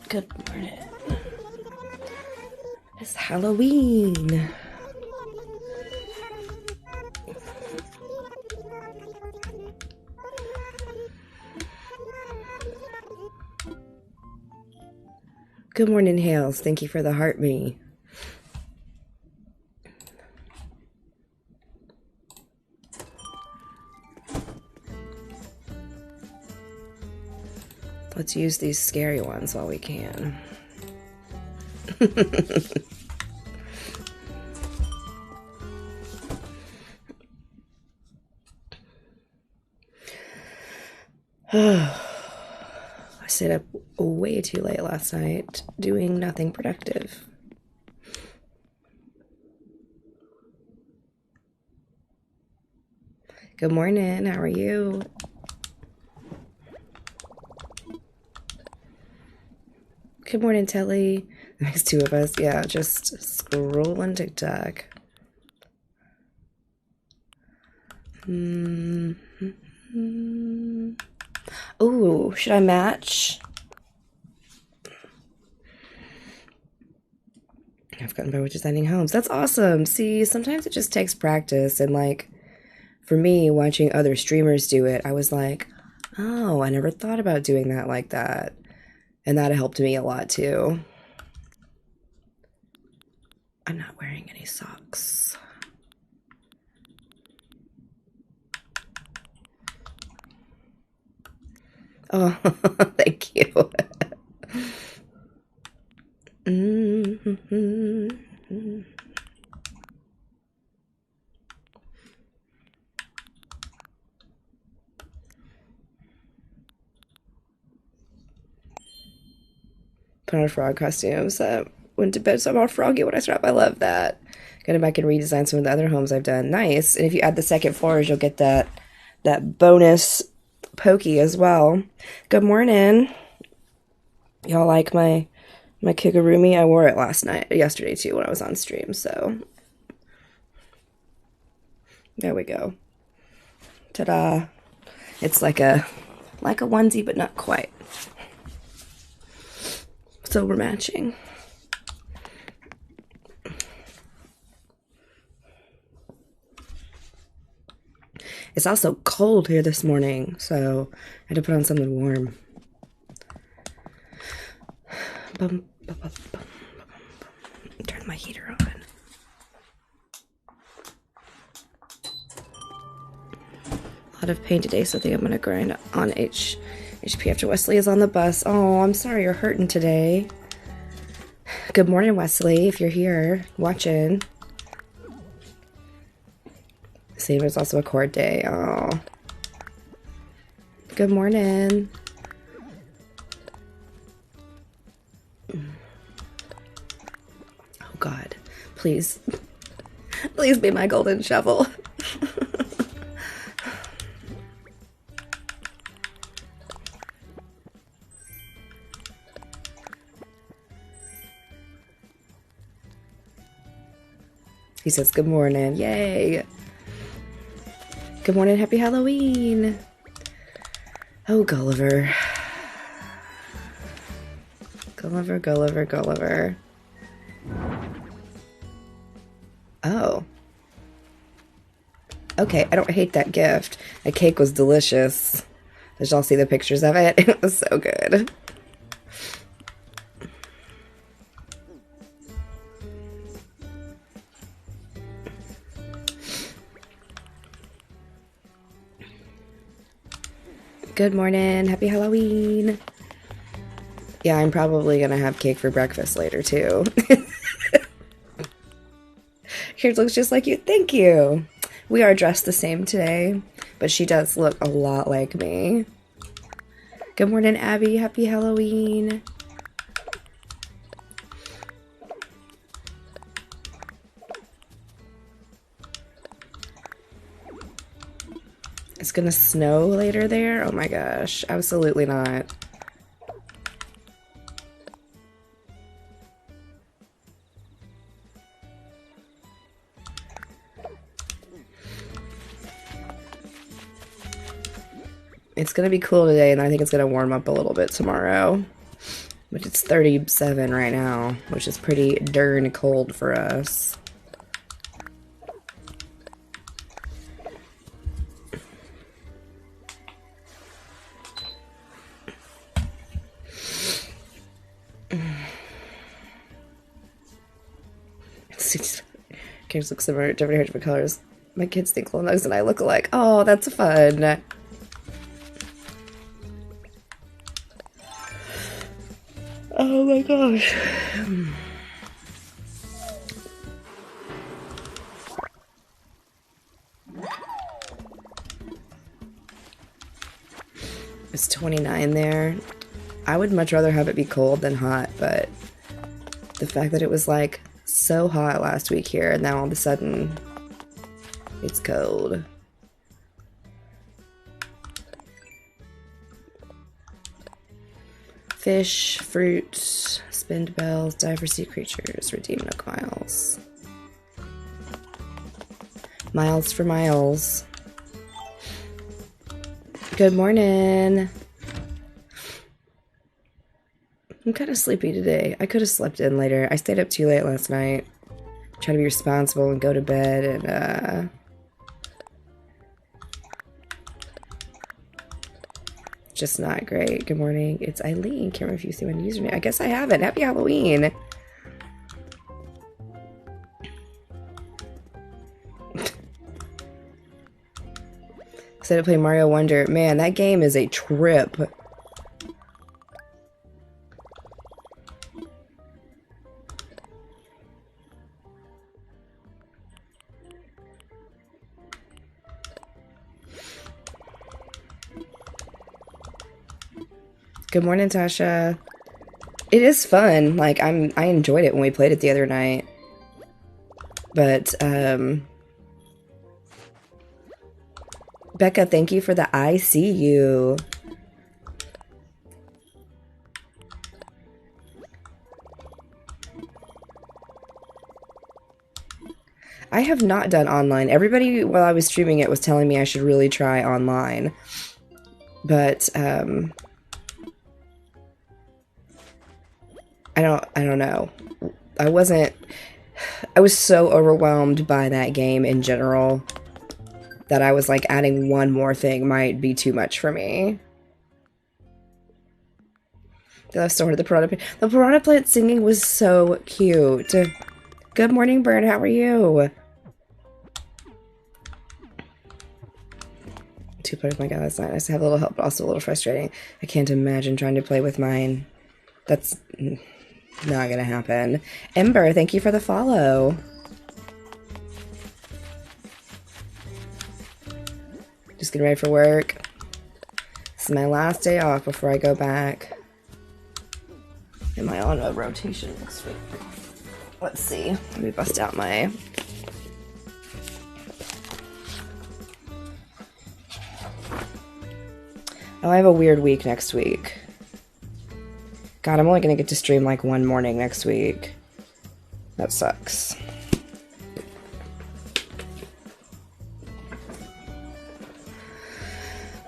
Good morning. It's Halloween. Good morning, Hales. Thank you for the heart me. Let's use these scary ones while we can. I stayed up way too late last night doing nothing productive. Good morning. How are you? Good morning, Telly. Next two of us, yeah, just scrolling TikTok. Ooh, should I match? I've gotten better with designing homes. That's awesome. See, sometimes it just takes practice. And like, for me, watching other streamers do it, I was like, oh, I never thought about doing that like that. And that helped me a lot too. I'm not wearing any socks. Oh, thank you. Put on a frog costume. So went to bed, so I'm all froggy when I start up. I love that. Gonna back and redesign some of the other homes I've done. Nice. And if you add the second floors, you'll get that bonus pokey as well. Good morning. Y'all like my kigurumi? I wore it yesterday too when I was on stream, so there we go. Ta-da. It's like a onesie, but not quite. So we're matching. It's also cold here this morning, so I had to put on something warm. Turn my heater on. A lot of pain today, so I think I'm going to grind on HHP after Wesley is on the bus. Oh, I'm sorry you're hurting today. Good morning, Wesley, if you're here watching. Save it's also a court day. Oh. Good morning. Oh, God. Please. Please be my golden shovel. He says, good morning. Yay. Good morning. Happy Halloween. Oh, Gulliver. Gulliver, Gulliver, Gulliver. Oh. Okay, I don't hate that gift. The cake was delicious. Did y'all see the pictures of it? It was so good. Good morning. Happy Halloween. Yeah, I'm probably going to have cake for breakfast later, too. Yours looks just like you. Thank you. We are dressed the same today, but she does look a lot like me. Good morning, Abby. Happy Halloween. It's gonna snow later there? Oh my gosh, absolutely not. It's gonna be cool today, and I think it's gonna warm up a little bit tomorrow. Which it's 37 right now, which is pretty darn cold for us. Kids look similar, different colors. My kids think Little Nugs and I look alike. Oh, that's fun. Oh my gosh. It's 29 there. I would much rather have it be cold than hot, but the fact that it was like so hot last week here and now all of a sudden it's cold. Fish, fruit, spend bells, die for sea creatures, redeem nook miles. Miles for miles. Good morning. I'm kind of sleepy today. I could have slept in later. I stayed up too late last night. Trying to be responsible and go to bed and just not great. Good morning. It's Eileen. Can't remember if you see my username. I guess I haven't. Happy Halloween. Excited to play Mario Wonder. Man, that game is a trip. Good morning, Tasha. It is fun. Like, I enjoyed it when we played it the other night. But, Becca, thank you for the I see you. I have not done online. Everybody, while I was streaming it, was telling me I should really try online. But, I don't know. I was so overwhelmed by that game in general that I was like, adding one more thing might be too much for me. The story of the piranha plant. The piranha plant singing was so cute. Good morning, Bird. How are you? 2 players, my god, that's not nice to have a little help, but also a little frustrating. I can't imagine trying to play with mine. That's not gonna happen. Ember, thank you for the follow. Just getting ready for work. This is my last day off before I go back. Am I on a rotation next week? Let's see. Let me bust out my... Oh, I have a weird week next week. God, I'm only gonna get to stream like one morning next week. That sucks.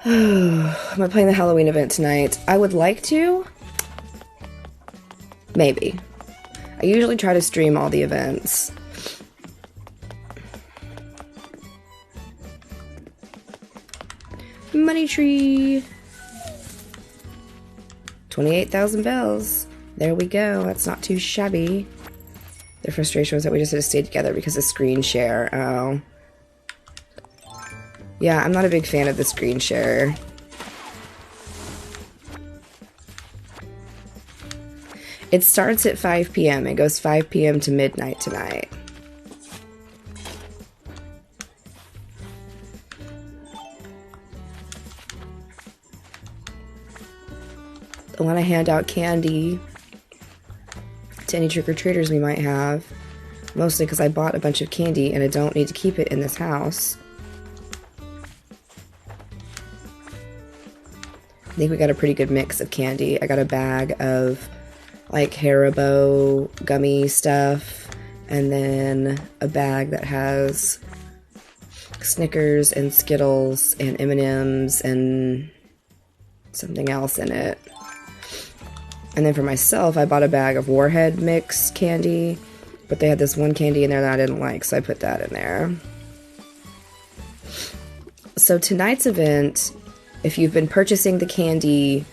Am I playing the Halloween event tonight? I would like to. Maybe. I usually try to stream all the events. Money tree. 28,000 bells. There we go. That's not too shabby. The frustration was that we just had to stay together because of screen share. Oh. Yeah, I'm not a big fan of the screen share. It starts at 5 p.m. It goes 5 p.m. to midnight tonight. I want to hand out candy to any trick-or-treaters we might have. Mostly because I bought a bunch of candy and I don't need to keep it in this house. I think we got a pretty good mix of candy. I got a bag of like Haribo gummy stuff, and then a bag that has Snickers and Skittles and M&Ms and something else in it. And then for myself, I bought a bag of Warhead mix candy, but they had this one candy in there that I didn't like, so I put that in there. So tonight's event, if you've been purchasing the candy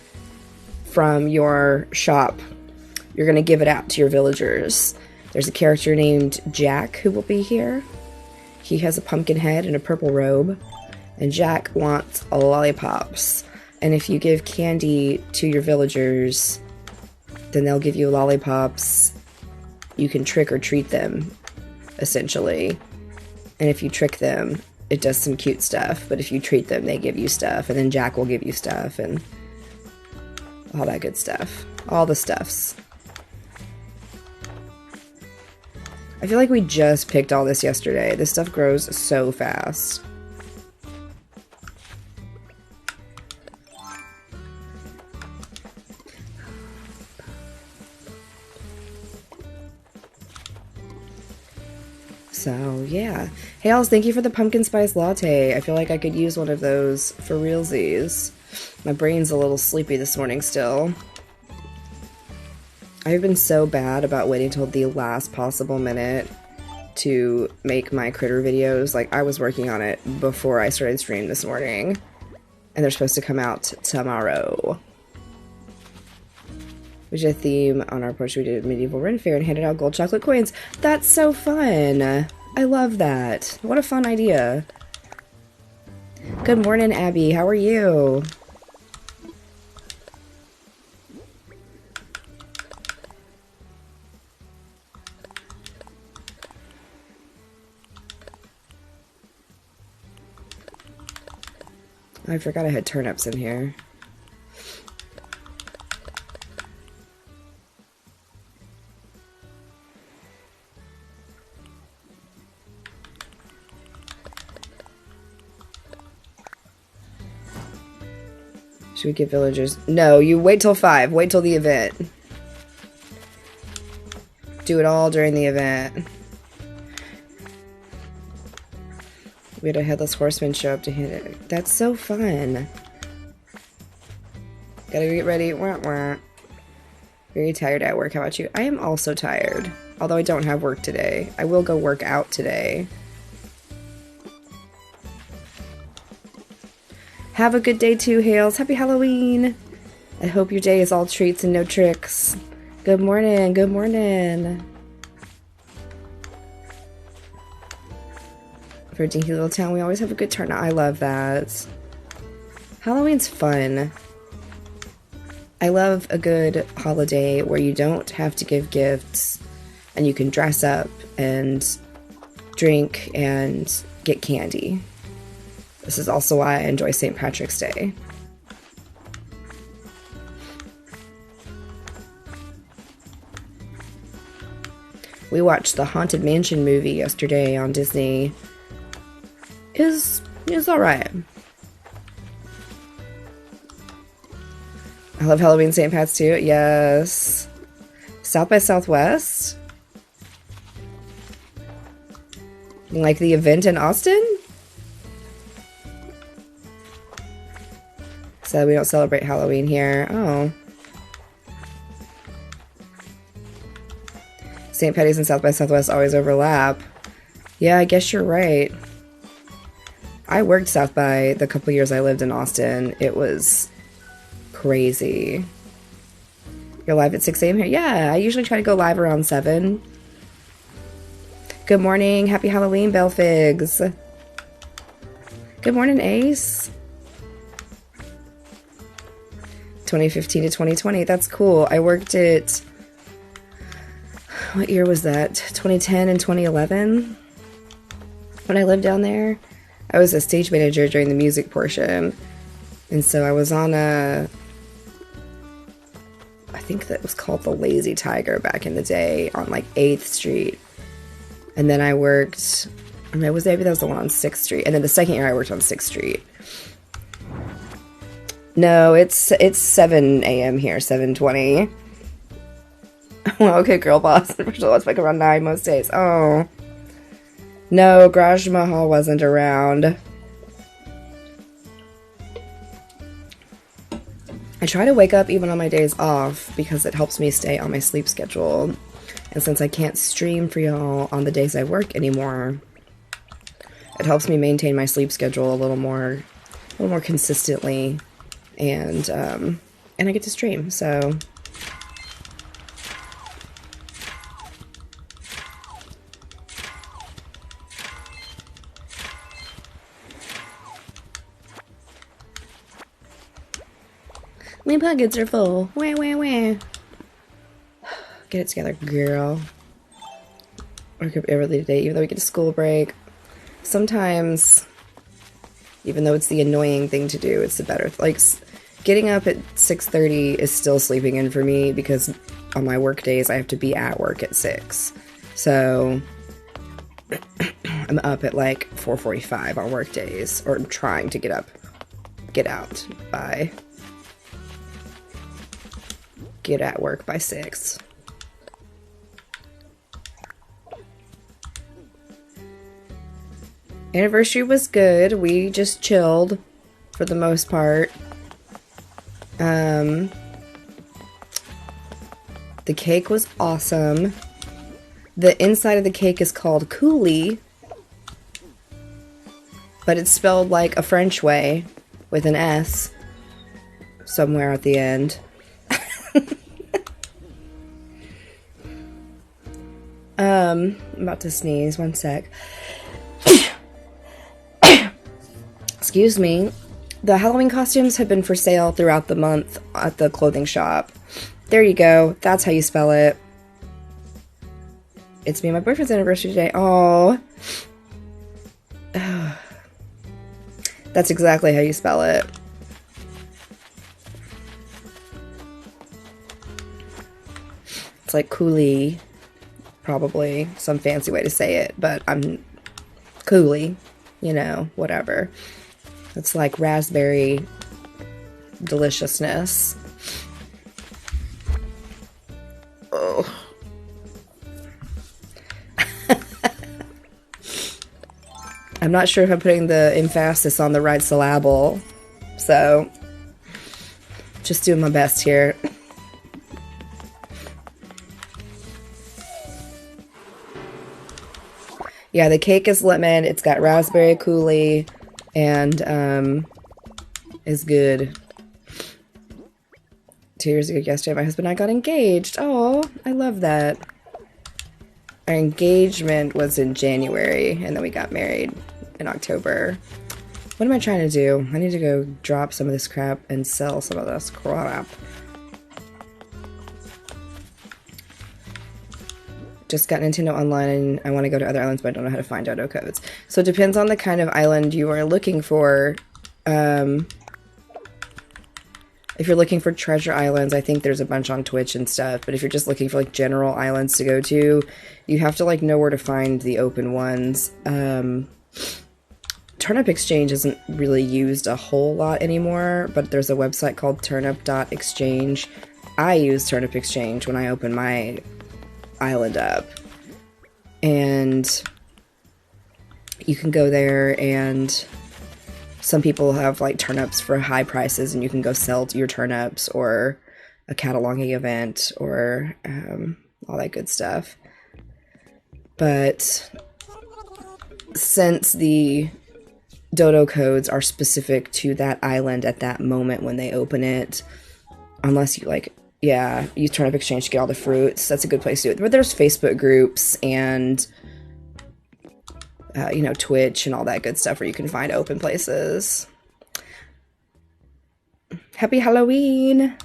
from your shop, you're going to give it out to your villagers. There's a character named Jack who will be here. He has a pumpkin head and a purple robe, and Jack wants lollipops. And if you give candy to your villagers, then they'll give you lollipops. You can trick or treat them, essentially. And if you trick them, it does some cute stuff. But if you treat them, they give you stuff. And then Jack will give you stuff and all that good stuff. All the stuffs. I feel like we just picked all this yesterday. This stuff grows so fast. So, yeah. Hales, thank you for the pumpkin spice latte. I feel like I could use one of those for realsies. My brain's a little sleepy this morning still. I've been so bad about waiting till the last possible minute to make my critter videos. Like, I was working on it before I started stream this morning. And they're supposed to come out tomorrow. We did a theme on our porch. We did a medieval Ren Fair and handed out gold chocolate coins. That's so fun. I love that. What a fun idea. Good morning, Abby. How are you? I forgot I had turnips in here. Should we give villagers? No, you wait till 5. Wait till the event. Do it all during the event. We had a headless horseman show up to hit it. That's so fun. Gotta get ready. Wah, wah. Very tired at work. How about you? I am also tired. Although I don't have work today. I will go work out today. Have a good day too, Hales. Happy Halloween. I hope your day is all treats and no tricks. Good morning. Good morning. For a dinky little town, we always have a good turnout. I love that. Halloween's fun. I love a good holiday where you don't have to give gifts and you can dress up and drink and get candy. This is also why I enjoy St. Patrick's Day. We watched the Haunted Mansion movie yesterday on Disney. Is alright. I love Halloween St. Pat's too. Yes. South by Southwest. Like the event in Austin? So we don't celebrate Halloween here. Oh. St. Patty's and South by Southwest always overlap. Yeah, I guess you're right. I worked South by the couple years I lived in Austin. It was crazy. You're live at 6 a.m. here? Yeah, I usually try to go live around 7. Good morning. Happy Halloween, Belfigs. Good morning, Ace. 2015 to 2020. That's cool. I worked it... What year was that? 2010 and 2011? When I lived down there? I was a stage manager during the music portion. And so I was on a... I think that was called the Lazy Tiger back in the day on like 8th Street. And then I worked... maybe that was the one on 6th Street. And then the second year I worked on 6th Street. No, it's 7 a.m. here, 7:20. Well, okay, girl boss. Let's make around 9 most days. Oh. No, Garage Mahal wasn't around. I try to wake up even on my days off because it helps me stay on my sleep schedule. And since I can't stream for y'all on the days I work anymore, it helps me maintain my sleep schedule a little more consistently, and I get to stream, so. My pockets are full. Wah, wah, wah. Get it together, girl. Work up every day, even though we get a school break. Sometimes, even though it's the annoying thing to do, it's the better. Like, getting up at 6:30 is still sleeping in for me because on my work days I have to be at work at 6. So I'm up at like 4:45 on work days, or I'm trying to get out by get at work by 6. Anniversary was good. We just chilled for the most part. The cake was awesome. The inside of the cake is called coulis, but it's spelled like a French way with an S somewhere at the end. I'm about to sneeze. One sec. Excuse me. The Halloween costumes have been for sale throughout the month at the clothing shop. There you go. That's how you spell it. It's me and my boyfriend's anniversary today. Oh. That's exactly how you spell it. It's like coulis. Probably some fancy way to say it, but I'm coulis. You know, whatever. It's like raspberry deliciousness. Oh. I'm not sure if I'm putting the emphasis on the right syllable, so just doing my best here. Yeah, the cake is lemon. It's got raspberry coulis and is good. 2 years ago yesterday, my husband and I got engaged. Oh, I love that. Our engagement was in January, and then we got married in October. What am I trying to do? I need to go drop some of this crap and sell some of this crap. Just got Nintendo Online, and I want to go to other islands, but I don't know how to find dodo codes. So it depends on the kind of island you are looking for. If you're looking for treasure islands, I think there's a bunch on Twitch and stuff. But if you're just looking for like general islands to go to, you have to like know where to find the open ones. Turnip Exchange isn't really used a whole lot anymore, but there's a website called turnip.exchange. I use Turnip Exchange when I open my island up, and you can go there, and some people have like turnips for high prices, and you can go sell your turnips, or a cataloging event, or all that good stuff. But since the dodo codes are specific to that island at that moment when they open it, unless you like, yeah, use Turnip Exchange to get all the fruits. That's a good place to do it. But there's Facebook groups and, you know, Twitch and all that good stuff where you can find open places. Happy Halloween!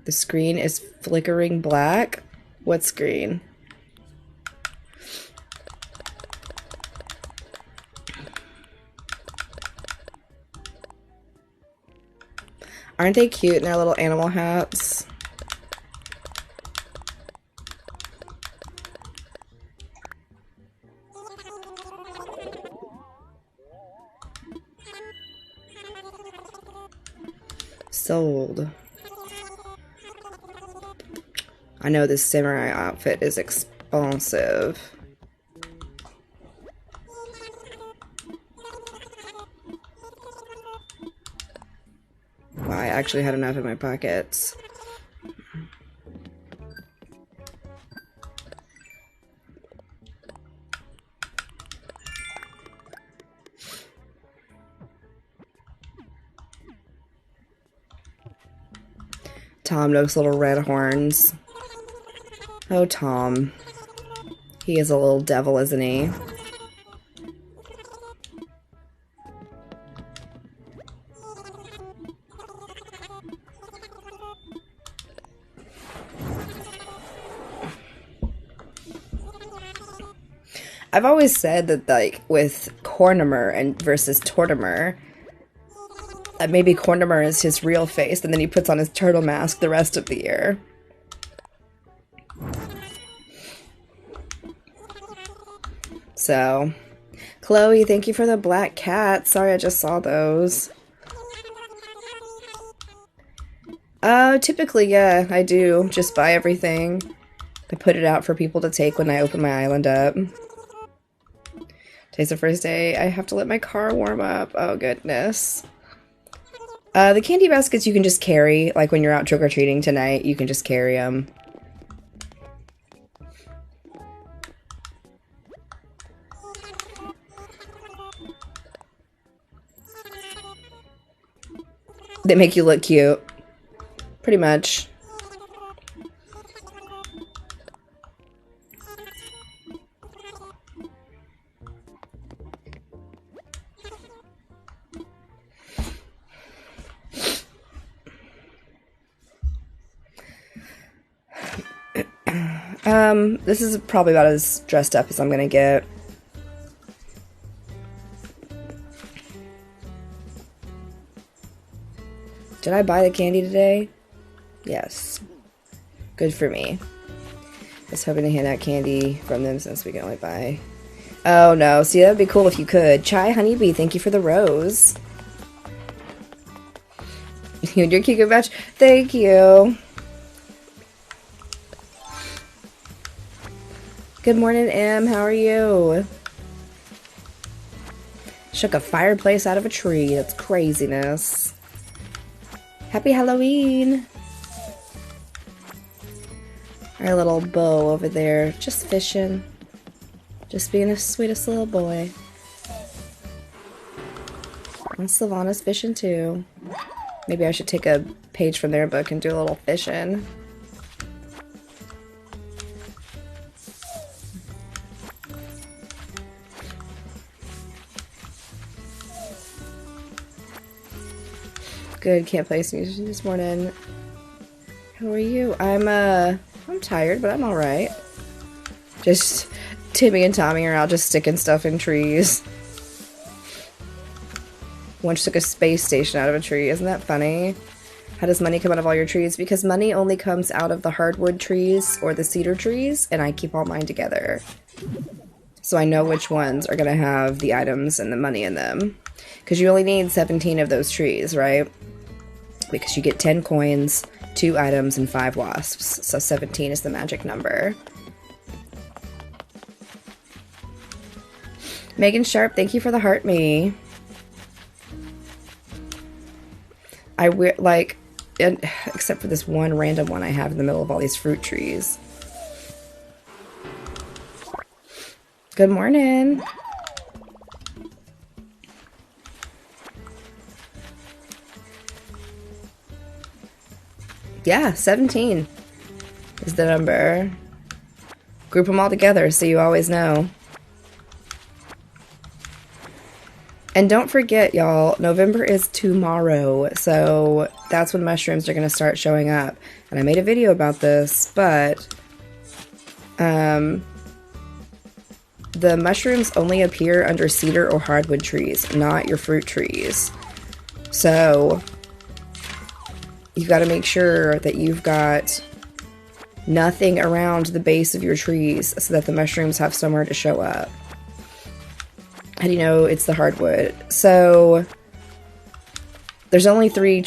The screen is flickering black. What screen? Aren't they cute in their little animal hats? Sold. I know this samurai outfit is expensive. I actually had enough in my pockets. Tom knows little red horns. Oh, Tom. He is a little devil, isn't he? I've always said that, like, with Cornimer and versus Tortimer, that maybe Cornimer is his real face, and then he puts on his turtle mask the rest of the year. So, Chloe, thank you for the black cat. Sorry, I just saw those. Typically, yeah, I do. Just buy everything. I put it out for people to take when I open my island up. Today's the first day. I have to let my car warm up. Oh, goodness. The candy baskets you can just carry. Like, when you're out trick-or-treating tonight, you can just carry them. They make you look cute. Pretty much. This is probably about as dressed up as I'm gonna get. Did I buy the candy today? Yes. Good for me. I was hoping to hand out candy from them since we can only buy... Oh no, see, that'd be cool if you could. Chai Honeybee, thank you for the rose. You and your Kiko batch? Thank you. Good morning, Em. How are you? Shook a fireplace out of a tree. That's craziness. Happy Halloween. Our little Beau over there, just fishing. Just being the sweetest little boy. And Savannah's fishing too. Maybe I should take a page from their book and do a little fishing. Good, can't play music this morning. How are you? I'm tired, but I'm alright. Just Timmy and Tommy are out just sticking stuff in trees. One took a space station out of a tree. Isn't that funny? How does money come out of all your trees? Because money only comes out of the hardwood trees or the cedar trees, and I keep all mine together. So I know which ones are going to have the items and the money in them. Because you only need 17 of those trees, right? Because you get 10 coins, 2 items, and 5 wasps. So 17 is the magic number. Megan Sharp, thank you for the heart me. Except for this one random one I have in the middle of all these fruit trees. Good morning. Yeah, 17 is the number. Group them all together so you always know. And don't forget, y'all, November is tomorrow, so that's when mushrooms are going to start showing up. And I made a video about this, but the mushrooms only appear under cedar or hardwood trees, not your fruit trees. So you've got to make sure that you've got nothing around the base of your trees so that the mushrooms have somewhere to show up. How do you know it's the hardwood? So there's only 3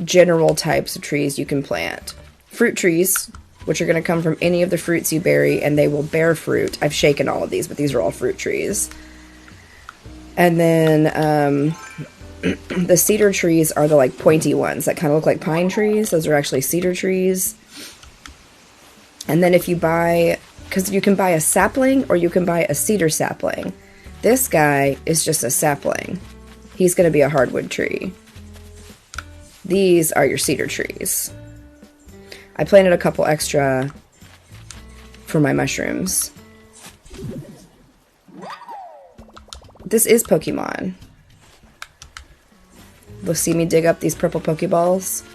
general types of trees you can plant. Fruit trees, which are going to come from any of the fruits you bury, and they will bear fruit. I've shaken all of these, but these are all fruit trees. And then The cedar trees are the like pointy ones that kind of look like pine trees. Those are actually cedar trees. And then if you buy, because you can buy a sapling or you can buy a cedar sapling. This guy is just a sapling. He's going to be a hardwood tree. These are your cedar trees. I planted a couple extra for my mushrooms. This is Pokemon. You'll see me dig up these purple Pokeballs.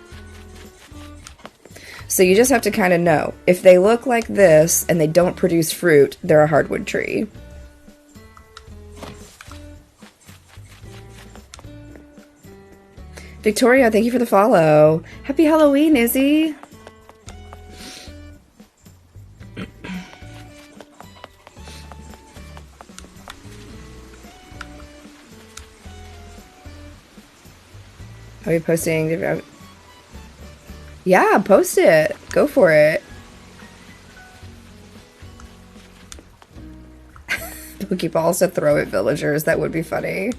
So you just have to kind of know. If they look like this and they don't produce fruit, they're a hardwood tree. Victoria, thank you for the follow. Happy Halloween, Izzy. Are you posting? Yeah, post it. Go for it. Pokeballs to throw at villagers. That would be funny.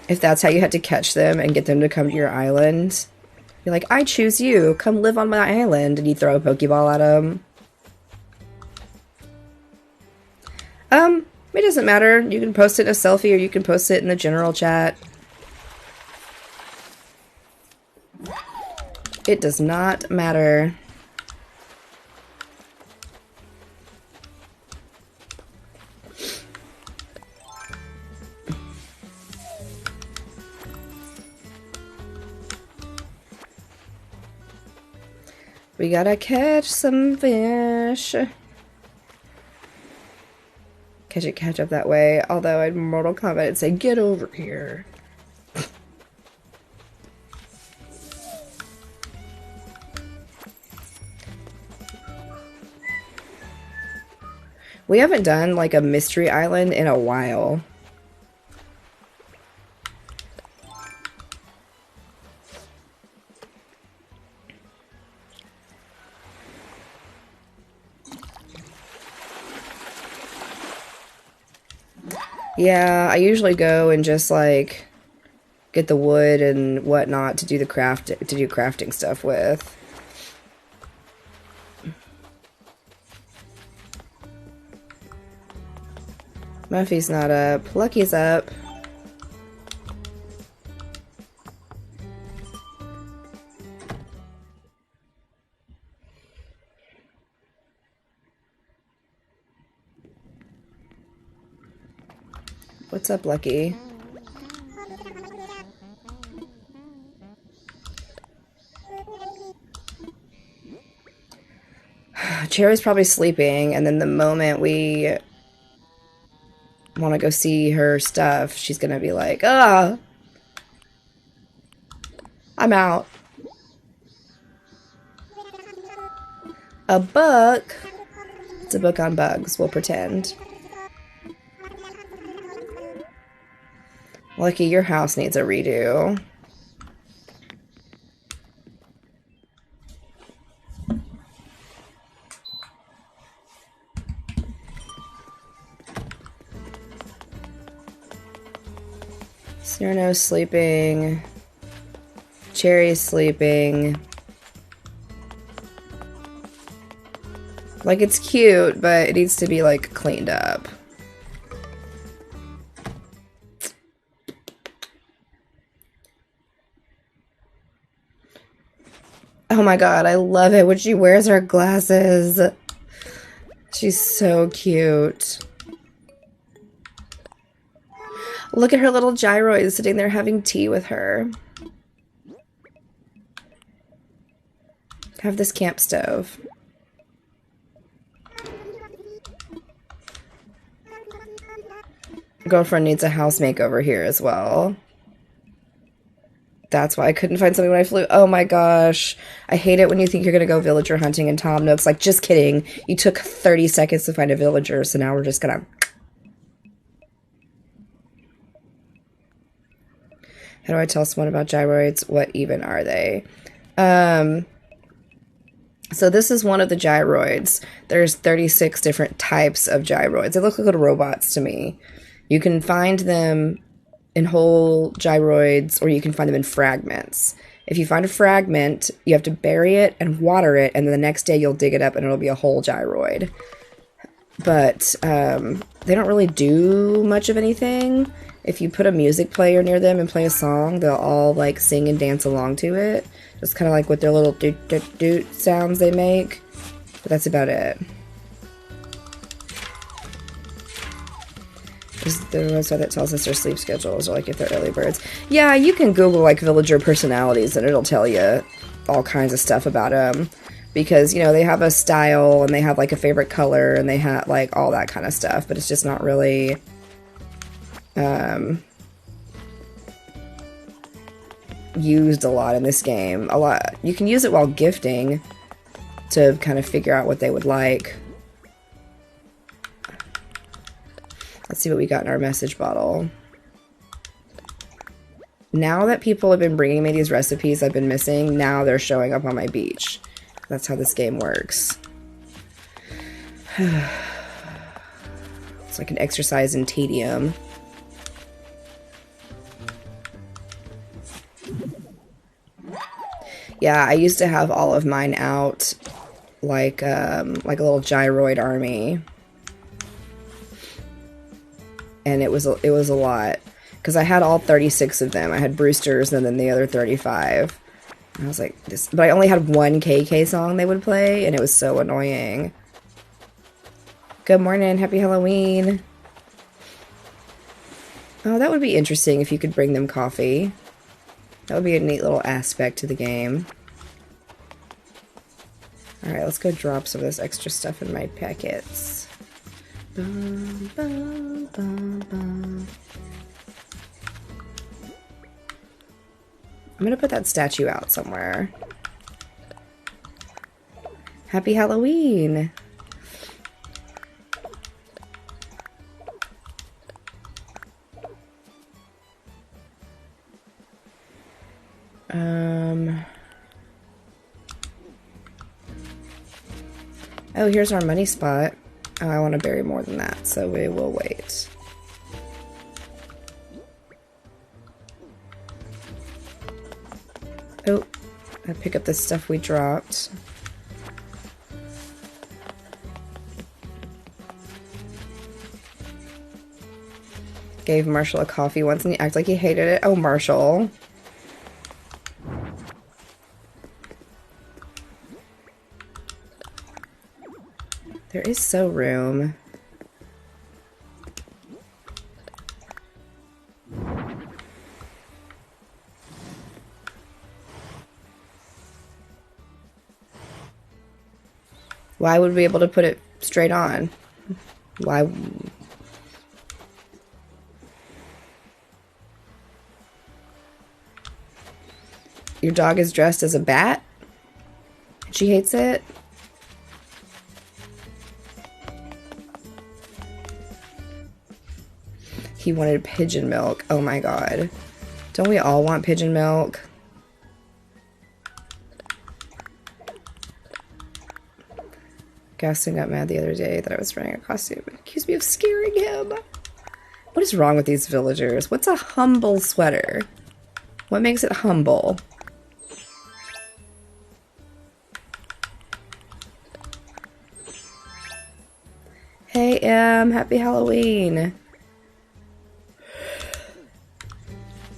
If that's how you had to catch them and get them to come to your island. You're like, I choose you. Come live on my island. And you throw a Pokeball at them. It doesn't matter. You can post it in a selfie or you can post it in the general chat. It does not matter. We gotta catch some fish. Catch up that way. Although I'd Mortal Kombat and say, get over here. We haven't done like a mystery island in a while. Yeah, I usually go and just like get the wood and whatnot to do the crafting stuff with. Muffy's not up. Lucky's up. What's up, Lucky? Cherry's probably sleeping, and then the moment we want to go see her stuff, she's gonna be like, ah, I'm out. A book? It's a book on bugs, we'll pretend. Lucky, your house needs a redo. Cyrano's sleeping. Cherry's sleeping. Like, it's cute, but it needs to be, like, cleaned up. Oh my god, I love it when she wears her glasses. She's so cute. Look at her little gyroid sitting there having tea with her. Have this camp stove. Girlfriend needs a house makeover here as well. That's why I couldn't find something when I flew. Oh my gosh. I hate it when you think you're going to go villager hunting and Tom Nook's like, just kidding. You took 30 seconds to find a villager, so now we're just going to... How do I tell someone about gyroids? What even are they? So this is one of the gyroids. There's 36 different types of gyroids. They look like little robots to me. You can find them in whole gyroids, or you can find them in fragments. If you find a fragment, you have to bury it and water it, and then the next day you'll dig it up and it'll be a whole gyroid. But they don't really do much of anything. If you put a music player near them and play a song, they'll all like sing and dance along to it. Just kind of like with their little doot doot doot sounds they make. But that's about it. Is the website that tells us their sleep schedules, or like if they're early birds. Yeah, you can Google like villager personalities and it'll tell you all kinds of stuff about them. Because, you know, they have a style and they have like a favorite color and they have like all that kind of stuff. But it's just not really used a lot in this game. A lot. You can use it while gifting to kind of figure out what they would like. Let's see what we got in our message bottle. Now that people have been bringing me these recipes I've been missing, now they're showing up on my beach. That's how this game works. It's like an exercise in tedium. Yeah, I used to have all of mine out like a little gyroid army. And it was a lot. Because I had all 36 of them. I had Brewsters and then the other 35. And I was like, this. But I only had one KK song they would play, and it was so annoying. Good morning. Happy Halloween. Oh, that would be interesting if you could bring them coffee. That would be a neat little aspect to the game. Alright, let's go drop some of this extra stuff in my packets. Bum, bum, bum, bum. I'm gonna put that statue out somewhere. Happy Halloween! Oh, here's our money spot. Oh, I want to bury more than that, so we will wait. Oh, I pick up the stuff we dropped. Gave Marshall a coffee once and he acted like he hated it. Oh, Marshall. There is so room. Why would we be able to put it straight on? Why? Your dog is dressed as a bat? She hates it? He wanted pigeon milk. Oh my god. Don't we all want pigeon milk? Gaston got mad the other day that I was wearing a costume and accused me of scaring him. What is wrong with these villagers? What's a humble sweater? What makes it humble? Hey, happy Halloween.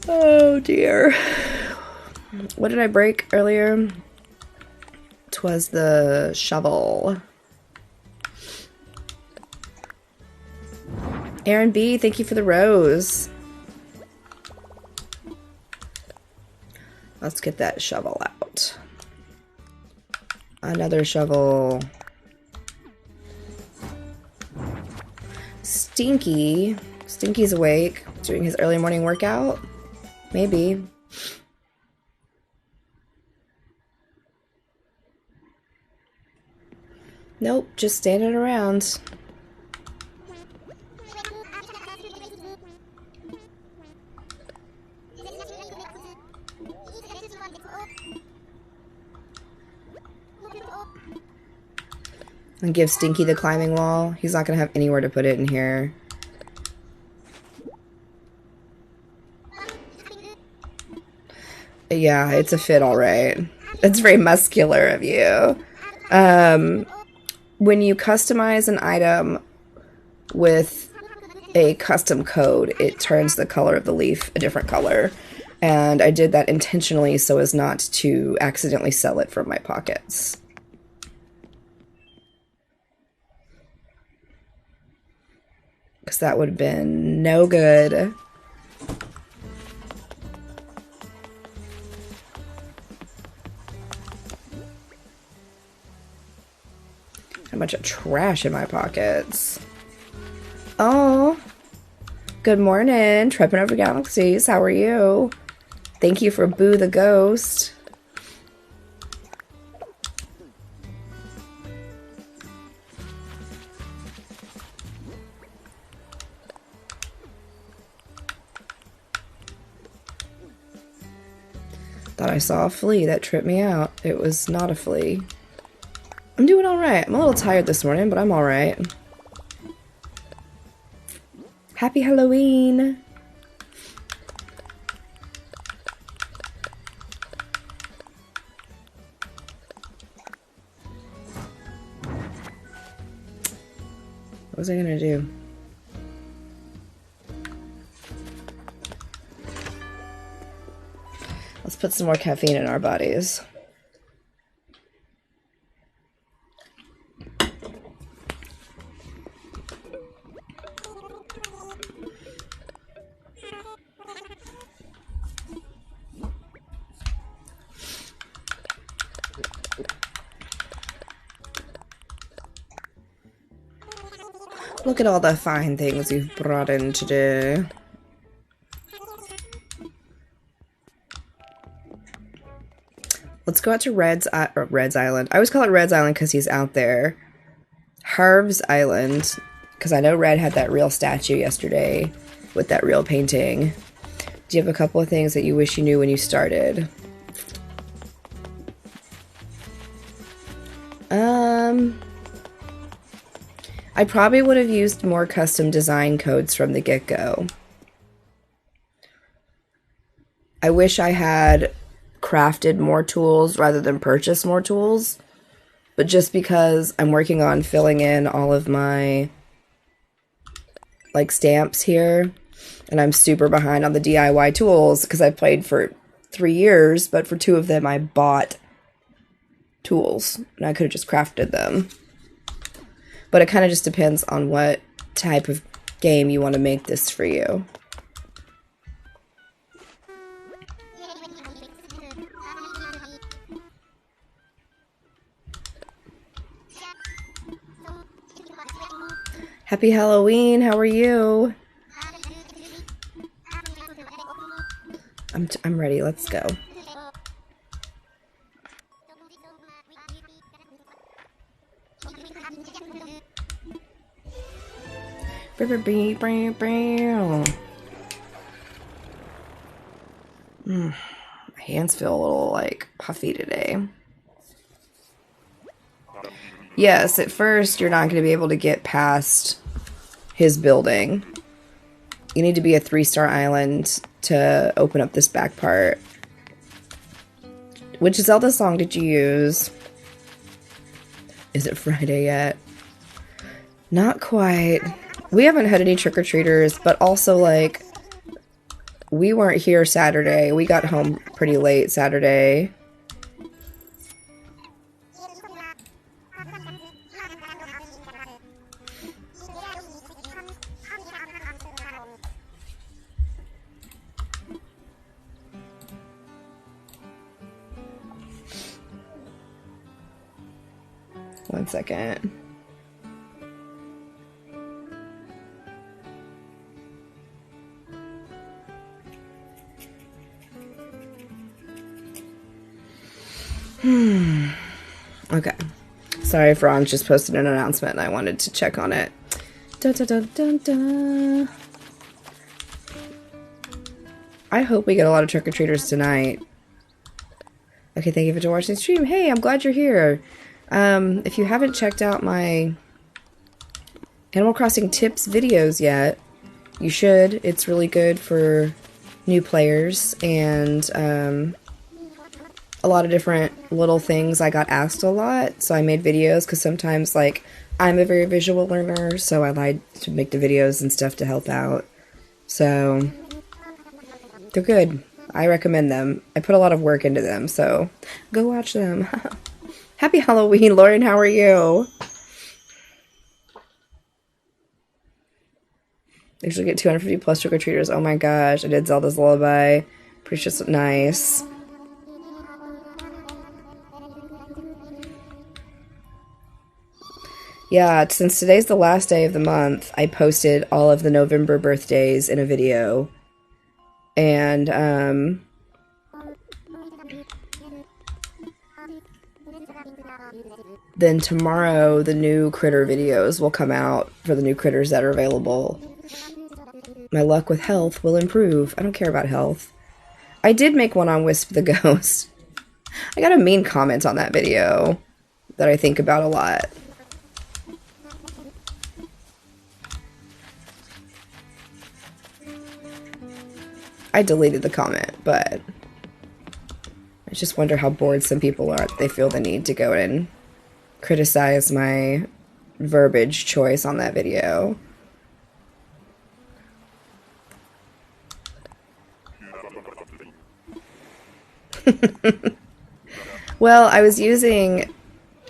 Oh dear. What did I break earlier? 'Twas the shovel. Aaron B, thank you for the rose. Let's get that shovel out. Another shovel. Stinky. Stinky's awake, doing his early morning workout. Maybe. Nope, just standing around. And give Stinky the climbing wall. He's not gonna have anywhere to put it in here. Yeah, it's a fit, all right. It's very muscular of you. When you customize an item with a custom code, it turns the color of the leaf a different color. And I did that intentionally so as not to accidentally sell it from my pockets. Because that would have been no good. How much trash in my pockets. Oh, good morning, Tripping Over Galaxies. How are you? Thank you for Boo the Ghost. Thought I saw a flea that tripped me out. It was not a flea. I'm doing alright. I'm a little tired this morning, but I'm alright. Happy Halloween! What was I gonna do? Let's put some more caffeine in our bodies. Look at all the fine things you've brought in today. Let's go out to Red's Island. I always call it Red's Island because he's out there. Harv's Island, because I know Red had that real statue yesterday with that real painting. Do you have a couple of things that you wish you knew when you started? I probably would have used more custom design codes from the get-go. I wish I had crafted more tools rather than purchased more tools, but just because I'm working on filling in all of my like stamps here, and I'm super behind on the DIY tools because I played for 3 years, but for 2 of them I bought tools and I could have just crafted them. But it kind of just depends on what type of game you want to make this for you. Happy Halloween, how are you? I'm ready, let's go. My hands feel a little like puffy today. Yes, at first you're not going to be able to get past his building. You need to be a 3-star island to open up this back part. Which Zelda song did you use? Is it Friday yet? Not quite. We haven't had any trick-or-treaters, but also, like, we weren't here Saturday. We got home pretty late Saturday. One second. Okay. Sorry, Franz just posted an announcement and I wanted to check on it. Dun, dun, dun, dun, dun. I hope we get a lot of trick-or-treaters tonight. Okay, thank you for watching the stream. Hey, I'm glad you're here. If you haven't checked out my Animal Crossing tips videos yet, you should. It's really good for new players, and a lot of different little things. I got asked a lot, so I made videos because sometimes, like, I'm a very visual learner, so I like to make the videos and stuff to help out. So, they're good. I recommend them. I put a lot of work into them, so go watch them. Happy Halloween, Lauren. How are you? I usually get 250 plus trick-or-treaters. Oh my gosh, I did Zelda's Lullaby. Pretty just nice. Yeah, since today's the last day of the month, I posted all of the November birthdays in a video. And, then tomorrow the new critter videos will come out for the new critters that are available. My luck with health will improve. I don't care about health. I did make one on Wisp the Ghost. I got a mean comment on that video that I think about a lot. I deleted the comment, but I just wonder how bored some people are that they feel the need to go and criticize my verbiage choice on that video. Well, I was using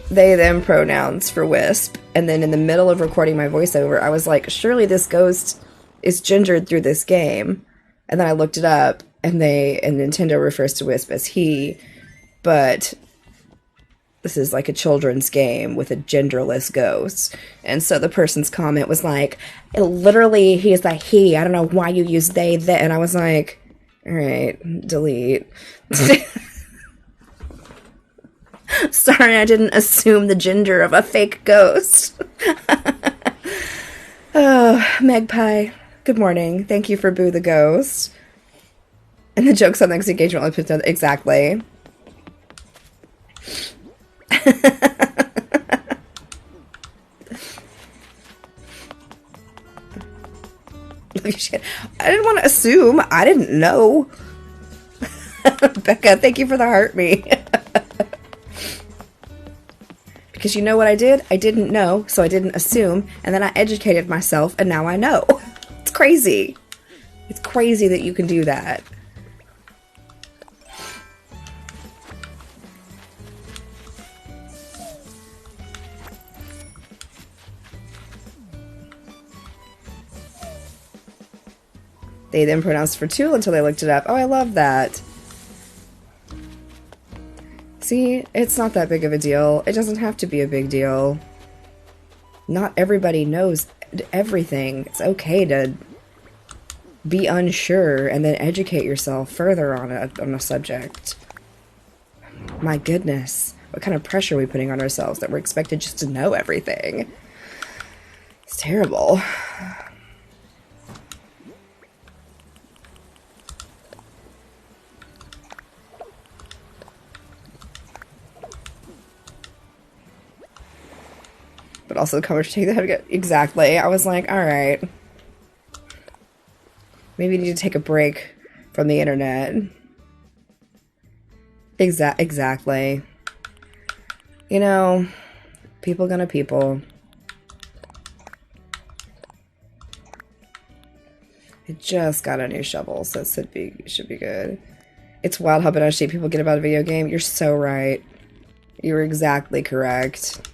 they, them pronouns for Wisp, and then in the middle of recording my voiceover, I was like, surely this ghost is gingered through this game. And then I looked it up, and Nintendo refers to Wisp as he, but this is like a children's game with a genderless ghost. And so the person's comment was like, literally, he is a he. I don't know why you use they, that. And I was like, all right, delete. Sorry, I didn't assume the gender of a fake ghost. Oh, Magpie. Good morning. Thank you for Boo the Ghost. And the joke's on the next engagement. Exactly. I didn't want to assume. I didn't know. Becca, thank you for the heart me. Because you know what I did? I didn't know, so I didn't assume, and then I educated myself, and now I know. It's crazy. It's crazy that you can do that. They then pronounced for tool until they looked it up. Oh, I love that. See, it's not that big of a deal. It doesn't have to be a big deal. Not everybody knows everything. It's okay to be unsure and then educate yourself further on a subject. My goodness. What kind of pressure are we putting on ourselves that we're expected just to know everything? It's terrible. But also the comments take that exactly. I was like, all right. Maybe you need to take a break from the internet. Exactly. You know, people gonna people. I just got a new shovel, so it should be good. It's wild how bad shit people get about a video game. You're so right. You're exactly correct.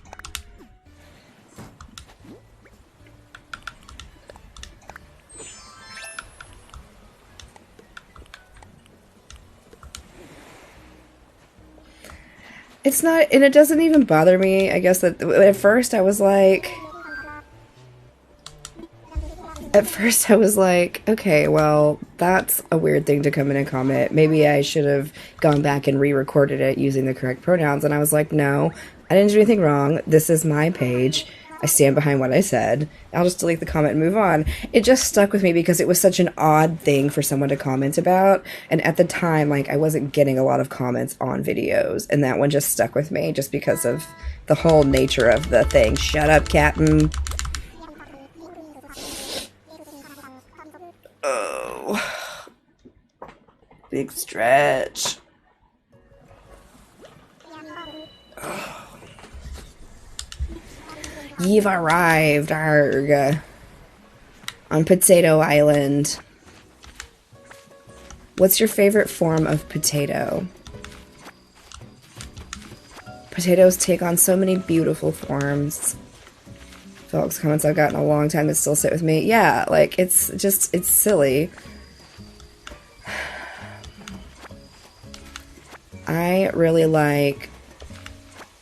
It's not, and it doesn't even bother me. I guess that at first I was like, okay, well, that's a weird thing to come in and comment. Maybe I should have gone back and re-recorded it using the correct pronouns. And I was like, no, I didn't do anything wrong. This is my page. I stand behind what I said. I'll just delete the comment and move on. It just stuck with me because it was such an odd thing for someone to comment about. And at the time, like, I wasn't getting a lot of comments on videos. And that one just stuck with me just because of the whole nature of the thing. Shut up, Captain. Oh. Big stretch. You've arrived, arg, on Potato Island. What's your favorite form of potato? Potatoes take on so many beautiful forms. Folks, comments I've gotten a long time that still sit with me. Yeah, like, it's just, it's silly. I really like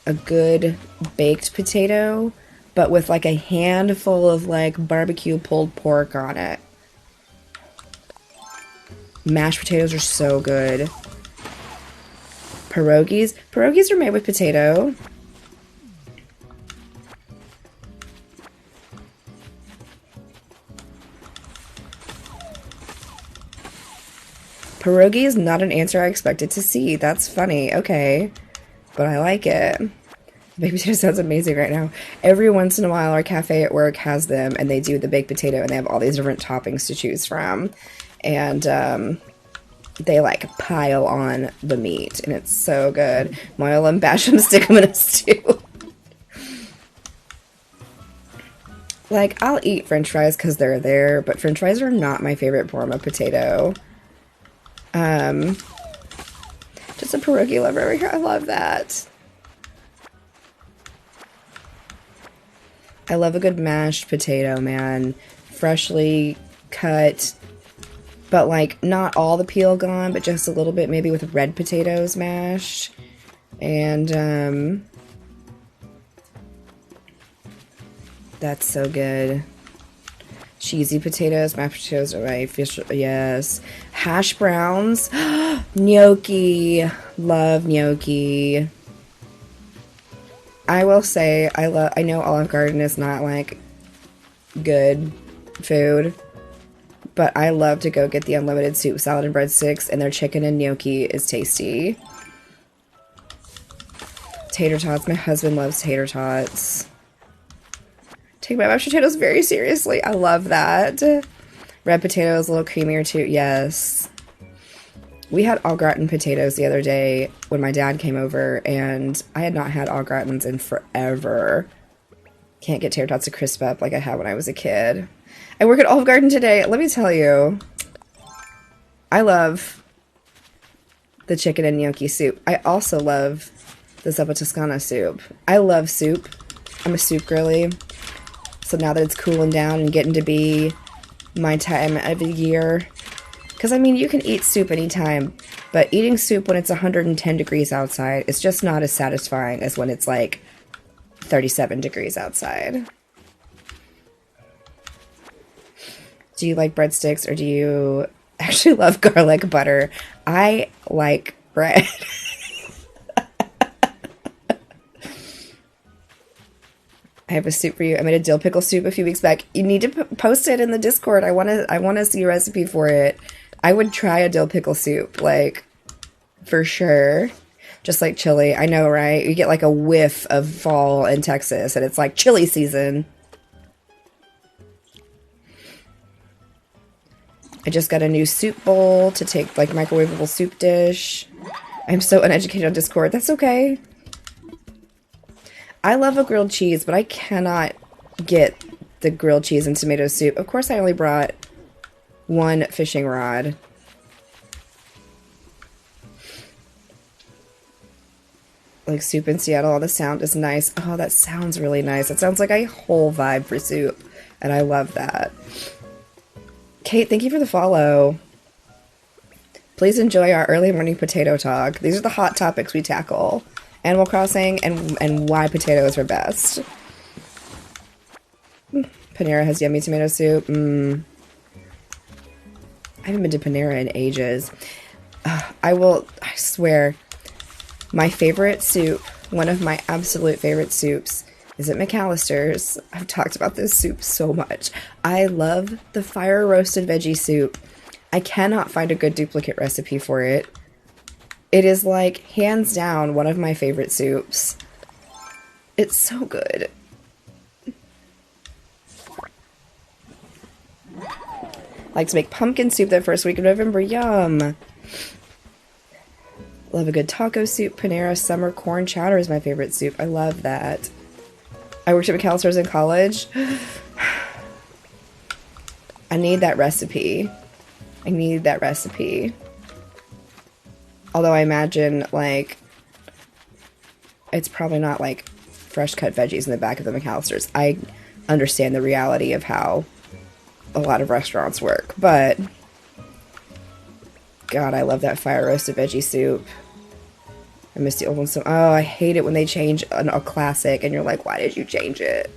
a good baked potato, but with like a handful of like barbecue pulled pork on it. Mashed potatoes are so good. Pierogies. Pierogies are made with potato. Pierogi is not an answer I expected to see. That's funny. Okay. But I like it. Baked potato sounds amazing right now. Every once in a while, our cafe at work has them, and they do the baked potato, and they have all these different toppings to choose from. And they, like, pile on the meat, and it's so good. Moil them, bash them, stick them in a stew. Like, I'll eat french fries because they're there, but french fries are not my favorite form of potato. Just a pierogi lover over here. I love that. I love a good mashed potato, man. Freshly cut, but like not all the peel gone, but just a little bit, maybe with red potatoes mashed. And that's so good. Cheesy potatoes, mashed potatoes are my fish. Yes. Hash browns. Gnocchi. Love gnocchi. I will say, I know Olive Garden is not, like, good food, but I love to go get the unlimited soup, salad, and breadsticks, and their chicken and gnocchi is tasty. Tater tots. My husband loves tater tots. Take my mashed potatoes very seriously. I love that. Red potatoes, a little creamier too. Yes. We had au gratin potatoes the other day when my dad came over, and I had not had au gratins in forever. Can't get tater tots to crisp up like I had when I was a kid. I work at Olive Garden today. Let me tell you, I love the chicken and gnocchi soup. I also love the zuppa toscana soup. I love soup. I'm a soup girly. So now that it's cooling down and getting to be my time of the year, because I mean, you can eat soup anytime, but eating soup when it's 110 degrees outside is just not as satisfying as when it's like 37 degrees outside. Do you like breadsticks, or do you actually love garlic butter? I like bread. I have a soup for you. I made a dill pickle soup a few weeks back. You need to post it in the Discord. I want to see a recipe for it. I would try a dill pickle soup, like, for sure. Just like chili. I know, right? You get like a whiff of fall in Texas, and it's like chili season. I just got a new soup bowl to take, like, microwavable soup dish. I'm so uneducated on Discord. That's okay. I love a grilled cheese, but I cannot get the grilled cheese and tomato soup. Of course, I only brought one fishing rod. Like soup in Seattle, the sound is nice. Oh, that sounds really nice. It sounds like a whole vibe for soup, and I love that. Kate, thank you for the follow. Please enjoy our early morning potato talk. These are the hot topics we tackle. Animal Crossing, and why potatoes are best. Panera has yummy tomato soup. I haven't been to Panera in ages. I swear, my favorite soup, one of my absolute favorite soups, is at McAllister's. I've talked about this soup so much. I love the fire roasted veggie soup. I cannot find a good duplicate recipe for it. It is, like, hands down one of my favorite soups. It's so good. Like to make pumpkin soup that first week of November. Yum. Love a good taco soup. Panera summer corn chowder is my favorite soup. I love that. I worked at McAllister's in college. I need that recipe. I need that recipe. Although I imagine, like, it's probably not, like, fresh cut veggies in the back of the McAllister's. I understand the reality of how a lot of restaurants work, but God, I love that fire roasted veggie soup. I miss the old one so. Oh, I hate it when they change a classic and you're like, why did you change it?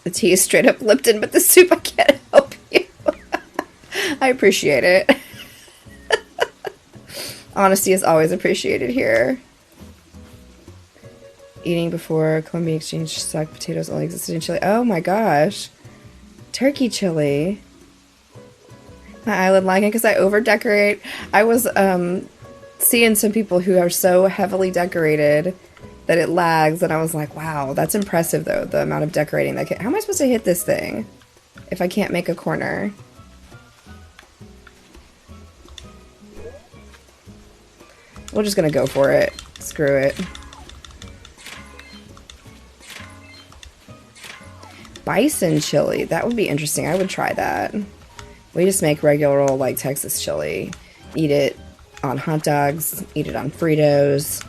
The tea is straight up Lipton, but the soup, I can't help you. I appreciate it. Honesty is always appreciated here. Eating before Columbia Exchange sack potatoes only existed in Chile. Oh my gosh. Turkey chili. My island lagging because I over decorate. I was seeing some people who are so heavily decorated that it lags, and I was like, wow, that's impressive though, the amount of decorating that how am I supposed to hit this thing if I can't make a corner? We're just gonna go for it. Screw it. Bison chili. That would be interesting. I would try that. We just make regular old, like, Texas chili. Eat it on hot dogs. Eat it on Fritos.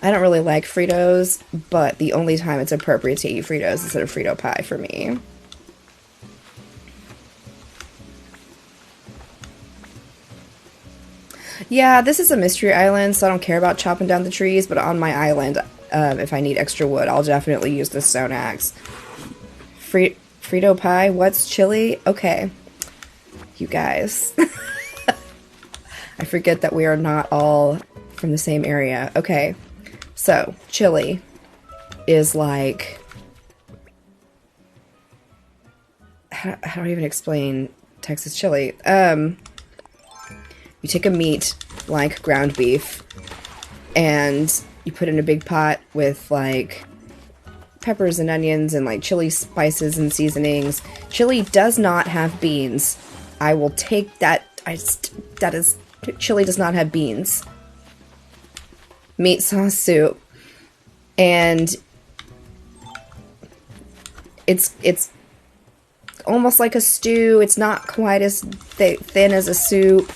I don't really like Fritos, but the only time it's appropriate to eat Fritos is at a Frito pie for me. Yeah, this is a mystery island, so I don't care about chopping down the trees, but on my island, if I need extra wood, I'll definitely use the stone axe. Frito pie? What's chili? Okay. You guys. I forget that we are not all from the same area. Okay. So, chili is like... How do I even explain Texas chili? You take a meat, like ground beef, and you put it in a big pot with, like, peppers and onions and, like, chili spices and seasonings. Chili does not have beans. I will take that. Chili does not have beans. Meat sauce soup. And it's almost like a stew. It's not quite as thin as a soup.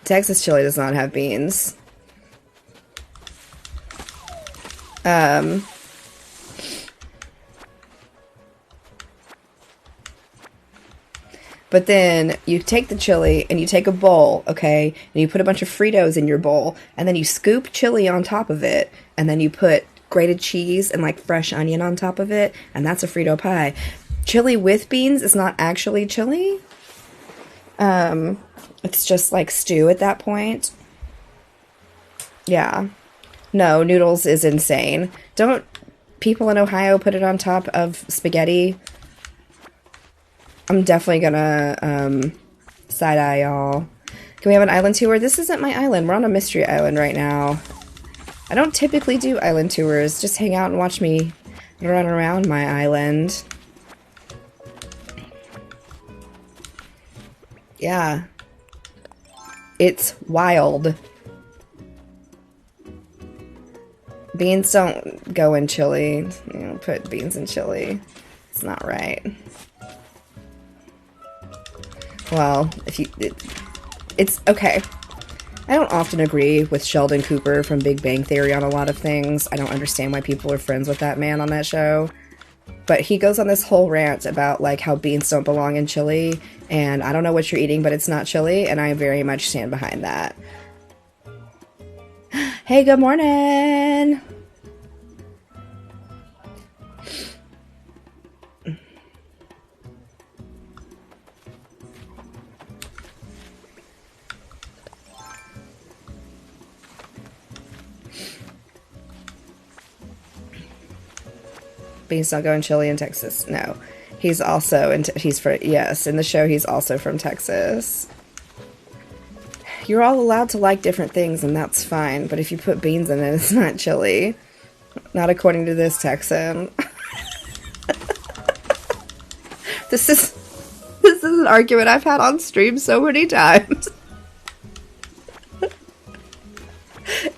Texas chili does not have beans. But then you take the chili and you take a bowl, okay, and you put a bunch of Fritos in your bowl, and then you scoop chili on top of it, and then you put grated cheese and, like, fresh onion on top of it, and that's a Frito pie. Chili with beans is not actually chili. It's just like stew at that point. Yeah. No, noodles is insane. Don't people in Ohio put it on top of spaghetti? I'm definitely gonna side-eye y'all. Can we have an island tour? This isn't my island. We're on a mystery island right now. I don't typically do island tours. Just hang out and watch me run around my island. Yeah. It's wild. Beans don't go in chili. You know, put beans in chili. It's not right. Well, if you... It's okay. I don't often agree with Sheldon Cooper from Big Bang Theory on a lot of things. I don't understand why people are friends with that man on that show. But he goes on this whole rant about, like, how beans don't belong in chili, and I don't know what you're eating, but it's not chili, and I very much stand behind that. Hey, good morning! Beans don't go in chili in Texas. No. He's also in yes, in the show he's also from Texas. You're all allowed to like different things and that's fine, but if you put beans in it, it's not chili. Not according to this Texan. This is an argument I've had on stream so many times.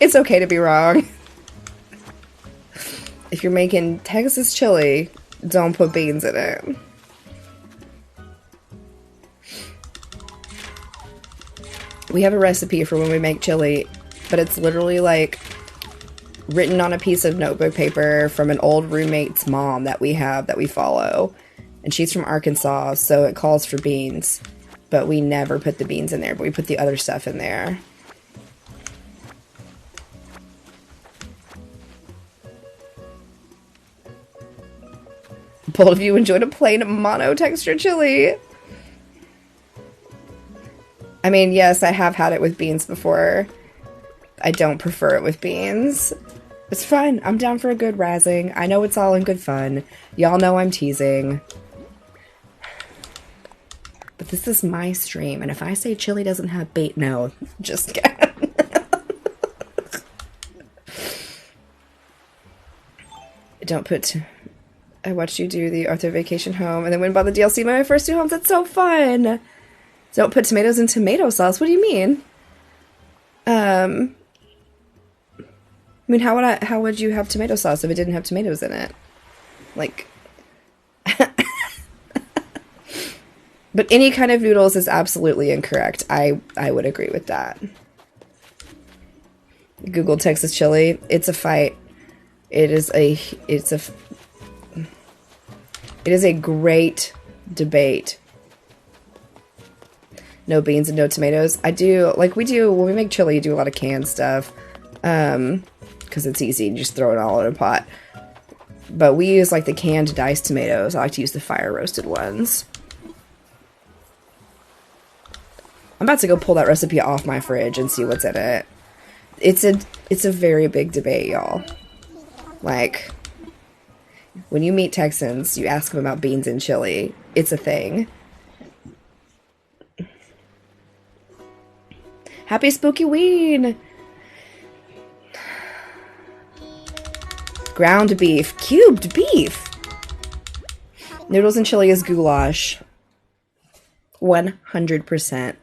It's okay to be wrong. If you're making Texas chili, don't put beans in it. We have a recipe for when we make chili, but it's literally like written on a piece of notebook paper from an old roommate's mom that we follow. And she's from Arkansas, so it calls for beans. But we never put the beans in there, but we put the other stuff in there. Both of you enjoyed a plain mono-texture chili. I mean, yes, I have had it with beans before. I don't prefer it with beans. It's fine. I'm down for a good razzing. I know it's all in good fun. Y'all know I'm teasing. But this is my stream, and if I say chili doesn't have bait, no. Just kidding. Don't put... I watched you do the Arthur Vacation Home, and then went and bought the DLC my first 2 homes. That's so fun! Don't put tomatoes in tomato sauce. What do you mean? I mean, how would you have tomato sauce if it didn't have tomatoes in it? Like... But any kind of noodles is absolutely incorrect. I would agree with that. Google Texas chili. It's a fight. It is a great debate. No beans and no tomatoes. I do, like we do, when we make chili, you do a lot of canned stuff. Because it's easy, you just throw it all in a pot. But we use like the canned diced tomatoes. I like to use the fire roasted ones. I'm about to go pull that recipe off my fridge and see what's in it. It's a very big debate, y'all. Like, when you meet Texans, you ask them about beans and chili. It's a thing. Happy Spooky Ween! Ground beef. Cubed beef! Noodles and chili is goulash. 100%.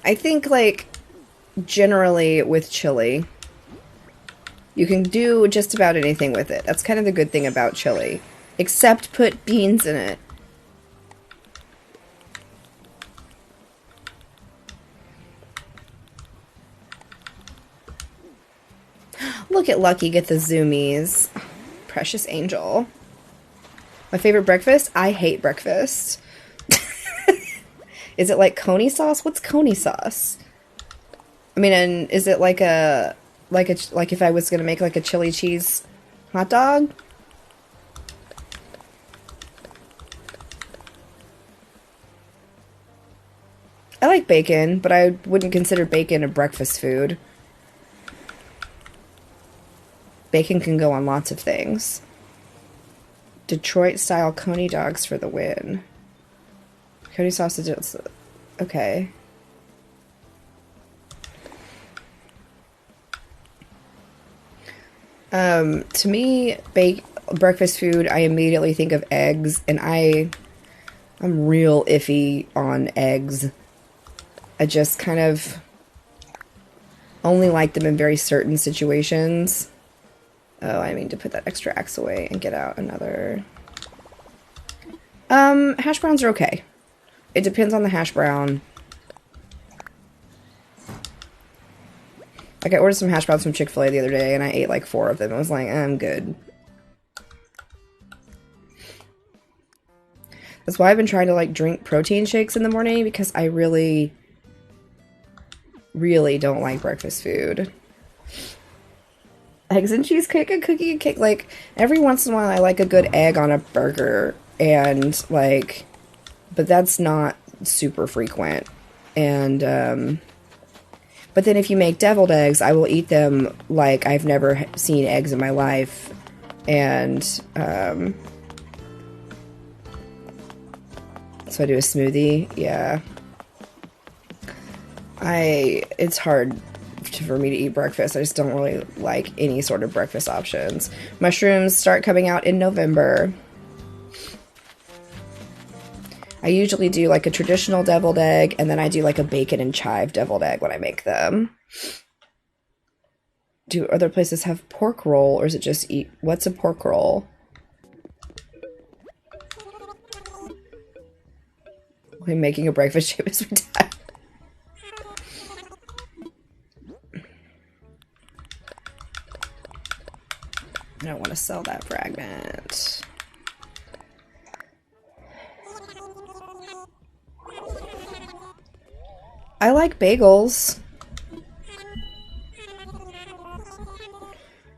I think, like, generally with chili, you can do just about anything with it. That's kind of the good thing about chili. Except put beans in it. Look at Lucky get the zoomies. Precious angel. My favorite breakfast? I hate breakfast. Is it like coney sauce? What's coney sauce? I mean, and is it like if I was gonna make like a chili cheese hot dog? I like bacon, but I wouldn't consider bacon a breakfast food. Bacon can go on lots of things. Detroit-style coney dogs for the win. Coney sausages. Okay. To me, breakfast food, I immediately think of eggs, and I'm real iffy on eggs. I just kind of only like them in very certain situations. Oh, I mean to put that extra axe away and get out another. Hash browns are okay. It depends on the hash brown. Like, I ordered some hash browns from Chick-fil-A the other day, and I ate like 4 of them. I was like, I'm good. That's why I've been trying to, like, drink protein shakes in the morning, because I really, really don't like breakfast food. Eggs and cheesecake and cookie and cake. Like, every once in a while I like a good egg on a burger, and, like... But that's not super frequent. And, but then if you make deviled eggs, I will eat them like I've never seen eggs in my life. And, so I do a smoothie. Yeah. It's hard for me to eat breakfast. I just don't really like any sort of breakfast options. Mushrooms start coming out in November. I usually do like a traditional deviled egg, and then I do like a bacon and chive deviled egg when I make them. Do other places have pork roll, or is it just eat? What's a pork roll? We're making a breakfast shape as we die. I don't want to sell that fragment. I like bagels.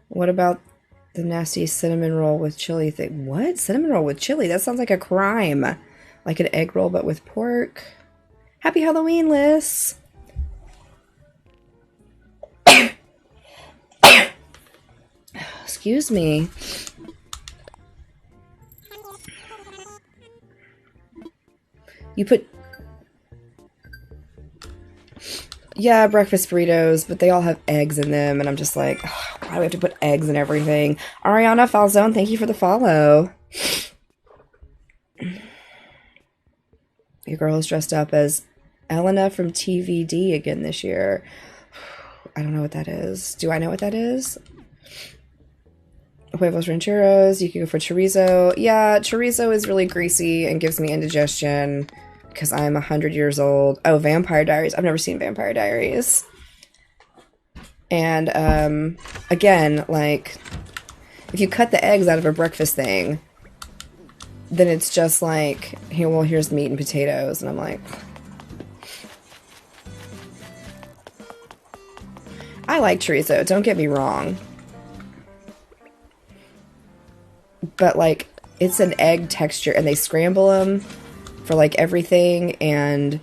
What about the nasty cinnamon roll with chili thing? What? Cinnamon roll with chili? That sounds like a crime. Like an egg roll, but with pork. Happy Halloween, Liz. Excuse me. You put... Yeah, breakfast burritos, but they all have eggs in them, and I'm just like, oh, why do we have to put eggs in everything? Ariana Falzone, thank you for the follow. Your girl is dressed up as Elena from TVD again this year. I don't know what that is. Do I know what that is? Huevos rancheros. You can go for chorizo. Yeah, chorizo is really greasy and gives me indigestion because I'm 100 years old. Oh, Vampire Diaries. I've never seen Vampire Diaries. And, again, like, if you cut the eggs out of a breakfast thing, then it's just like, hey, well, here's meat and potatoes. And I'm like... I like chorizo, don't get me wrong. But, like, it's an egg texture, and they scramble them for, like, everything, and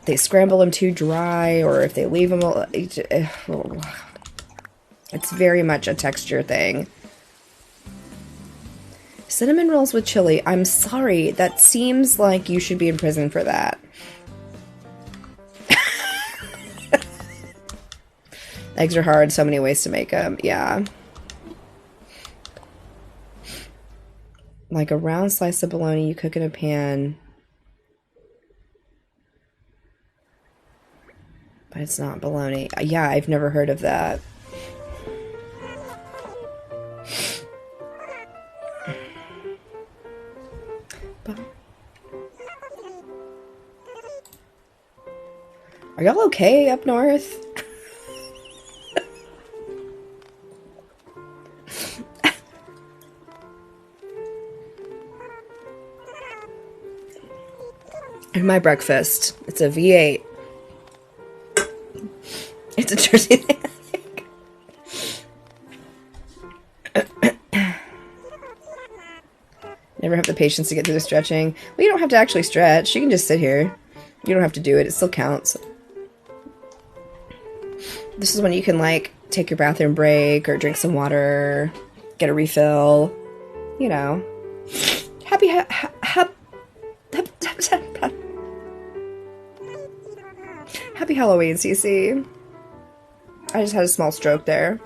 they scramble them too dry, or if they leave them... It's very much a texture thing. Cinnamon rolls with chili. I'm sorry, that seems like you should be in prison for that. Eggs are hard, so many ways to make them, yeah. Like a round slice of bologna you cook in a pan. But it's not bologna. Yeah, I've never heard of that. Are y'all okay up north? And my breakfast. It's a V8. It's a Jersey thing. Never have the patience to get through the stretching. Well, you don't have to actually stretch. You can just sit here. You don't have to do it. It still counts. This is when you can, like, take your bathroom break or drink some water, get a refill, you know. Happy Halloween, CC. I just had a small stroke there.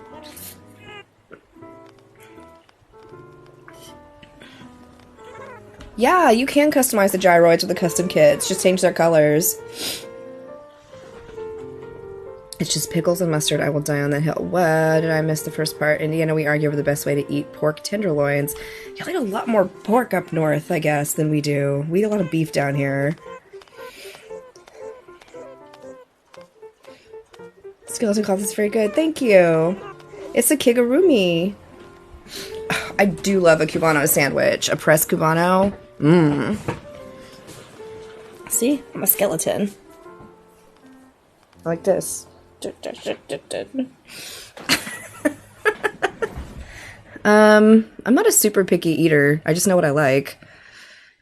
Yeah, you can customize the gyroids with the custom kits. Just change their colors. It's just pickles and mustard. I will die on that hill. What? Did I miss the first part? Indiana, we argue over the best way to eat pork tenderloins. Y'all eat a lot more pork up north, I guess, than we do. We eat a lot of beef down here. Skeleton cloth is very good. Thank you. It's a kigurumi. I do love a Cubano sandwich. A pressed Cubano. Mmm. See? I'm a skeleton. Like this. I'm not a super picky eater. I just know what I like.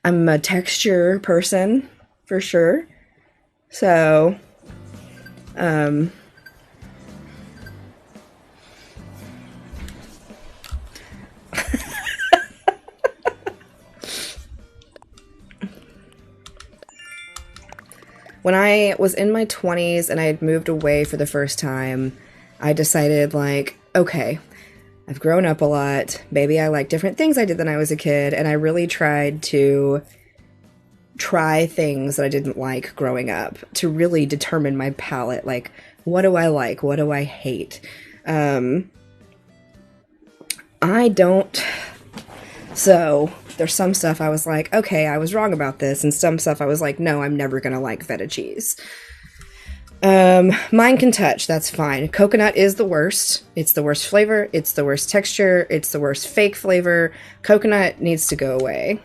I'm a texture person, for sure. So, When I was in my 20s and I had moved away for the first time, I decided, like, okay, I've grown up a lot. Maybe I like different things I did when I was a kid, and I really tried to try things that I didn't like growing up to really determine my palate. Like, what do I like? What do I hate? I don't. So there's some stuff I was like, okay, I was wrong about this, and some stuff I was like, no, I'm never gonna like feta cheese. Mine can touch, that's fine. Coconut is the worst. It's the worst flavor, it's the worst texture, it's the worst fake flavor. Coconut needs to go away.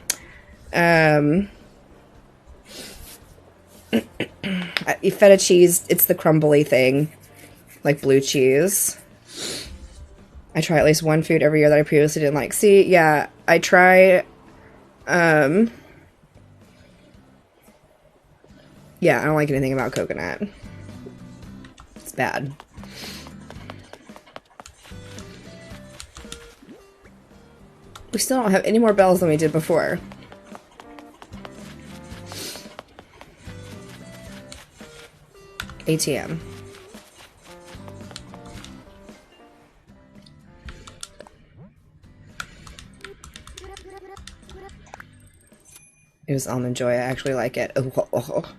Feta cheese, it's the crumbly thing, like blue cheese. I try at least one food every year that I previously didn't like. See, yeah, I try, yeah, I don't like anything about coconut. It's bad. We still don't have any more bells than we did before. ATM. It was Almond Joy. I actually like it. Oh.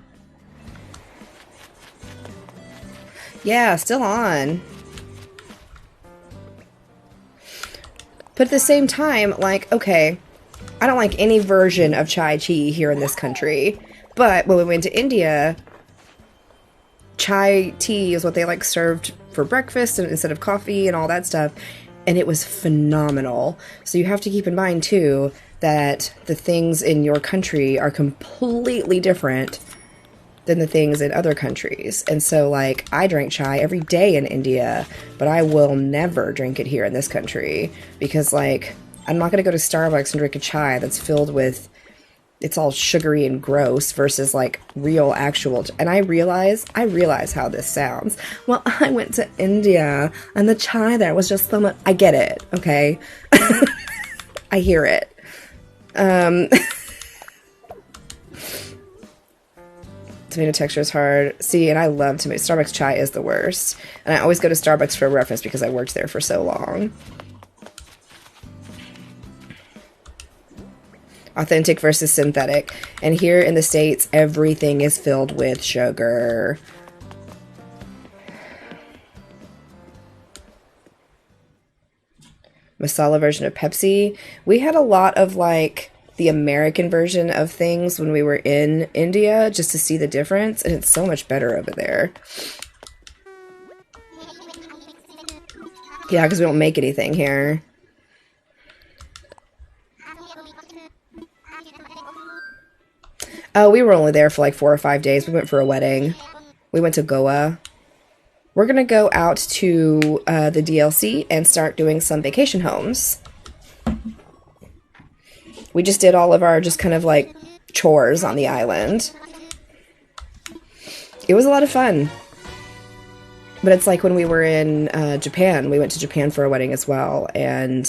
Yeah, still on. But at the same time, like, okay, I don't like any version of chai tea here in this country. But when we went to India, chai tea is what they like served for breakfast and instead of coffee and all that stuff. And it was phenomenal. So you have to keep in mind, too, that the things in your country are completely different than the things in other countries. And so, like, I drank chai every day in India, but I will never drink it here in this country because, like, I'm not going to go to Starbucks and drink a chai that's filled with, it's all sugary and gross versus, like, real, actual, and I realize how this sounds. Well, I went to India, and the chai there was just so much, I get it, okay? I hear it. Tomato texture is hard. See, and I love tomato. Starbucks chai is the worst. And I always go to Starbucks for reference because I worked there for so long. Authentic versus synthetic. And here in the States, everything is filled with sugar. Masala version of Pepsi. We had a lot of, like, the American version of things when we were in India just to see the difference, and it's so much better over there. Yeah, because we don't make anything here. Oh, we were only there for like 4 or 5 days. We went for a wedding. We went to Goa. We're gonna go out to the DLC and start doing some vacation homes. We just did all of our just kind of like chores on the island. It was a lot of fun. But it's like when we were in Japan. We went to Japan for a wedding as well. And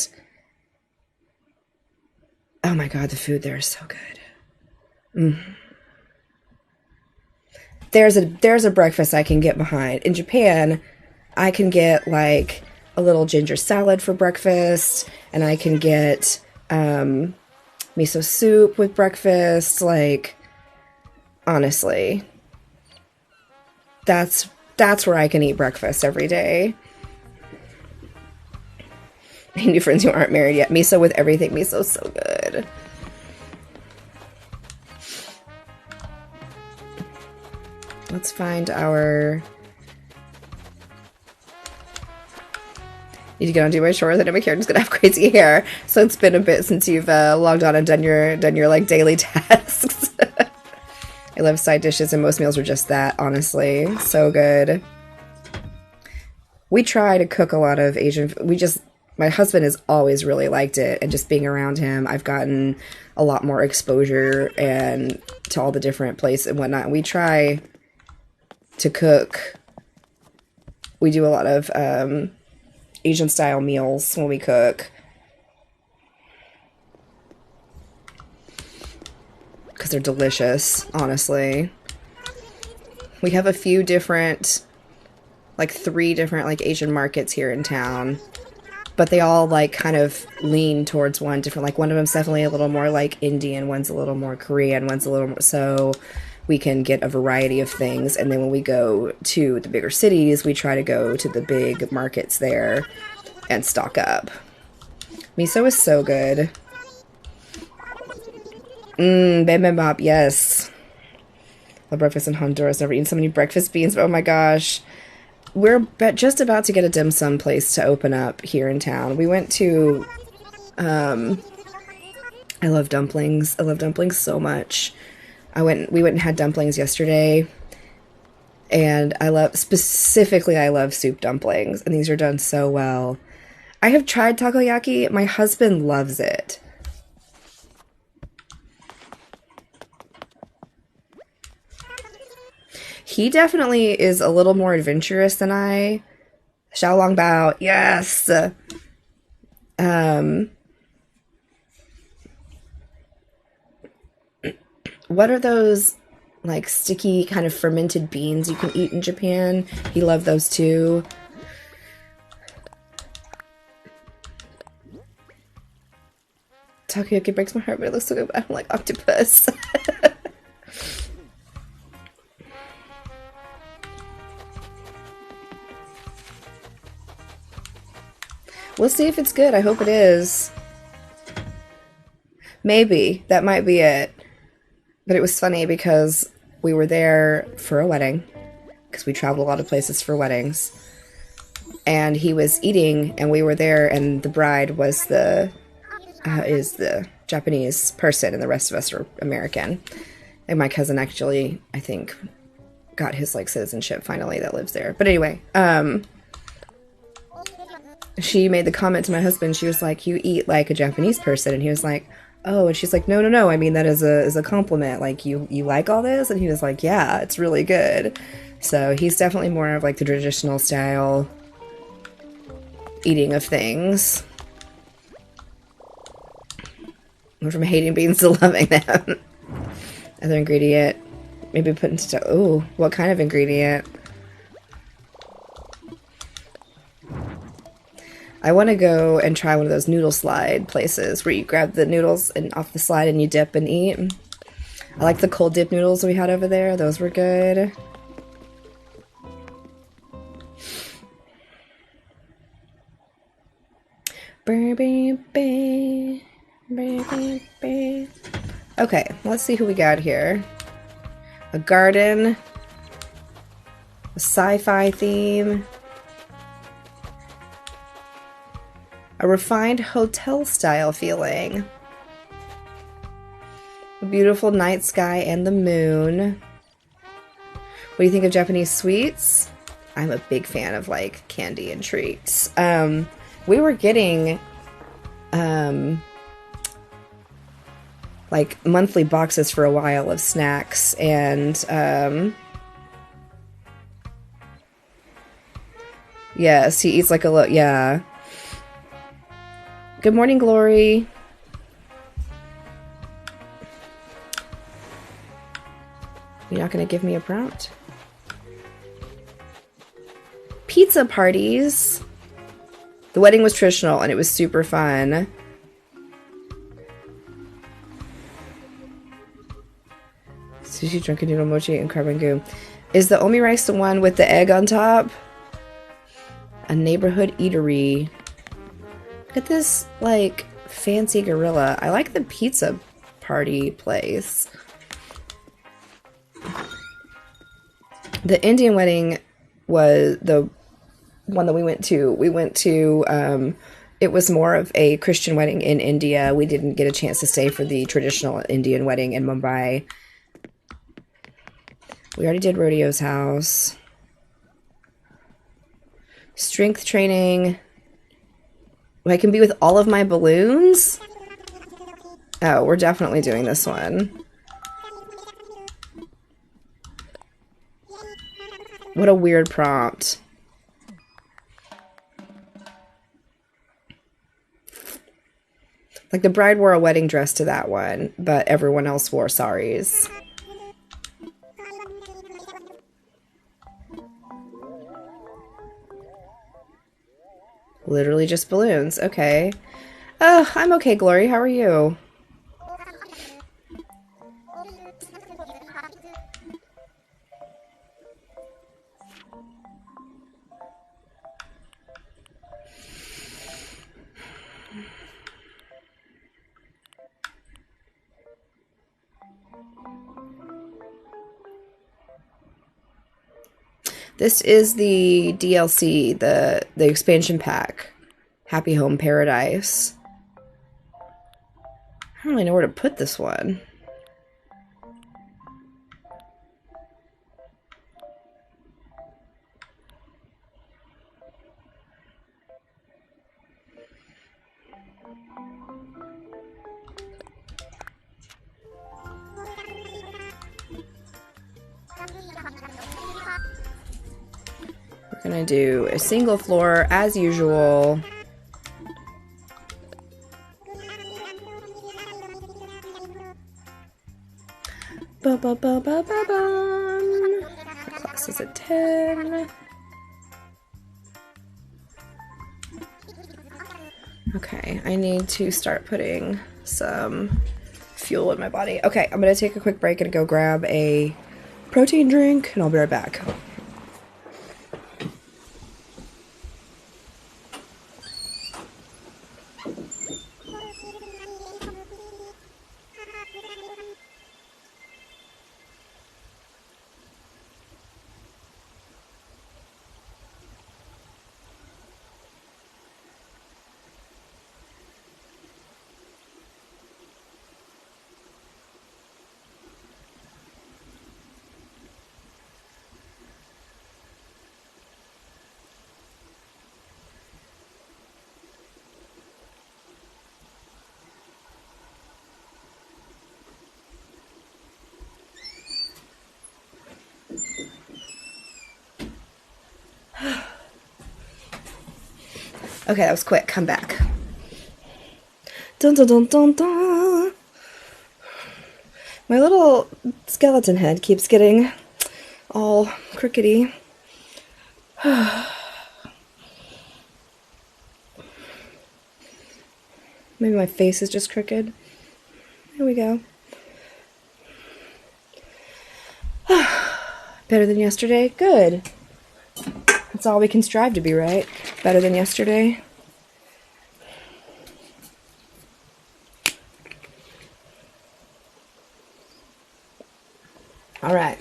oh my god, the food there is so good. There's a breakfast I can get behind. In Japan, I can get like a little ginger salad for breakfast. And I can get miso soup with breakfast. Like, honestly, that's where I can eat breakfast every day. Any new friends who aren't married yet? Miso with everything. Miso's so good. Let's find our... Need to get on do my chores. I know my character's gonna have crazy hair, so it's been a bit since you've logged on and done your like daily tasks. I love side dishes, and most meals are just that. Honestly, so good. We try to cook a lot of Asian. My husband has always really liked it, and just being around him, I've gotten a lot more exposure and to all the different places and whatnot. We try to cook. We do a lot of Asian style meals when we cook, because they're delicious, honestly. We have a few different, like 3 different like Asian markets here in town, but they all like kind of lean towards one different. Like one of them's definitely a little more like Indian, one's a little more Korean, one's a little more, so we can get a variety of things. And then when we go to the bigger cities, we try to go to the big markets there and stock up. Miso is so good. Bibimbap, yes. The breakfast in Honduras. Never eaten so many breakfast beans, but oh my gosh. We're just about to get a dim sum place to open up here in town. We went to, I love dumplings. I love dumplings so much. We went and had dumplings yesterday, and I love soup dumplings, and these are done so well. I have tried takoyaki. My husband loves it. He definitely is a little more adventurous than I. Xiaolongbao, yes. What are those, like, sticky kind of fermented beans you can eat in Japan? He loved those too. Takoyaki breaks my heart, but it looks so good. I don't like octopus. We'll see if it's good. I hope it is. Maybe. That might be it. But it was funny because we were there for a wedding, because we traveled a lot of places for weddings. And he was eating, and we were there, and the bride was is the Japanese person, and the rest of us are American. And my cousin actually, I think, got his, like, citizenship finally that lives there. But anyway, she made the comment to my husband. She was like, "You eat like a Japanese person," and he was like, "Oh," and she's like, No. I mean that as a compliment. Like, you like all this?" And he was like, "Yeah, it's really good." So he's definitely more of like the traditional style eating of things. Went from hating beans to loving them. Other ingredient, maybe put into. Oh, what kind of ingredient? I want to go and try one of those noodle slide places where you grab the noodles and off the slide and you dip and eat. I like the cold dip noodles we had over there. Those were good. Okay, let's see who we got here. A garden. A sci-fi theme. A refined hotel-style feeling. A beautiful night sky and the moon. What do you think of Japanese sweets? I'm a big fan of, like, candy and treats. We were getting, like, monthly boxes for a while of snacks, and, yes, he eats like a little, yeah. Good morning, Glory. You're not going to give me a prompt? Pizza parties. The wedding was traditional and it was super fun. Sushi, drunken noodle, mochi, and carbon goo. Is the omi rice the one with the egg on top? A neighborhood eatery. Look at this, like, fancy gorilla. I like the pizza party place. The Indian wedding was the one that we went to. We went to, it was more of a Christian wedding in India. We didn't get a chance to stay for the traditional Indian wedding in Mumbai. We already did Rodeo's house. Strength training. I can be with all of my balloons? Oh, we're definitely doing this one. What a weird prompt. Like, the bride wore a wedding dress to that one, but everyone else wore saris. Literally just balloons. Okay. I'm okay, Glory. How are you? This is the DLC, the expansion pack. Happy Home Paradise. I don't really know where to put this one. We're gonna do a single floor as usual. Ba-ba-ba-ba-ba-bum. Class is a 10. Okay, I need to start putting some fuel in my body. Okay, I'm gonna take a quick break and go grab a protein drink, and I'll be right back. Okay, that was quick. Come back. Dun dun dun dun dun. My little skeleton head keeps getting all crookedy. Maybe my face is just crooked. There we go. Better than yesterday? Good. That's all we can strive to be, right? Better than yesterday. All right.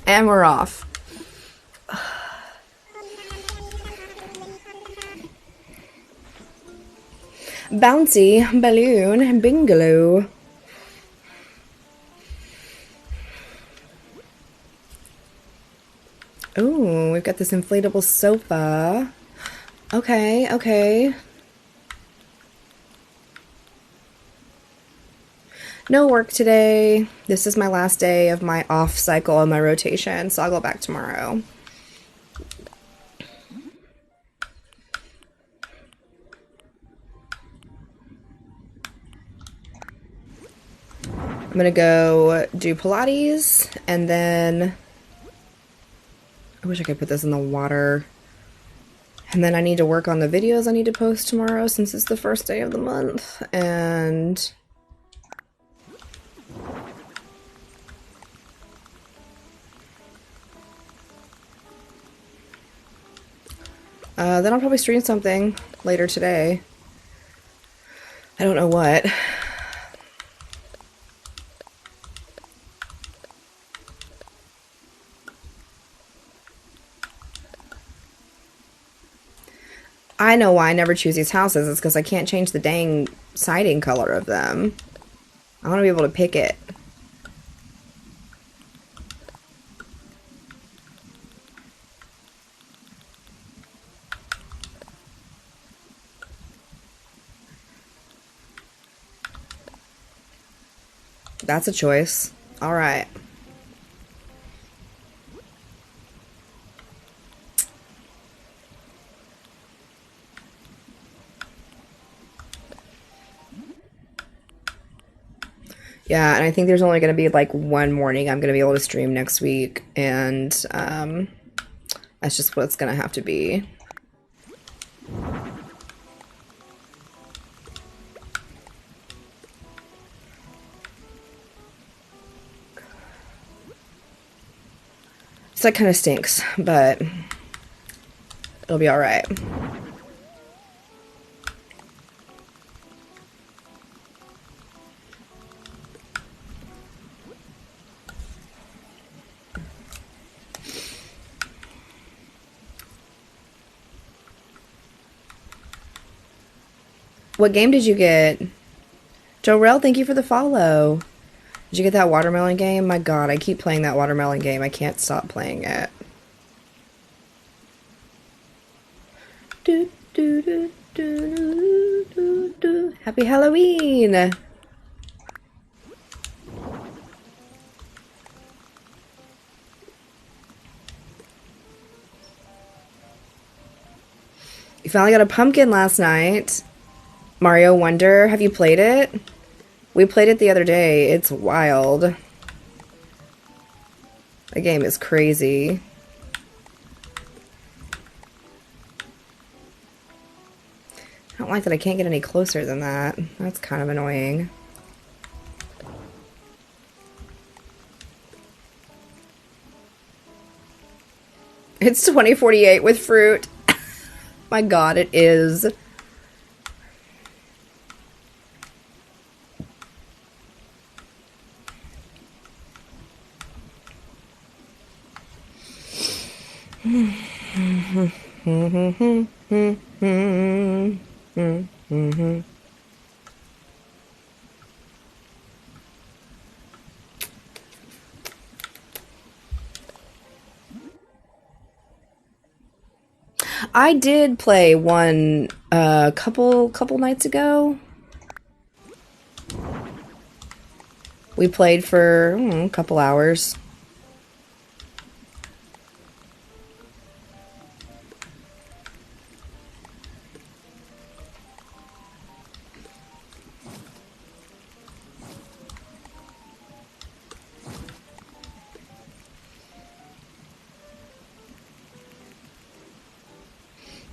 And we're off. Bouncy, balloon, bungalow. Oh, we've got this inflatable sofa. Okay, okay. No work today. This is my last day of my off cycle on my rotation, so I'll go back tomorrow. I'm gonna go do Pilates, and then I wish I could put this in the water. And then I need to work on the videos I need to post tomorrow since it's the first day of the month. And then I'll probably stream something later today. I don't know what. I know why I never choose these houses. It's because I can't change the dang siding color of them. I want to be able to pick it. That's a choice. All right. Yeah, and I think there's only going to be like one morning I'm going to be able to stream next week, and that's just what it's going to have to be. So that kind of stinks, but it'll be all right. What game did you get? Jorel, thank you for the follow. Did you get that watermelon game? My god, I keep playing that watermelon game. I can't stop playing it. Do, do, do, do, do, do. Happy Halloween! You finally got a pumpkin last night. Mario Wonder, have you played it? We played it the other day. It's wild. The game is crazy. I don't like that I can't get any closer than that. That's kind of annoying. It's 2048 with fruit. My god, it is. I did play one couple nights ago. We played for a couple hours.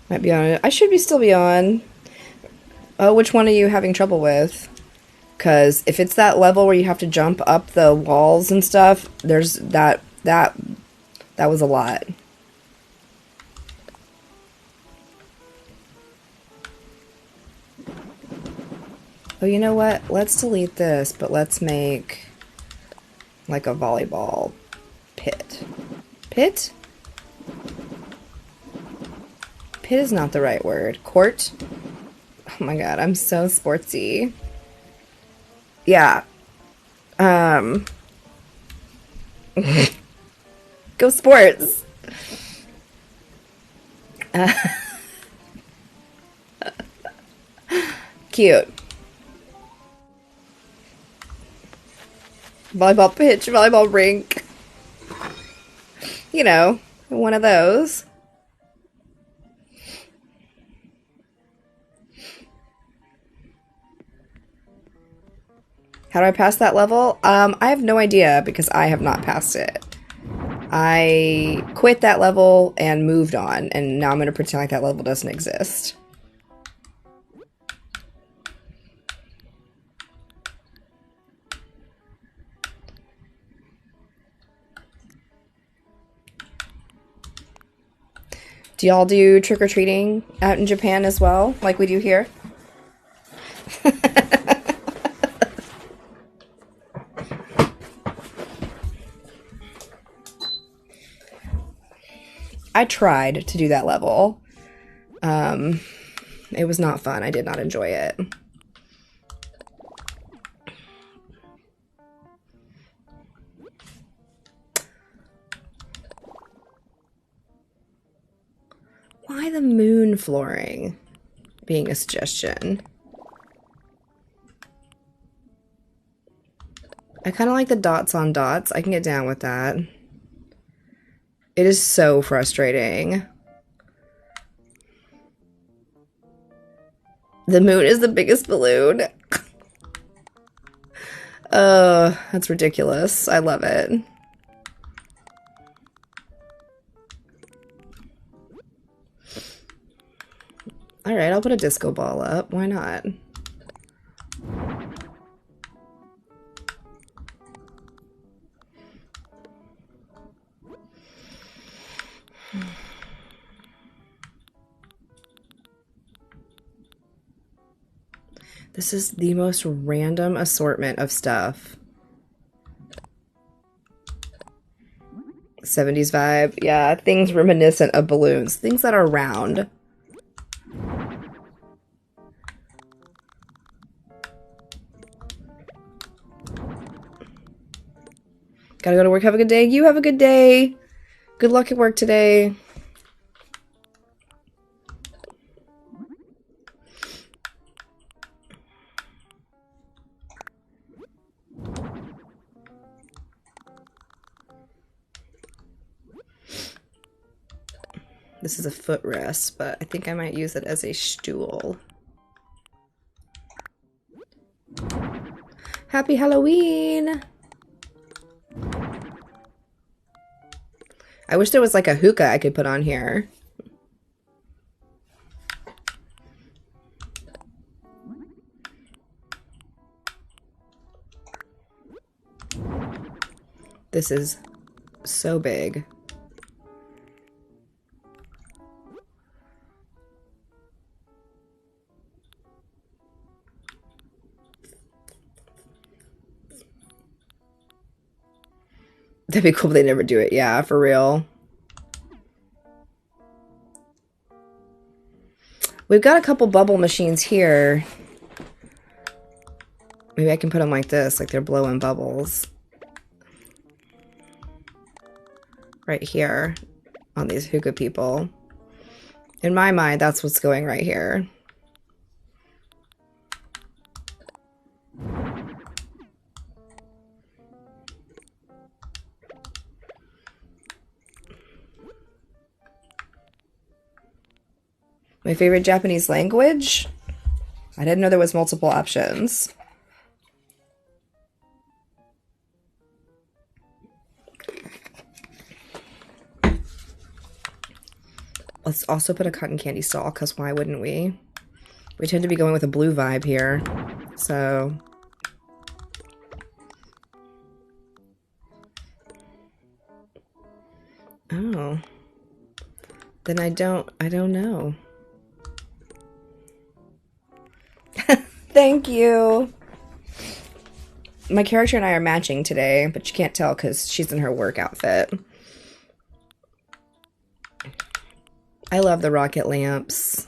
Might be on. I should still be on. Oh, which one are you having trouble with? Because if it's that level where you have to jump up the walls and stuff, there's that was a lot. Oh, you know what? Let's delete this, but let's make like a volleyball pit. Pit? Pit is not the right word. Court? Oh my god, I'm so sportsy. Yeah. Go sports. Cute. Volleyball pitch, volleyball rink. You know, one of those. How do I pass that level? I have no idea because I have not passed it. I quit that level and moved on, and now I'm going to pretend like that level doesn't exist. Do y'all do trick-or-treating out in Japan as well, like we do here? I tried to do that level. It was not fun. I did not enjoy it. Why the moon flooring being a suggestion? I kind of like the dots on dots. I can get down with that. It is so frustrating. The moon is the biggest balloon. That's ridiculous. I love it. Alright, I'll put a disco ball up. Why not? This is the most random assortment of stuff. 70s vibe. Yeah, things reminiscent of balloons. Things that are round. Gotta go to work. Have a good day. You have a good day. Good luck at work today. This is a footrest, but I think I might use it as a stool. Happy Halloween! I wish there was like a hookah I could put on here. This is so big. That'd be cool if they never do it. Yeah, for real. We've got a couple bubble machines here. Maybe I can put them like this, like they're blowing bubbles. Right here on these hookah people. In my mind, that's what's going right here. My favorite Japanese language? I didn't know there was multiple options. Let's also put a cotton candy stall, because why wouldn't we? We tend to be going with a blue vibe here, so... Oh. Then I don't know. Thank you! My character and I are matching today, but you can't tell because she's in her work outfit. I love the rocket lamps.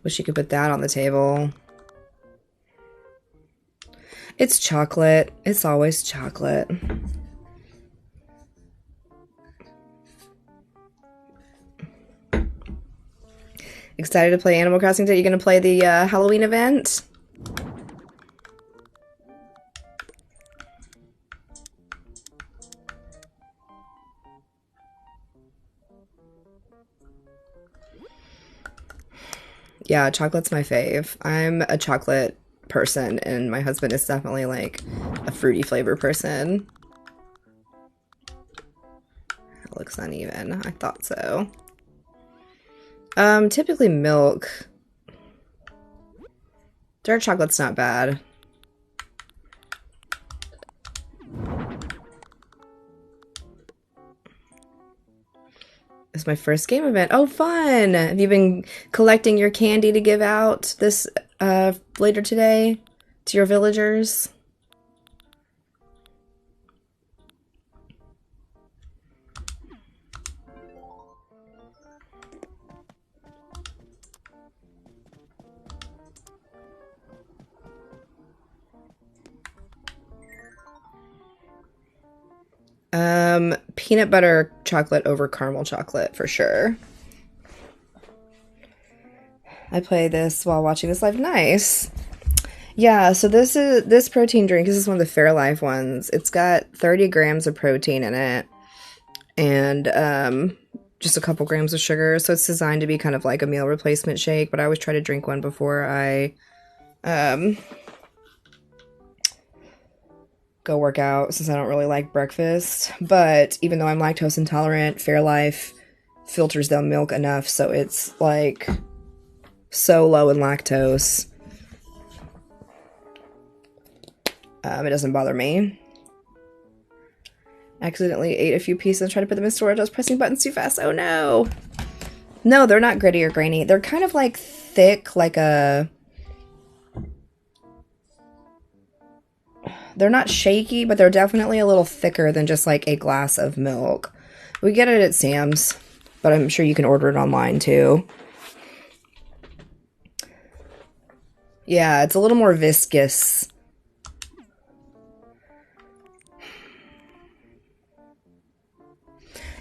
Wish you could put that on the table. It's chocolate. It's always chocolate. Excited to play Animal Crossing today? You gonna play the Halloween event? Yeah, chocolate's my fave. I'm a chocolate person, and my husband is definitely like a fruity flavor person. It looks uneven. I thought so. Typically milk. Dark chocolate's not bad. It's my first game event. Oh, fun! Have you been collecting your candy to give out this later today to your villagers? Peanut butter chocolate over caramel chocolate for sure. I play this while watching this live. Nice. Yeah, so this protein drink. This is one of the Fairlife ones. It's got 30 grams of protein in it, and just a couple grams of sugar. So it's designed to be kind of like a meal replacement shake. But I always try to drink one before I go work out, since I don't really like breakfast. But even though I'm lactose intolerant, Fairlife filters the milk enough so it's like so low in lactose. It doesn't bother me. Accidentally ate a few pieces and tried to put them in storage. I was pressing buttons too fast. Oh no. No, they're not gritty or grainy. They're kind of like thick, like a... They're not shaky, but they're definitely a little thicker than just like a glass of milk. We get it at Sam's, but I'm sure you can order it online too. Yeah, it's a little more viscous.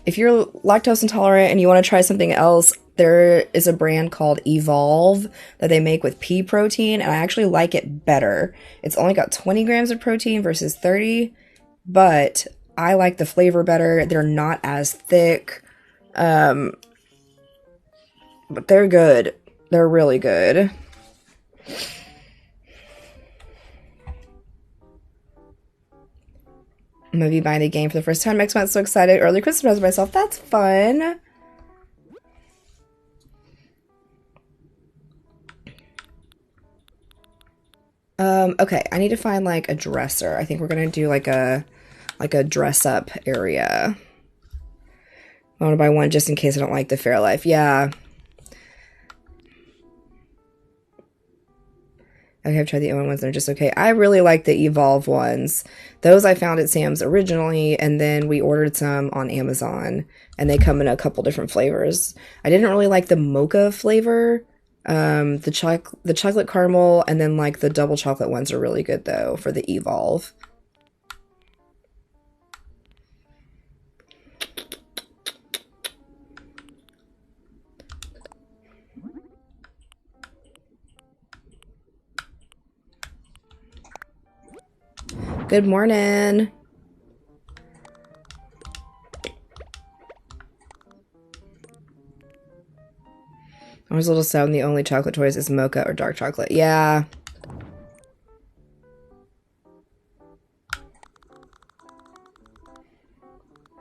If you're lactose intolerant and you want to try something else, there is a brand called Evolve that they make with pea protein, and I actually like it better. It's only got 20 grams of protein versus 30, but I like the flavor better. They're not as thick, but they're good. They're really good. I'm gonna be buying the game for the first time next month. So excited. Early Christmas present myself. That's fun. Okay, I need to find like a dresser. I think we're gonna do like a dress up area. I want to buy one just in case I don't like the Fairlife. Yeah. Okay, I've tried the Owen ones, they're just okay. I really like the Evolve ones. Those I found at Sam's originally, and then we ordered some on Amazon, and they come in a couple different flavors. I didn't really like the mocha flavor, the chocolate caramel, and then like the double chocolate ones are really good though for the Evolve. Good morning. I was a little sad when the only chocolate choice is mocha or dark chocolate. Yeah.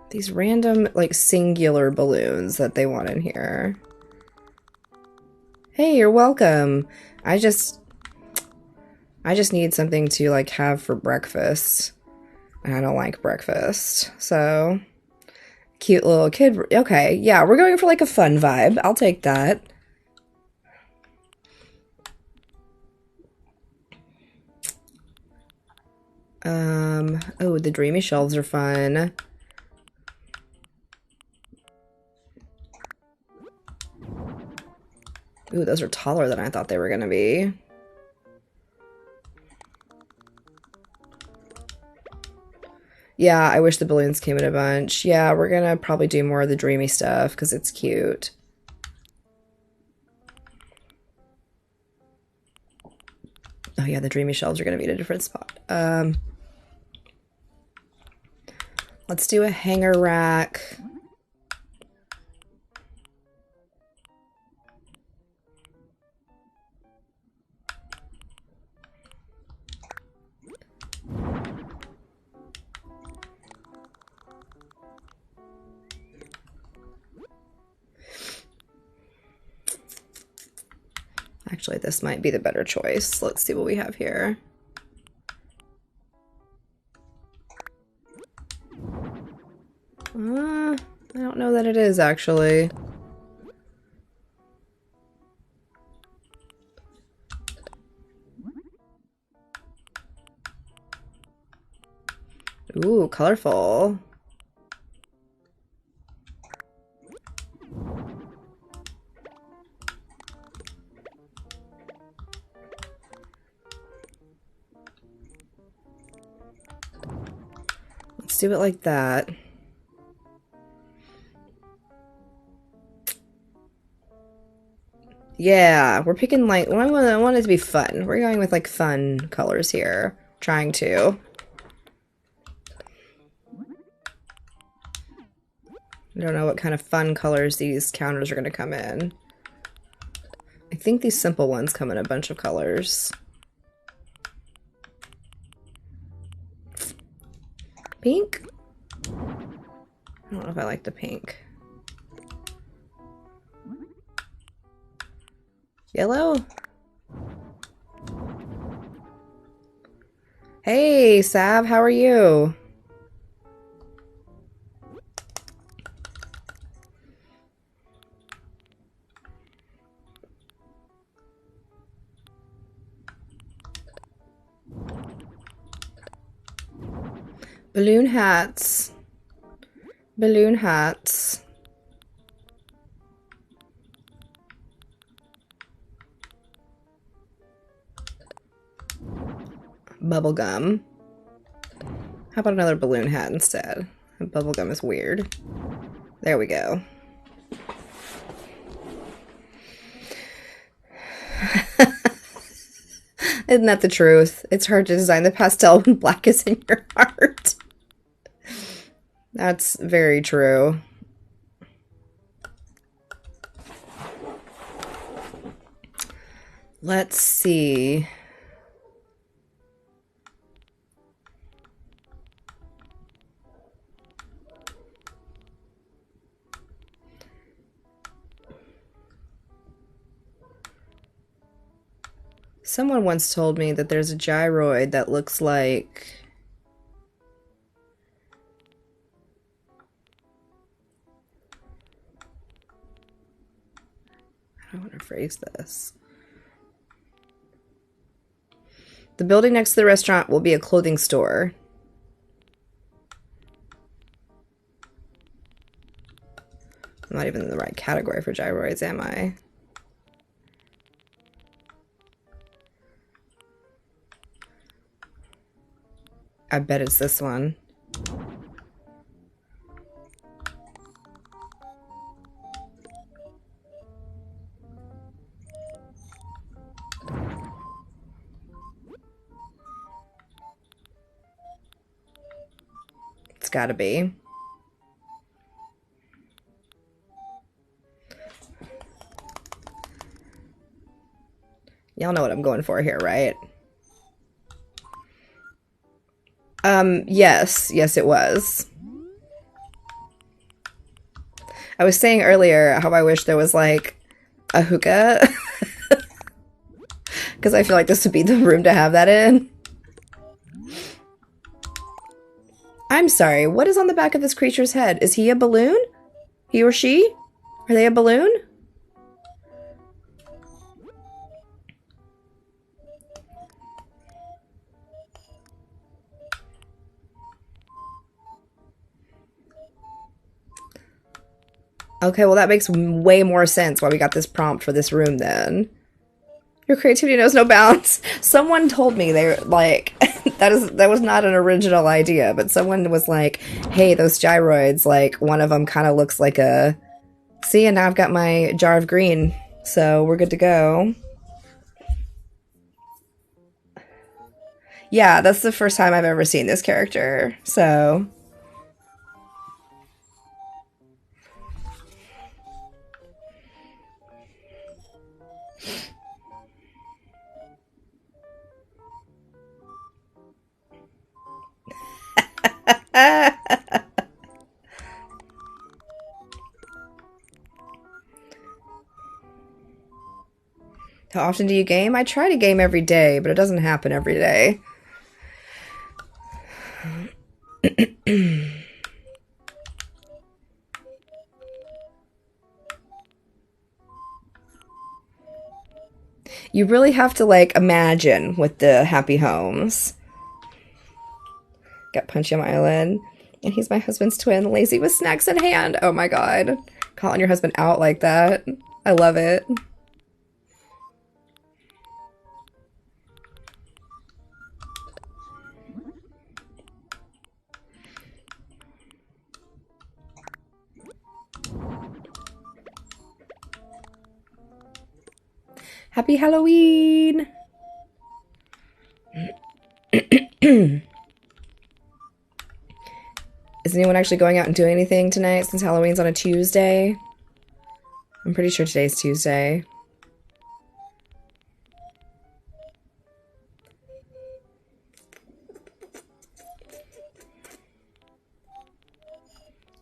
These random, like, singular balloons that they want in here. Hey, you're welcome. I just need something to, like, have for breakfast. And I don't like breakfast. So, cute little kid. Okay, yeah, we're going for, like, a fun vibe. I'll take that. Oh, the dreamy shelves are fun. Ooh, those are taller than I thought they were gonna be. Yeah, I wish the balloons came in a bunch. Yeah, we're gonna probably do more of the dreamy stuff because it's cute. Oh yeah, the dreamy shelves are gonna be in a different spot. Let's do a hanger rack. Actually, this might be the better choice. Let's see what we have here. I don't know that it is, actually. Ooh, colorful. Let's do it like that. Yeah, we're picking like, I want it to be fun. We're going with like fun colors here. Trying to. I don't know what kind of fun colors these counters are going to come in. I think these simple ones come in a bunch of colors. Pink? I don't know if I like the pink. Yellow? Hey, Sav, how are you? Balloon hats. Balloon hats. Bubblegum. How about another balloon hat instead? Bubblegum is weird. There we go. Isn't that the truth? It's hard to design the pastel when black is in your heart. That's very true. Let's see. Someone once told me that there's a gyroid that looks like... I don't want to phrase this. The building next to the restaurant will be a clothing store. I'm not even in the right category for gyroids, am I? I bet it's this one. It's gotta be. Y'all know what I'm going for here, right? Yes. Yes, it was. I was saying earlier how I wish there was, like, a hookah. Because I feel like this would be the room to have that in. I'm sorry, what is on the back of this creature's head? Is he a balloon? He or she? Are they a balloon? Okay, well that makes way more sense why we got this prompt for this room then. Your creativity knows no bounds. Someone told me they were like that was not an original idea, but someone was like, "Hey, those gyroids, like one of them kind of looks like a." See, and now I've got my jar of green, so we're good to go. Yeah, that's the first time I've ever seen this character, so. How often do you game? I try to game every day, but it doesn't happen every day. You really have to, like, imagine with the happy homes. Got Punchy on my island. And he's my husband's twin, lazy with snacks in hand. Oh my god. Calling your husband out like that. I love it. Happy Halloween! Is anyone actually going out and doing anything tonight since Halloween's on a Tuesday? I'm pretty sure today's Tuesday.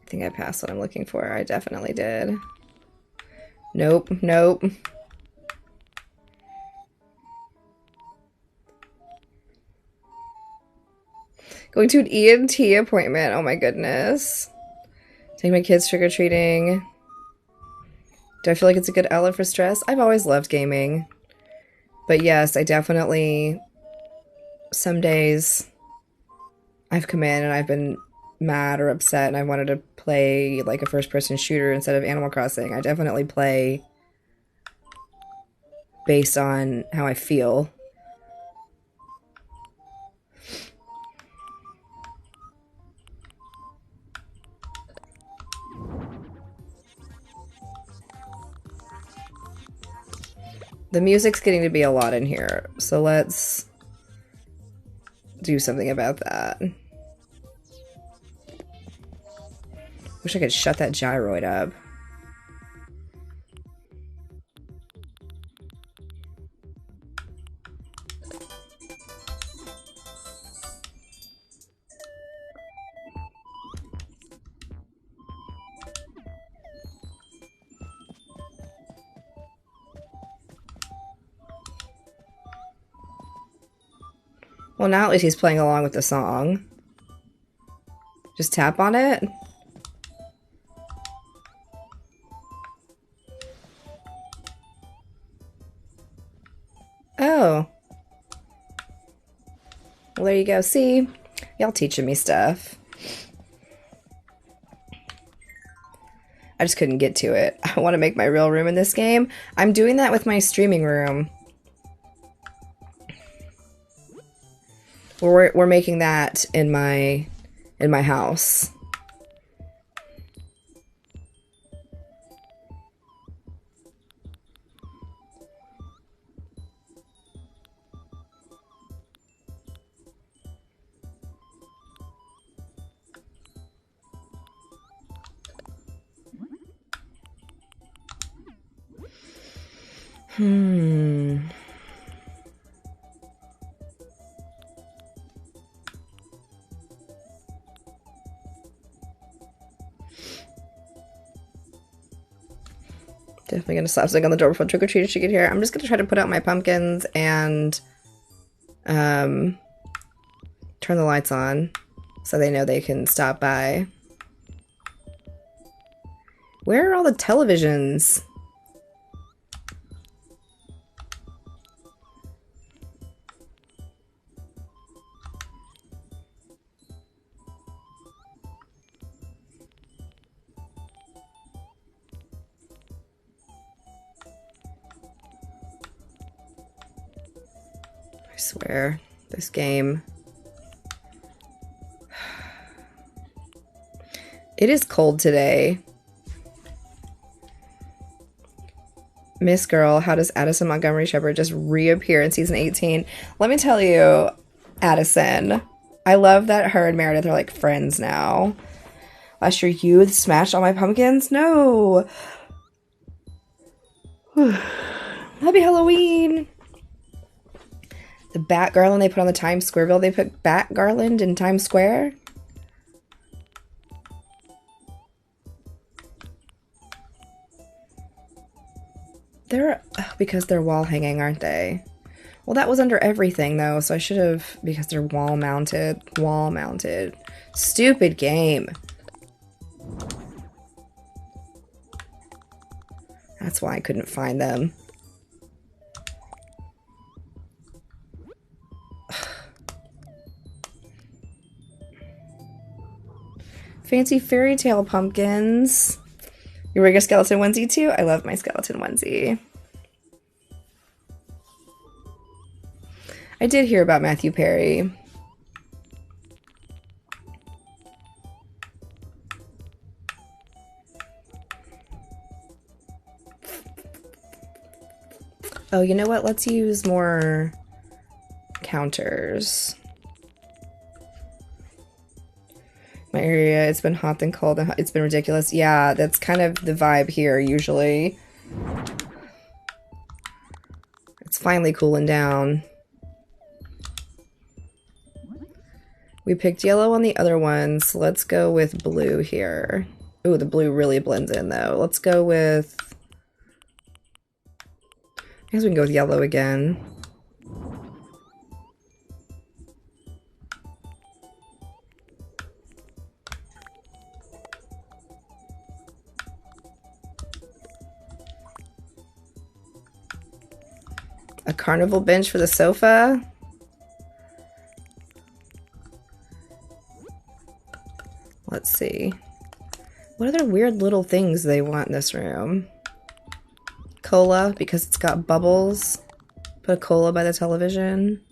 I think I passed what I'm looking for. I definitely did. Nope, nope. Going to an ENT appointment. Oh my goodness. Take my kids trick-or-treating. Do I feel like it's a good outlet for stress? I've always loved gaming. But yes, I definitely... Some days... I've come in and I've been mad or upset and I wanted to play like a first-person shooter instead of Animal Crossing. I definitely play based on how I feel. The music's getting to be a lot in here, so let's do something about that. Wish I could shut that gyroid up. Well, now at least he's playing along with the song. Just tap on it. Oh. Well, there you go. See? Y'all teaching me stuff. I just couldn't get to it. I want to make my real room in this game. I'm doing that with my streaming room. We're making that in my house. Definitely gonna slap something on the door before trick-or-treaters should get here. I'm just gonna try to put out my pumpkins and turn the lights on so they know they can stop by. Where are all the televisions? I swear, this game. It is cold today. Miss Girl, how does Addison Montgomery Shepherd just reappear in season 18? Let me tell you, Addison, I love that her and Meredith are like friends now. Last year you smashed all my pumpkins? No. Happy Halloween. The bat garland they put on the Times Square bill. They put bat garland in Times Square. They're because they're wall hanging, aren't they? Well, that was under everything though, so I should have, because they're wall mounted. Wall mounted. Stupid game. That's why I couldn't find them. Fancy fairy tale pumpkins. You wearing a skeleton onesie too? I love my skeleton onesie. I did hear about Matthew Perry. Oh, you know what? Let's use more counters. My area, it's been hot and cold and it's been ridiculous. Yeah, that's kind of the vibe here usually. It's finally cooling down. We picked yellow on the other ones. So let's go with blue here. Ooh, the blue really blends in though. Let's go with... I guess we can go with yellow again. A carnival bench for the sofa. Let's see. What other weird little things do they want in this room? Cola, because it's got bubbles. Put a cola by the television.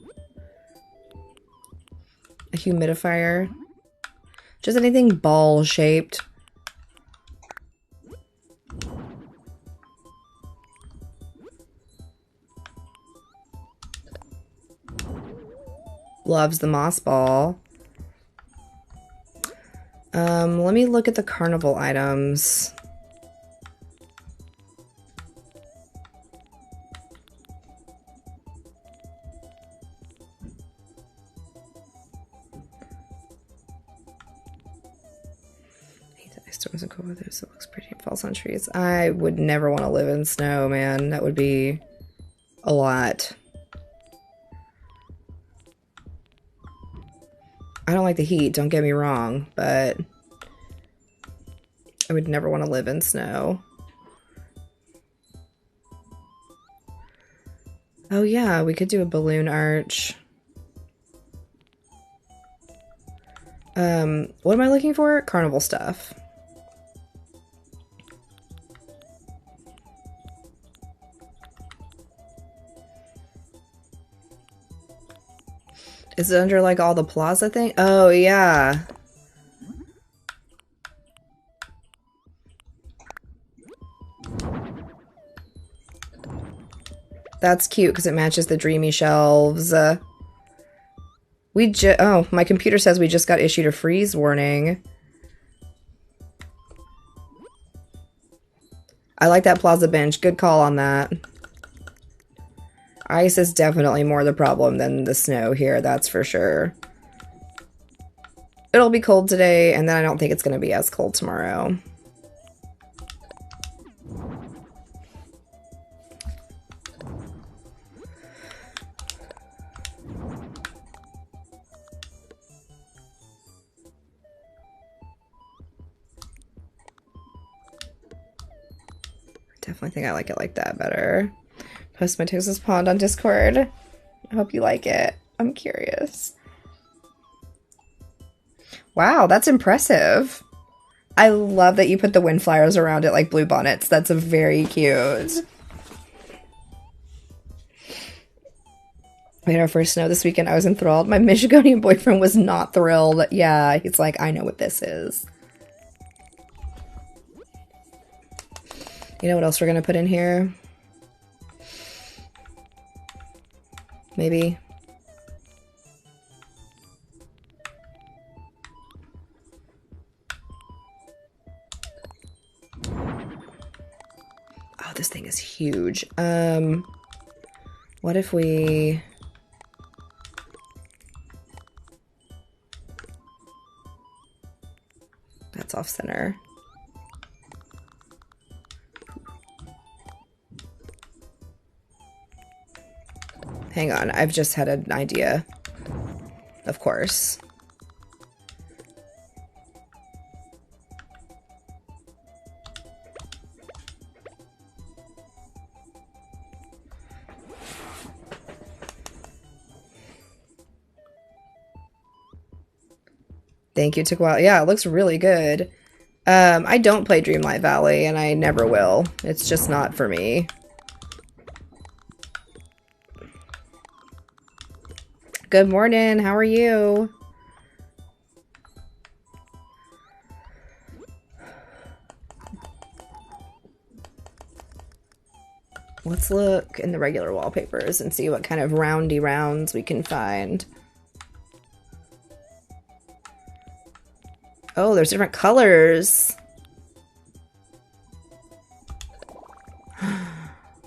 A humidifier. Just anything ball-shaped. Loves the moss ball. Let me look at the carnival items. Storms and cold weather, so it looks pretty and falls on trees. I would never want to live in snow, man. That would be a lot. I don't like the heat, don't get me wrong, but I would never want to live in snow. Oh yeah, we could do a balloon arch. What am I looking for? Carnival stuff. Is it under like all the plaza thing? Oh yeah. That's cute because it matches the dreamy shelves. Oh, my computer says we just got issued a freeze warning. I like that plaza bench. Good call on that. Ice is definitely more the problem than the snow here, that's for sure. It'll be cold today, and then I don't think it's going to be as cold tomorrow. Definitely think I like it like that better. Post my Texas Pond on Discord. I hope you like it. I'm curious. Wow, that's impressive. I love that you put the wind flowers around it like blue bonnets. That's very cute. We had our first snow this weekend. I was enthralled. My Michigonian boyfriend was not thrilled. Yeah, he's like, I know what this is. You know what else we're gonna put in here? Maybe. Oh, this thing is huge. What if we... That's off center. Hang on, I've just had an idea. Of course. Thank you, took a while. Yeah, it looks really good. I don't play Dreamlight Valley, and I never will. It's just not for me. Good morning, how are you? Let's look in the regular wallpapers and see what kind of roundy rounds we can find. Oh, there's different colors.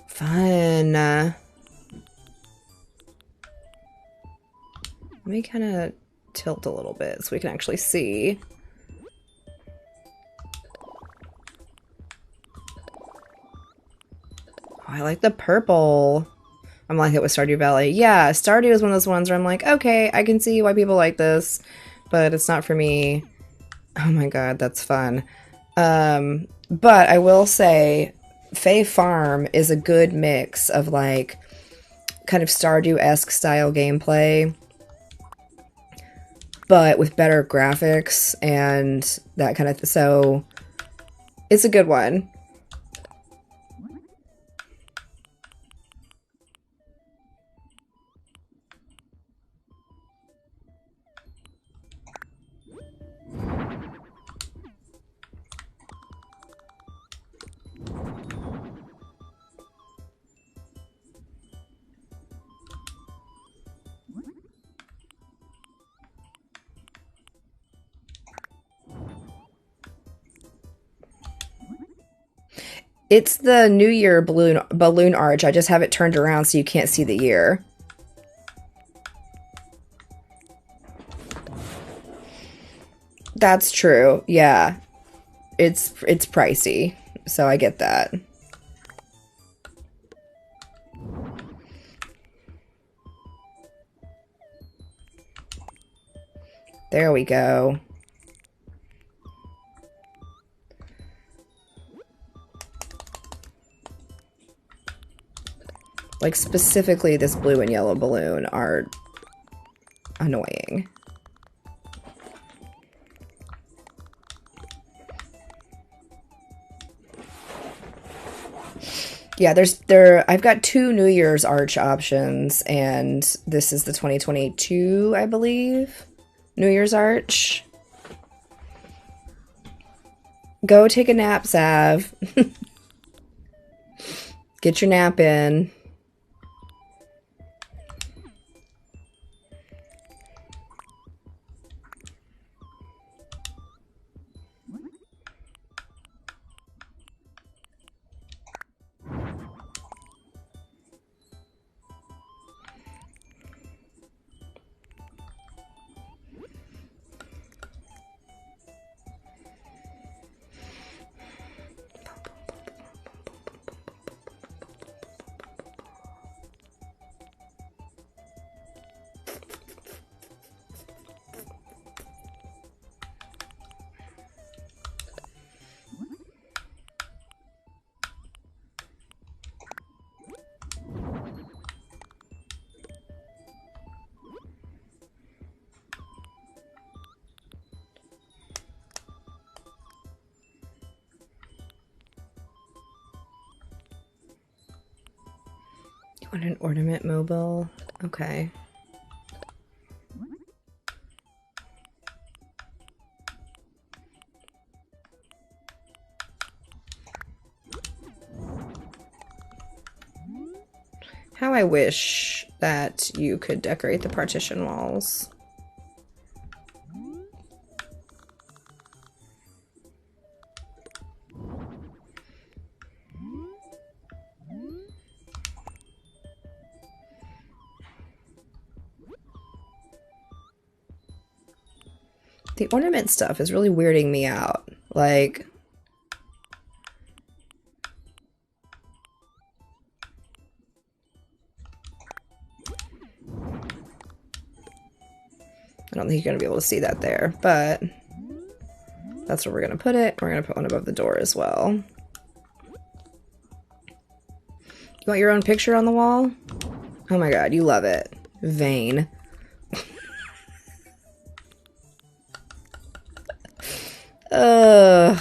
Fun. Let me kind of tilt a little bit so we can actually see. Oh, I like the purple. I'm like it with Stardew Valley. Yeah, Stardew is one of those ones where I'm like, okay, I can see why people like this, but it's not for me. Oh my god, that's fun. But I will say, Fae Farm is a good mix of like kind of Stardew-esque style gameplay but with better graphics and that kind of so it's a good one. It's the New Year balloon arch. I just have it turned around so you can't see the year. That's true. Yeah. It's pricey. So I get that. There we go. Like, specifically this blue and yellow balloon are annoying. Yeah, I've got 2 New Year's arch options, and this is the 2022, I believe, New Year's arch. Go take a nap, Sav. Get your nap in. You want an ornament mobile? Okay. How I wish that you could decorate the partition walls. The ornament stuff is really weirding me out. Like, I don't think you're going to be able to see that there, but that's where we're going to put it. We're going to put one above the door as well. You want your own picture on the wall? Oh my god, you love it. Vain. Ugh.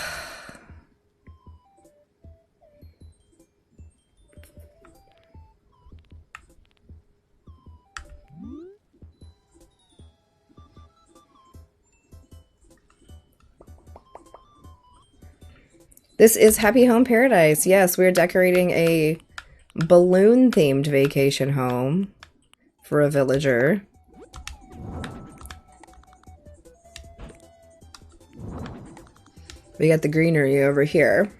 This is Happy Home Paradise. Yes, we're decorating a balloon-themed vacation home for a villager. We got the greenery over here.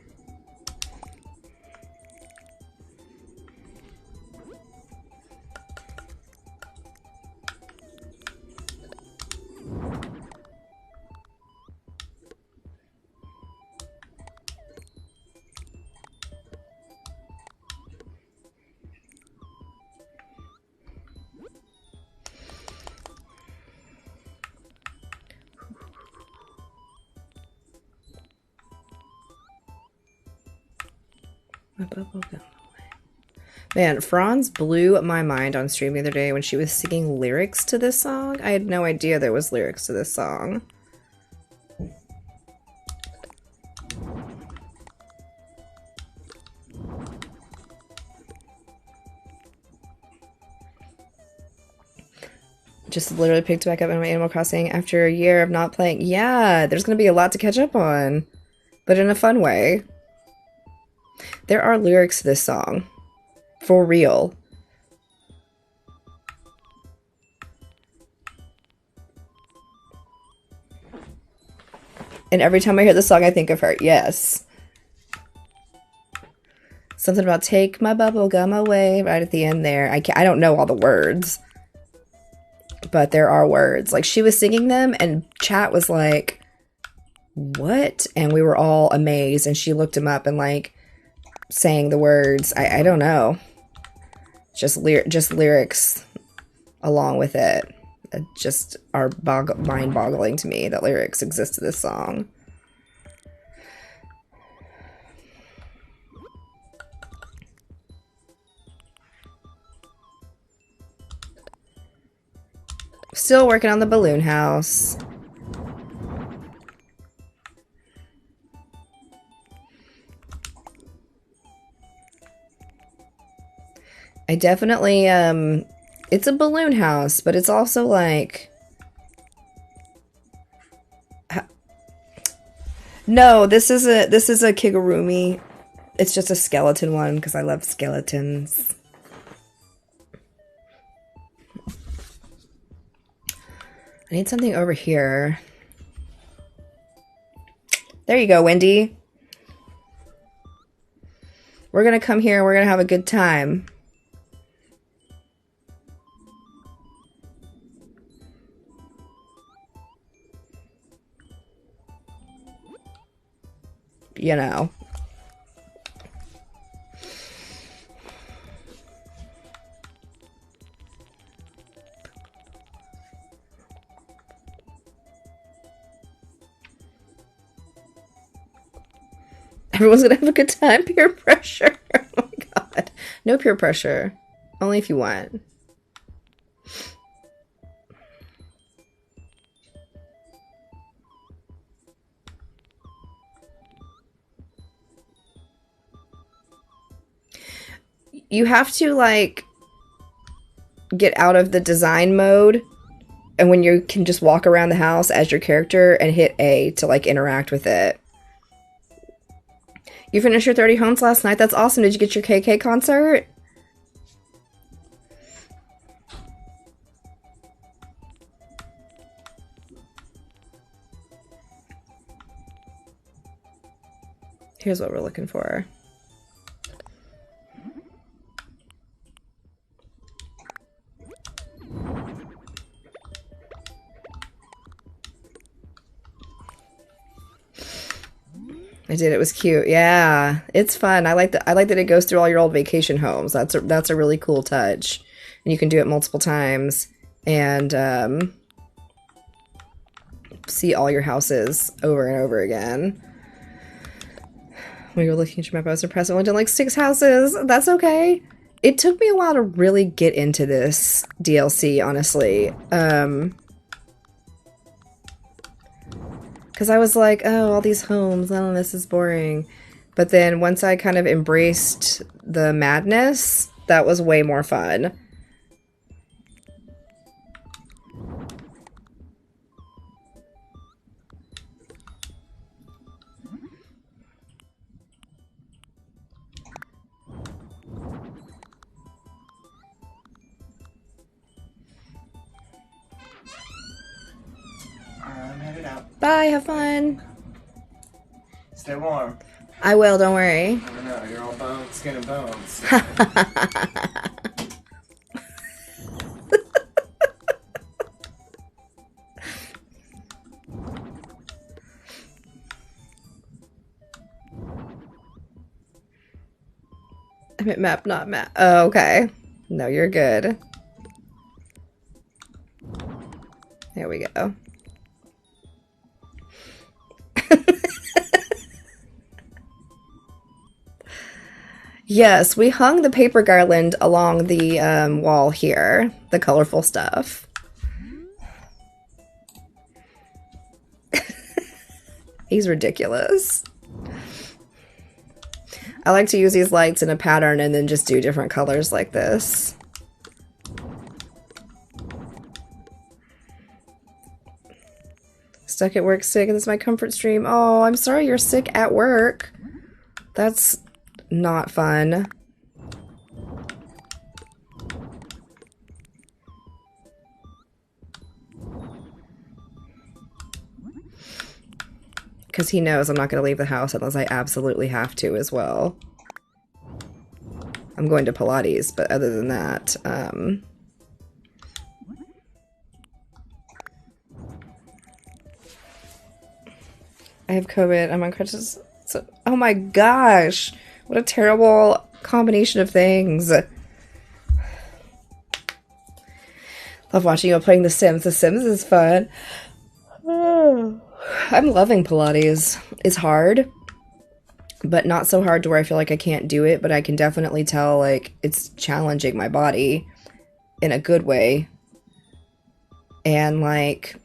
My bubble gum away. Man, Franz blew my mind on stream the other day when she was singing lyrics to this song. I had no idea there was lyrics to this song. Just literally picked back up in my Animal Crossing after a year of not playing. Yeah, there's going to be a lot to catch up on, but in a fun way. There are lyrics to this song. For real. And every time I hear the song, I think of her. Yes. Something about take my bubble gum away right at the end there. I don't know all the words. But there are words. Like, she was singing them, and chat was like, what? And we were all amazed, and she looked them up and, like, sang the words. I don't know. Just lyrics along with it. Just are mind-boggling to me that lyrics exist to this song. Still working on the balloon house. I definitely, it's a balloon house, but it's also like... No, this is a kigurumi. It's just a skeleton one, because I love skeletons. I need something over here. There you go, Wendy. We're gonna come here and we're gonna have a good time. You know. Everyone's gonna have a good time. Peer pressure. Oh my god. No peer pressure. Only if you want. You have to, like, get out of the design mode, and when you can just walk around the house as your character and hit A to, like, interact with it. You finished your 30 homes last night? That's awesome. Did you get your KK concert? Here's what we're looking for. I did. It was cute. Yeah, it's fun. I like that it goes through all your old vacation homes. That's a really cool touch, and you can do it multiple times and see all your houses over and over again. When you're looking at your map, I was impressed. I went to like 6 houses. That's okay. It took me a while to really get into this DLC, honestly. Because I was like, oh, all these homes, oh, this is boring. But then once I kind of embraced the madness, that was way more fun. I'm headed out. Bye, have fun. Stay warm. I will, don't worry. I know, you're all bones, skin and bones. I meant map, not map. Oh, okay. No, you're good. There we go. Yes, we hung the paper garland along the wall here, the colorful stuff. He's ridiculous. I like to use these lights in a pattern and then just do different colors like this. Stuck at work sick and this is my comfort stream. Oh, I'm sorry you're sick at work. That's not fun. Because he knows I'm not going to leave the house unless I absolutely have to as well. I'm going to Pilates, but other than that, I have COVID. I'm on crutches. So, oh my gosh. What a terrible combination of things. Love watching you playing The Sims. The Sims is fun. Oh. I'm loving Pilates. It's hard, but not so hard to where I feel like I can't do it, but I can definitely tell, like, it's challenging my body in a good way. And, like,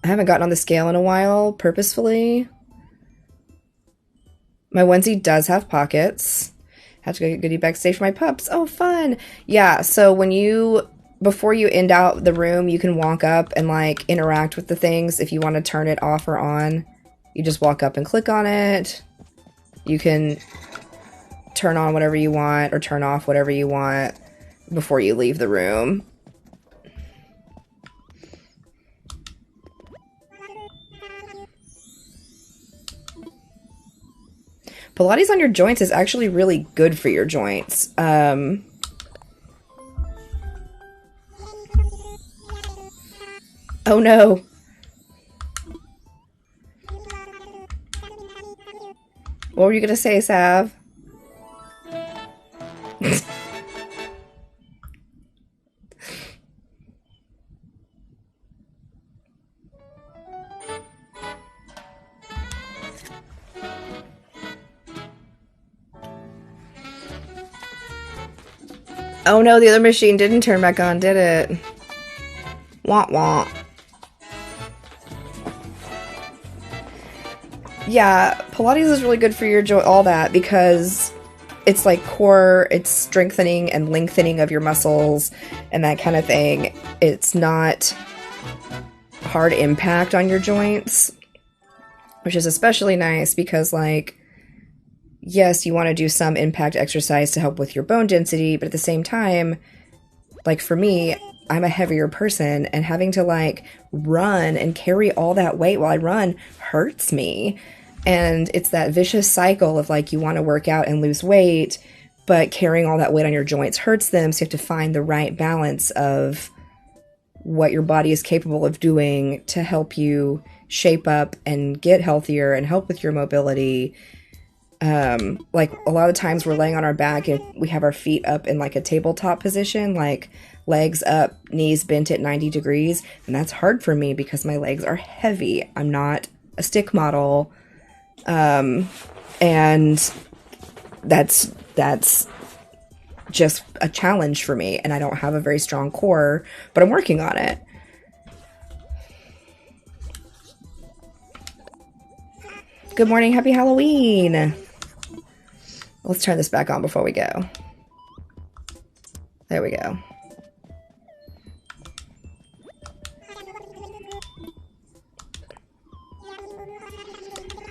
I haven't gotten on the scale in a while, purposefully. My onesie does have pockets. Have to go get goodie bags safe for my pups. Oh, fun. Yeah, so when you... before you end out the room, you can walk up and, like, interact with the things. If you want to turn it off or on, you just walk up and click on it. You can turn on whatever you want or turn off whatever you want before you leave the room. Pilates on your joints is actually really good for your joints. Oh no. What were you gonna say, Sav? Oh no, the other machine didn't turn back on, did it? Wah wah. Yeah, Pilates is really good for your joint, all that, because it's like core, it's strengthening and lengthening of your muscles and that kind of thing. It's not hard impact on your joints, which is especially nice because, like, yes, you want to do some impact exercise to help with your bone density, but at the same time, like for me, I'm a heavier person and having to like run and carry all that weight while I run hurts me. And it's that vicious cycle of like, you want to work out and lose weight, but carrying all that weight on your joints hurts them. So you have to find the right balance of what your body is capable of doing to help you shape up and get healthier and help with your mobility. Like a lot of times we're laying on our back and we have our feet up in like a tabletop position, like legs up, knees bent at 90 degrees. And that's hard for me because my legs are heavy. I'm not a stick model. And that's just a challenge for me. And I don't have a very strong core, but I'm working on it. Good morning. Happy Halloween. Let's turn this back on before we go. There we go.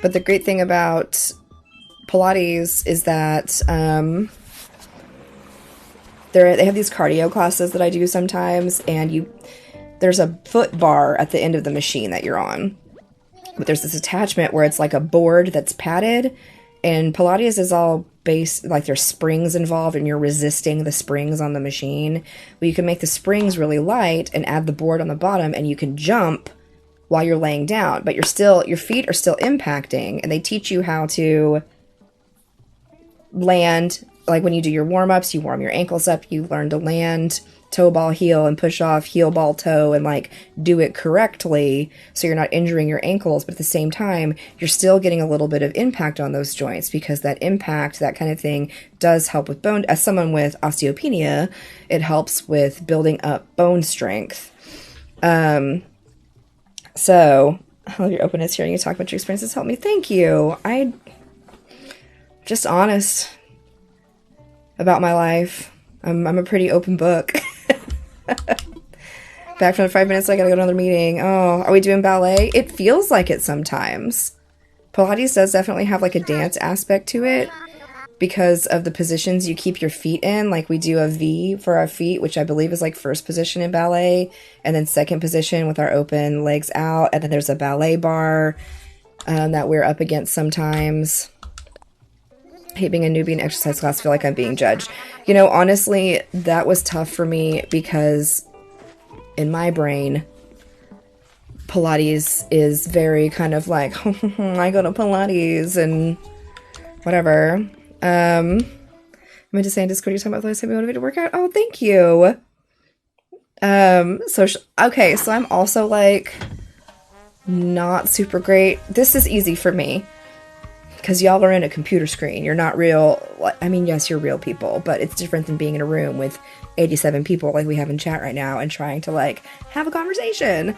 But the great thing about Pilates is that they have these cardio classes that I do sometimes, and there's a foot bar at the end of the machine that you're on. But there's this attachment where it's like a board that's padded, and Pilates is all based, like there's springs involved and you're resisting the springs on the machine. Well, you can make the springs really light and add the board on the bottom, and you can jump while you're laying down, but your feet are still impacting, and they teach you how to land. Like when you do your warm-ups, you warm your ankles up, you learn to land toe ball heel and push off heel ball toe and like do it correctly so you're not injuring your ankles, but at the same time you're still getting a little bit of impact on those joints, because that impact, that kind of thing, does help with bone. As someone with osteopenia, it helps with building up bone strength. So I love your openness, hearing you talk about your experiences helped me. Thank you. I just honest about my life. I'm a pretty open book. Back from the 5 minutes, I gotta go to another meeting. Oh, are we doing ballet? It feels like it sometimes. Pilates does definitely have like a dance aspect to it because of the positions you keep your feet in. Like we do a V for our feet, which I believe is like first position in ballet, and then second position with our open legs out, and then there's a ballet bar that we're up against sometimes. I hate being a newbie in exercise class. I feel like I'm being judged. You know, honestly, that was tough for me because in my brain, Pilates is very kind of like, I go to Pilates and whatever. I meant to say in Discord, you're talking about those me motivated to work out. Oh, thank you. Okay, so I'm also like not super great. This is easy for me because y'all are in a computer screen. You're not real. I mean, yes, you're real people, but it's different than being in a room with 87 people like we have in chat right now and trying to like have a conversation.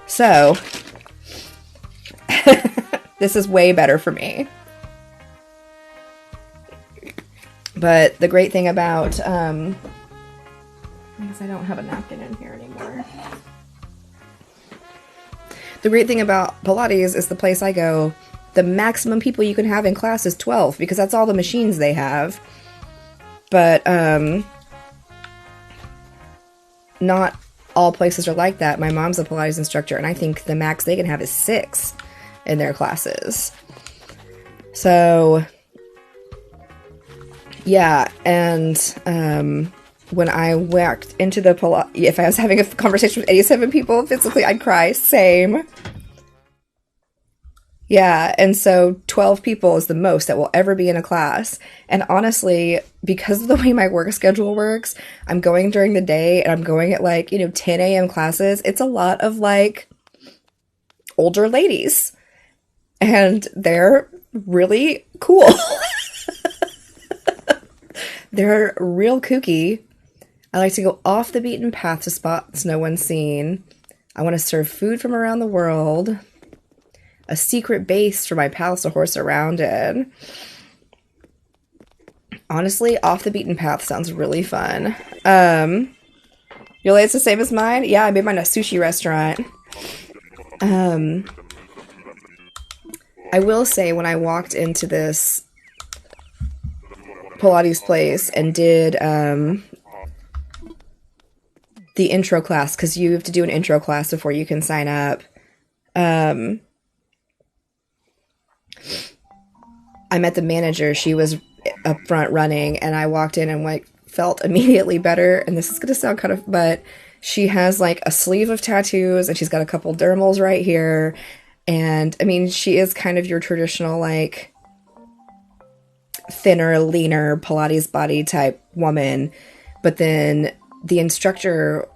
So this is way better for me. But the great thing about, I guess I don't have a napkin in here anymore. The great thing about Pilates is the place I go, the maximum people you can have in class is 12 because that's all the machines they have. But, not all places are like that. My mom's a Pilates instructor, and I think the max they can have is 6 in their classes. So, yeah, and when I walked into the Pilates, if I was having a conversation with 87 people physically, I'd cry. Same. Yeah, and so 12 people is the most that will ever be in a class. And honestly, because of the way my work schedule works, I'm going during the day and I'm going at like, 10 a.m. classes. It's a lot of like older ladies. And they're really cool. They're real kooky. I like to go off the beaten path to spots no one's seen. I want to serve food from around the world. A secret base for my pals to horse around in. Honestly, off the beaten path sounds really fun. Your latest the same as mine? Yeah, I made mine a sushi restaurant. I will say when I walked into this Pilates place and did the intro class, because you have to do an intro class before you can sign up. I met the manager. She was up front running, and I walked in and like felt immediately better. And this is gonna sound kind of, but she has like a sleeve of tattoos, and she's got a couple dermals right here. And I mean, she is kind of your traditional like thinner, leaner Pilates body type woman. But then the instructor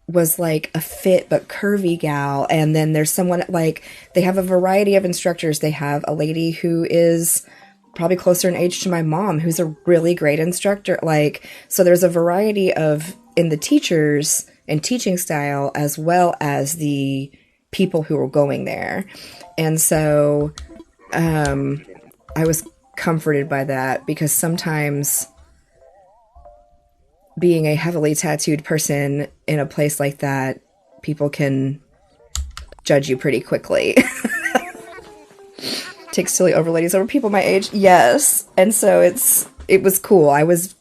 was like a fit but curvy gal, and then there's someone like, they have a variety of instructors. They have a lady who is probably closer in age to my mom, who's a really great instructor. Like, so there's a variety of in the teachers and teaching style as well as the people who are going there. And so I was comforted by that, because sometimes being a heavily tattooed person in a place like that, people can judge you pretty quickly. Take silly over ladies over people my age. Yes. And so it was cool. I was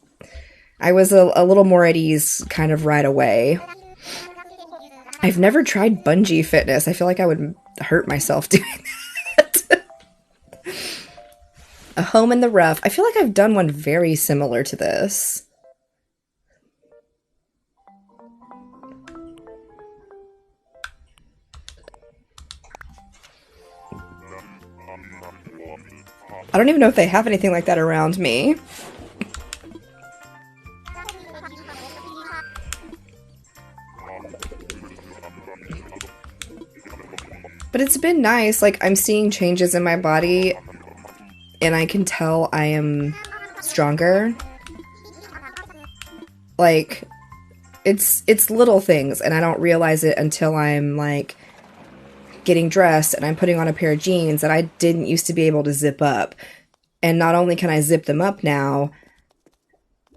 a little more at ease kind of right away. I've never tried bungee fitness. I feel like I would hurt myself doing that. A home in the rough. I feel like I've done one very similar to this. I don't even know if they have anything like that around me. But it's been nice. Like, I'm seeing changes in my body, and I can tell I am stronger. Like, it's little things, and I don't realize it until I'm, like, getting dressed and I'm putting on a pair of jeans that I didn't used to be able to zip up. And not only can I zip them up now,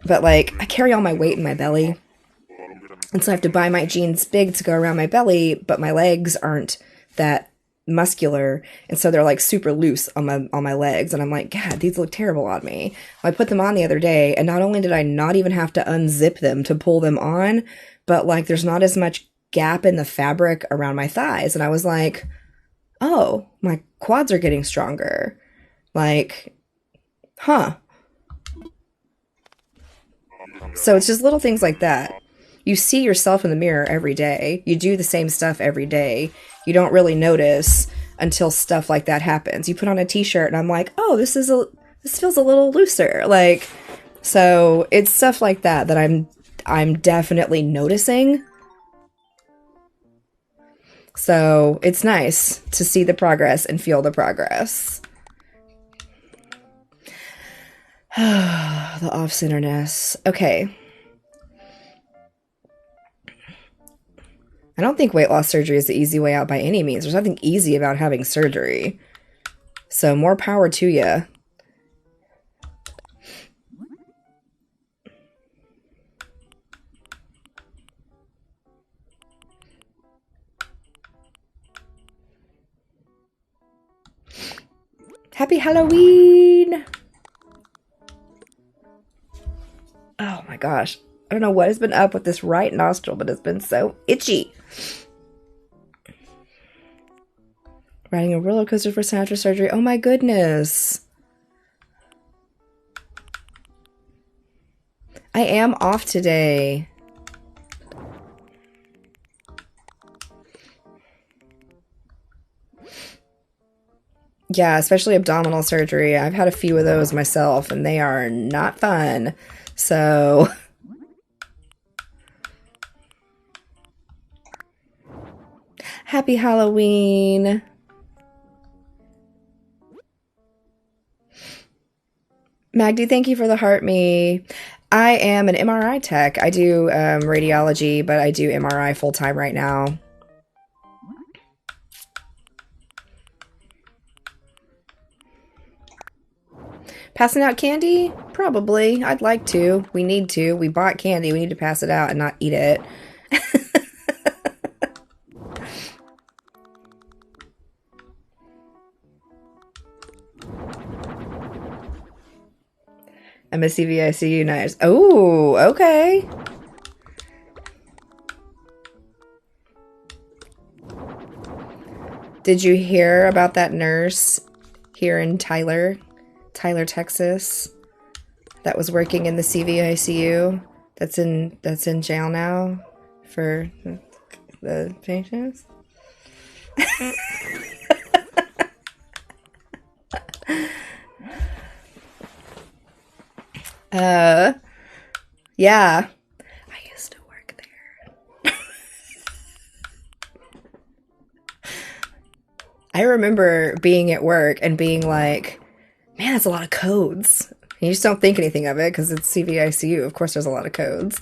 but, like, I carry all my weight in my belly. And so I have to buy my jeans big to go around my belly, but my legs aren't that muscular, and so they're like super loose on my legs, and I'm like, God, these look terrible on me. Well, I put them on the other day, and not only did I not even have to unzip them to pull them on, but like there's not as much gap in the fabric around my thighs, and I was like, oh, my quads are getting stronger. Like, huh. So it's just little things like that. You see yourself in the mirror every day. You do the same stuff every day. You don't really notice until stuff like that happens. You put on a t-shirt and I'm like, oh, this feels a little looser. Like, so it's stuff like that that I'm definitely noticing. So it's nice to see the progress and feel the progress. The off-centeredness. Okay. I don't think weight loss surgery is the easy way out by any means. There's nothing easy about having surgery. So more power to you. Happy Halloween! Oh my gosh. I don't know what has been up with this right nostril, but it's been so itchy. Riding a roller coaster for after surgery. Oh my goodness. I am off today. Yeah, especially abdominal surgery. I've had a few of those myself, and they are not fun. So... Happy Halloween! Magdy, thank you for the heart me. I am an MRI tech. I do radiology, but I do MRI full-time right now. Passing out candy? Probably. I'd like to. We need to. We bought candy. We need to pass it out and not eat it. I'm a CVICU nurse. Oh, okay. Did you hear about that nurse here in Tyler, Texas, that was working in the CVICU that's in jail now for the patients? Yeah. I used to work there. I remember being at work and being like, man, that's a lot of codes. You just don't think anything of it because it's CVICU. Of course there's a lot of codes.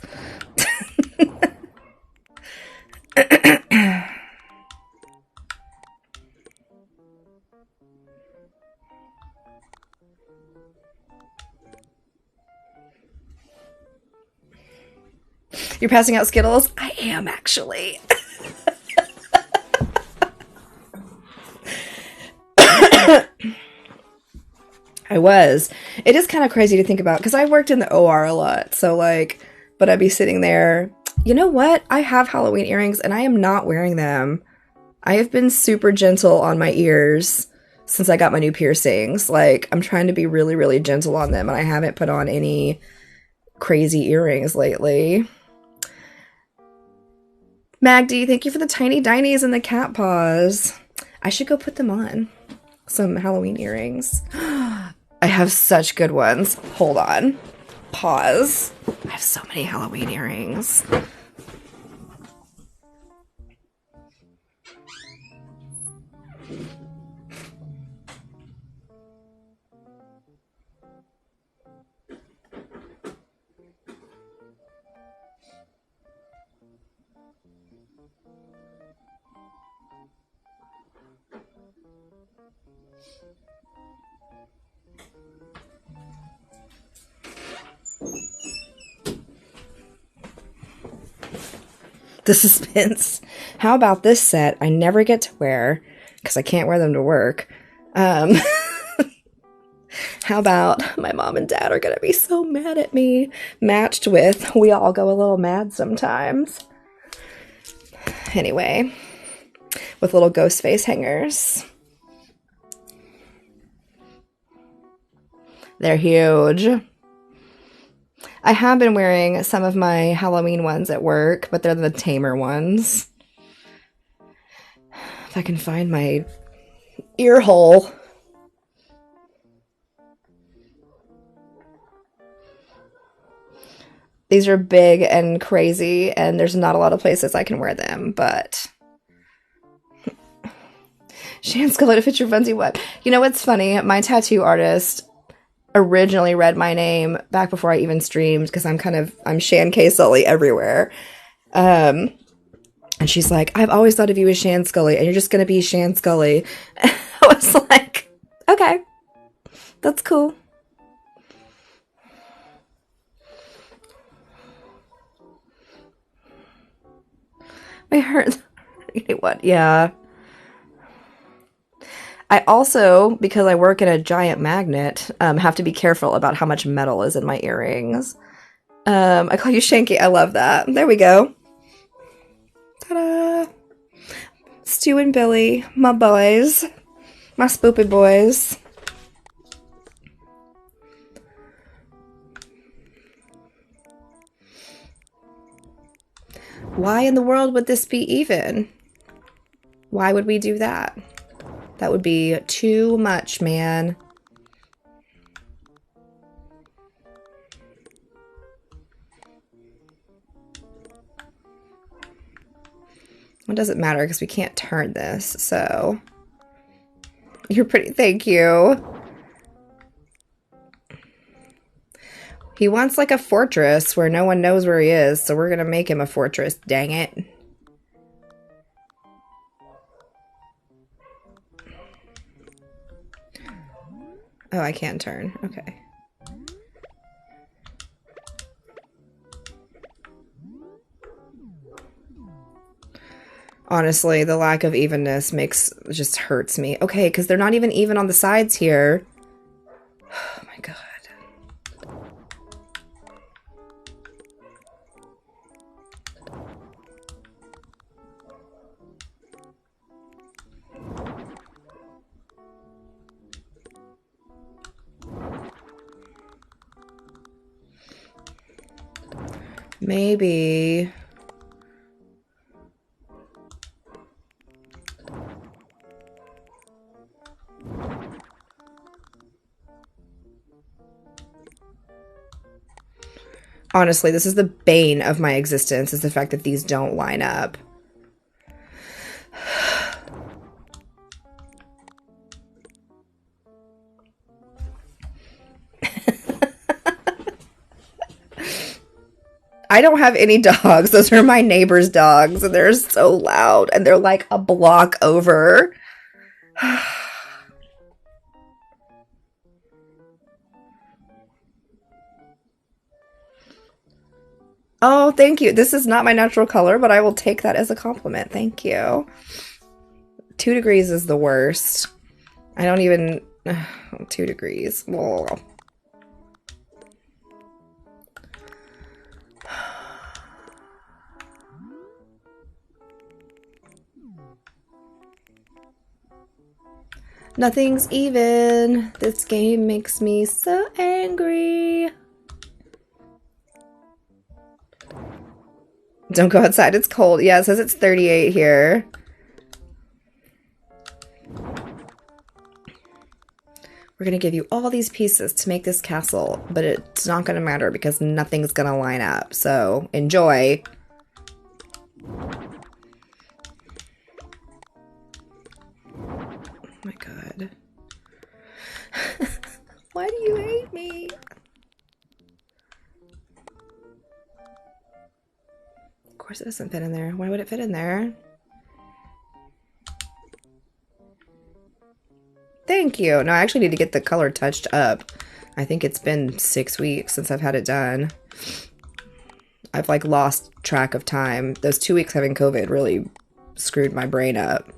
You're passing out Skittles? I am, actually. I was. It is kind of crazy to think about, because I worked in the OR a lot, so, like, but I'd be sitting there. You know what? I have Halloween earrings, and I am not wearing them. I have been super gentle on my ears since I got my new piercings. Like, I'm trying to be really, really gentle on them, and I haven't put on any crazy earrings lately. Magdy, thank you for the tiny dinies and the cat paws. I should go put them on. Some Halloween earrings. I have such good ones. Hold on. Pause. I have so many Halloween earrings. The suspense. How about this set I never get to wear because I can't wear them to work. How about my mom and dad are going to be so mad at me, matched with we all go a little mad sometimes. Anyway, with little ghost face hangers. They're huge. I have been wearing some of my Halloween ones at work, but they're the tamer ones. If I can find my ear hole. These are big and crazy, and there's not a lot of places I can wear them, but... Shan's gonna fit your Bouncy what? You know what's funny? My tattoo artist originally read my name back before I even streamed, because I'm Shan K. Sully everywhere. And she's like, I've always thought of you as Shan Scully, and you're just gonna be Shan Scully. I was like, okay, that's cool. My heart, what? Yeah. I also, because I work in a giant magnet, have to be careful about how much metal is in my earrings. I call you Shanky. I love that. There we go. Ta-da! Stu and Billy, my boys. My spoopy boys. Why in the world would this be even? Why would we do that? That would be too much, man. It doesn't matter because we can't turn this, so... You're pretty, thank you. He wants like a fortress where no one knows where he is, so we're gonna make him a fortress, dang it. Oh, I can't turn. Okay. Honestly, the lack of evenness just hurts me. Okay, because they're not even on the sides here. Oh my god. Maybe... Honestly, this is the bane of my existence, is the fact that these don't line up. I don't have any dogs. Those are my neighbor's dogs, and they're so loud, and they're like a block over. Oh, thank you. This is not my natural color, but I will take that as a compliment. Thank you. 2 degrees is the worst. I don't even... 2 degrees. Whoa. Nothing's even. This game makes me so angry. Don't go outside, it's cold. Yeah, it says it's 38 here. We're gonna give you all these pieces to make this castle, but it's not gonna matter because nothing's gonna line up. So, enjoy. Oh my god. Why do you hate me? Of course it doesn't fit in there. Why would it fit in there? Thank you. No, I actually need to get the color touched up. I think it's been 6 weeks since I've had it done. I've like lost track of time. Those 2 weeks having COVID really screwed my brain up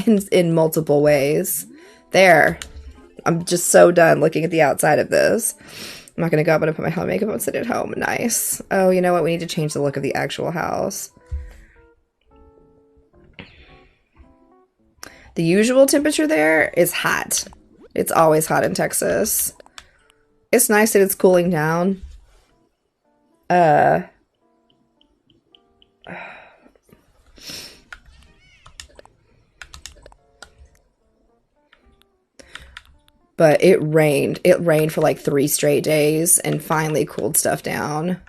in multiple ways. There. I'm just so done looking at the outside of this. I'm not going to go up and put my home makeup on and sit at home. Nice. Oh, you know what? We need to change the look of the actual house. The usual temperature there is hot. It's always hot in Texas. It's nice that it's cooling down. But it rained. It rained for like 3 straight days and finally cooled stuff down.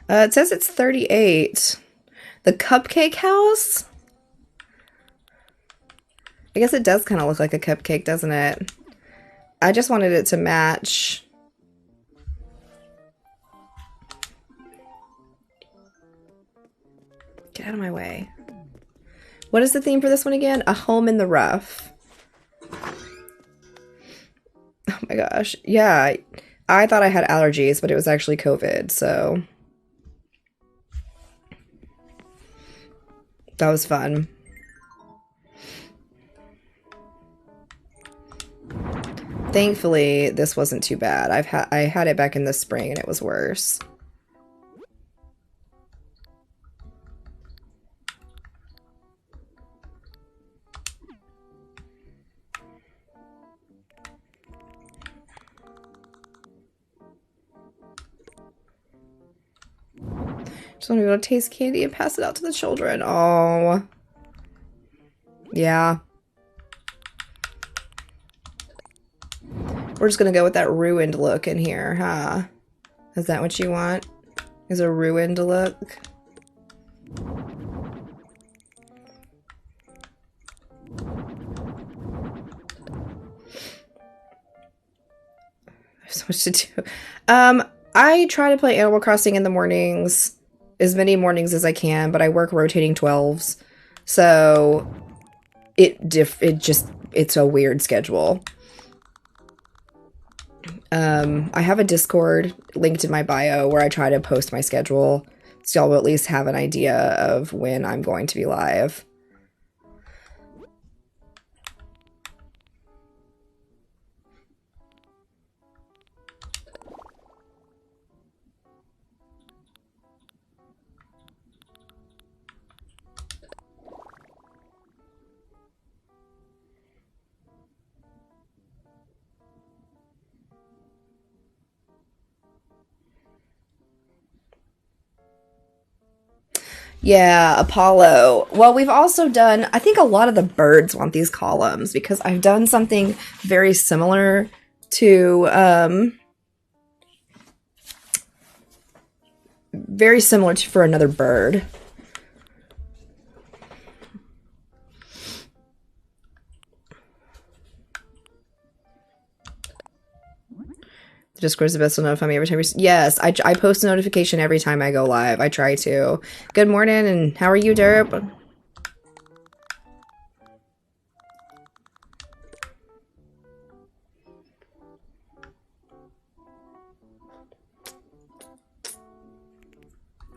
It says it's 38. The cupcake house? I guess it does kind of look like a cupcake, doesn't it? I just wanted it to match. Get out of my way. What is the theme for this one again? A home in the rough. Oh my gosh. Yeah, I thought I had allergies, but it was actually COVID, so that was fun. Thankfully, this wasn't too bad. I had it back in the spring and it was worse. Just want to be able to taste candy and pass it out to the children. Oh. Yeah. We're just going to go with that ruined look in here, huh? Is that what you want? Is a ruined look? There's so much to do. I try to play Animal Crossing in the mornings. As many mornings as I can, but I work rotating 12s. So it's a weird schedule. I have a Discord linked in my bio where I try to post my schedule, so y'all will at least have an idea of when I'm going to be live. Yeah, Apollo. Well, we've also done, I think a lot of the birds want these columns because I've done something very similar to, for another bird. The Discord is the best to notify me every time. Yes, I post a notification every time I go live. I try to. Good morning, and how are you, Derp?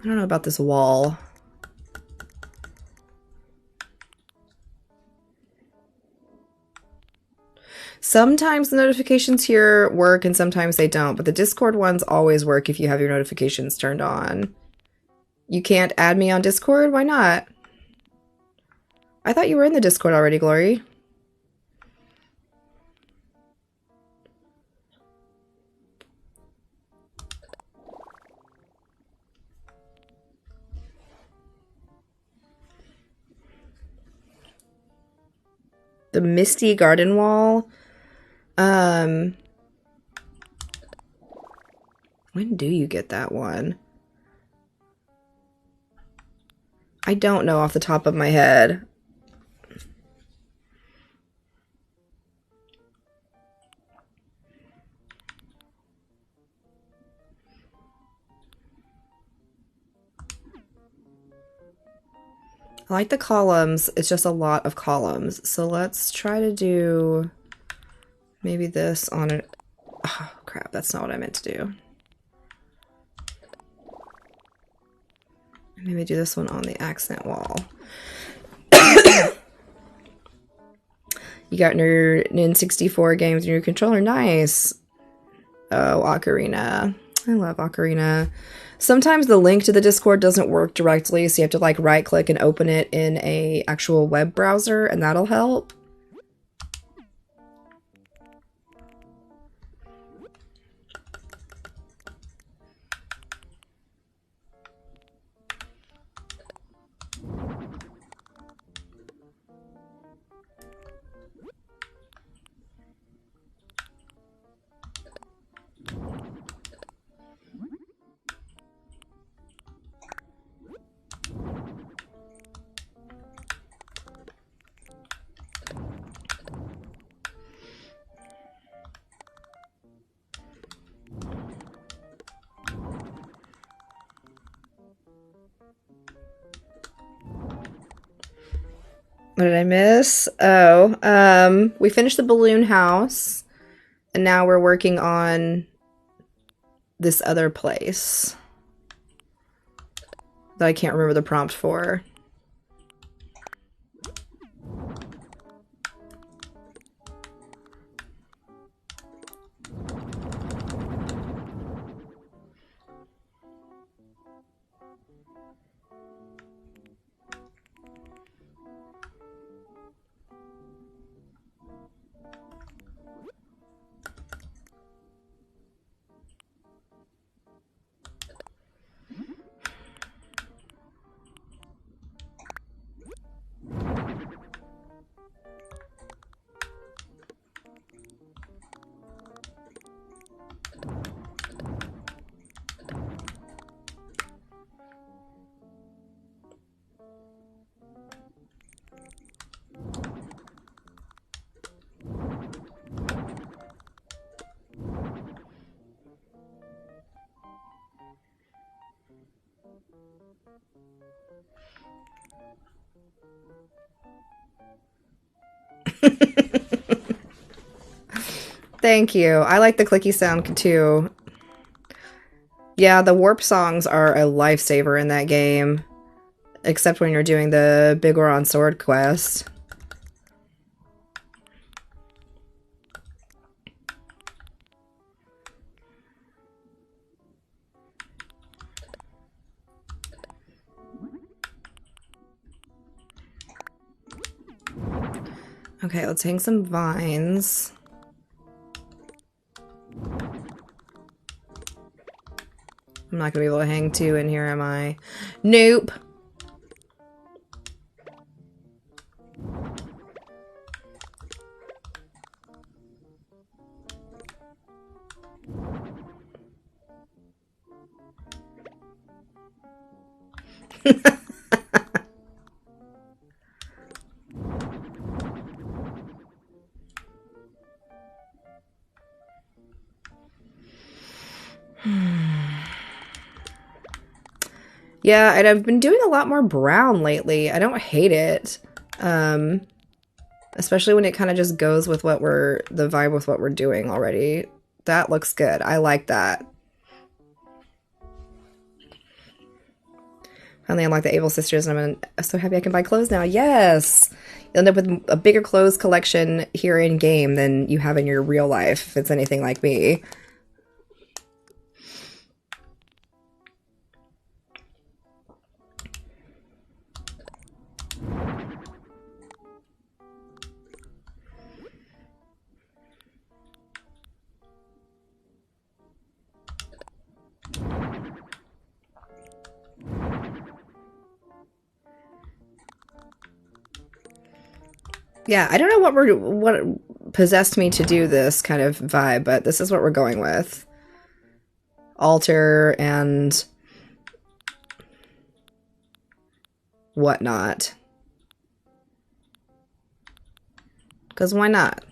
I don't know about this wall. Sometimes the notifications here work and sometimes they don't, but the Discord ones always work if you have your notifications turned on. You can't add me on Discord? Why not? I thought you were in the Discord already, Glory. The Misty Garden Wall. When do you get that one? I don't know off the top of my head. I like the columns. It's just a lot of columns. So let's try to do Maybe this on an... Oh, crap, that's not what I meant to do. Maybe do this one on the accent wall. You got your N64 games in your controller. Nice. Oh, Ocarina. I love Ocarina. Sometimes the link to the Discord doesn't work directly, so you have to like right click and open it in a actual web browser, and that'll help. What did I miss? Oh, we finished the balloon house, and now we're working on this other place that I can't remember the prompt for. Thank you. I like the clicky sound too. Yeah, the warp songs are a lifesaver in that game. Except when you're doing the Bigoron Sword quest. Okay, let's hang some vines. I'm not gonna be able to hang two in here, am I? Nope. Yeah, and I've been doing a lot more brown lately. I don't hate it. Especially when it kind of just goes with what the vibe with what we're doing already. That looks good. I like that. Finally unlock the Able Sisters, and I'm so happy I can buy clothes now. Yes! You'll end up with a bigger clothes collection here in game than you have in your real life, if it's anything like me. Yeah, I don't know what possessed me to do this kind of vibe, but this is what we're going with. Altar and whatnot. Because why not?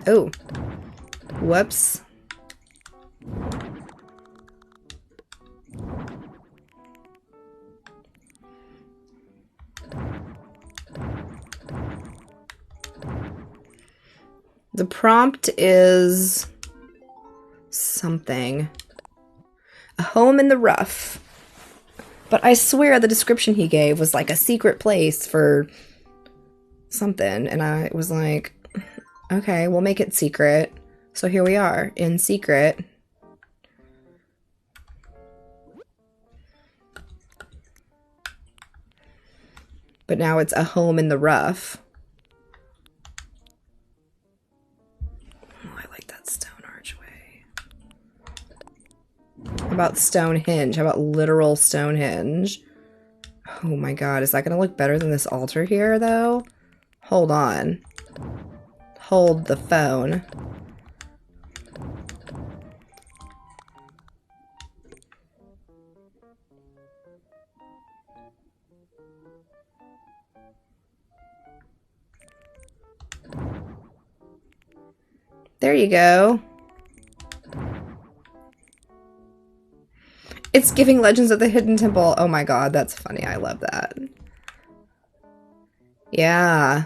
Oh. Whoops. The prompt is something. A home in the rough. But I swear the description he gave was like a secret place for something. And I was like, okay, we'll make it secret. So here we are, in secret. But now it's a home in the rough. Oh, I like that stone archway. How about Stonehenge? How about literal Stonehenge? Oh my god, is that gonna look better than this altar here, though? Hold on. Hold the phone. There you go. It's giving Legends of the Hidden Temple. Oh my god, that's funny. I love that. Yeah.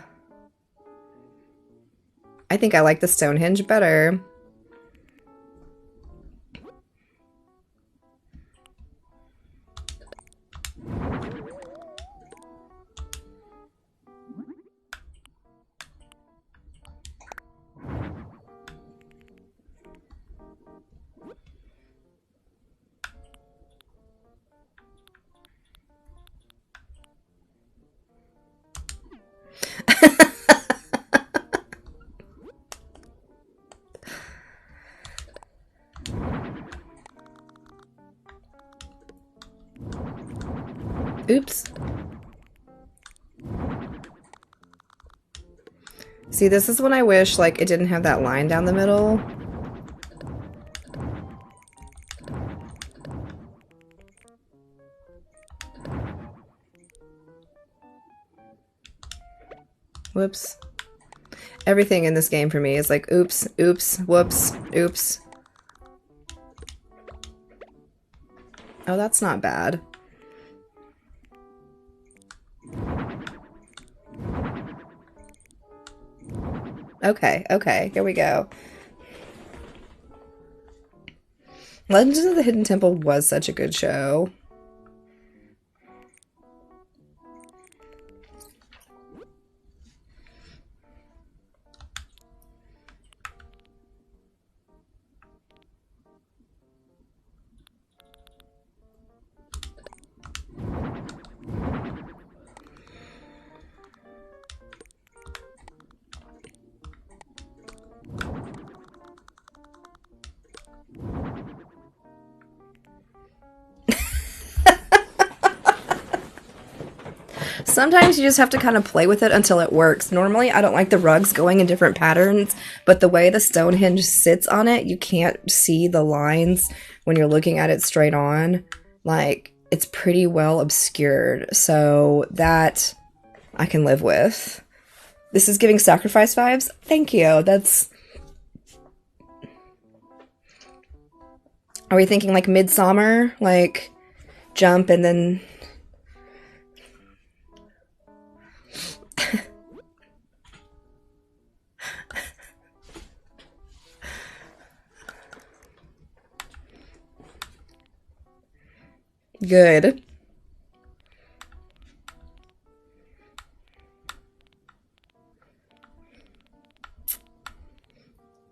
I think I like the Stonehenge better. Oops. See, this is when I wish, like, it didn't have that line down the middle. Whoops. Everything in this game for me is like, oops, oops, whoops, oops. Oh, that's not bad. Okay, okay, here we go. Legends of the Hidden Temple was such a good show. Sometimes you just have to kind of play with it until it works. Normally, I don't like the rugs going in different patterns, but the way the Stonehenge sits on it, you can't see the lines when you're looking at it straight on. Like, it's pretty well obscured, so that I can live with. This is giving sacrifice vibes? Thank you. That's... Are we thinking like Midsummer? Like, jump and then... Good.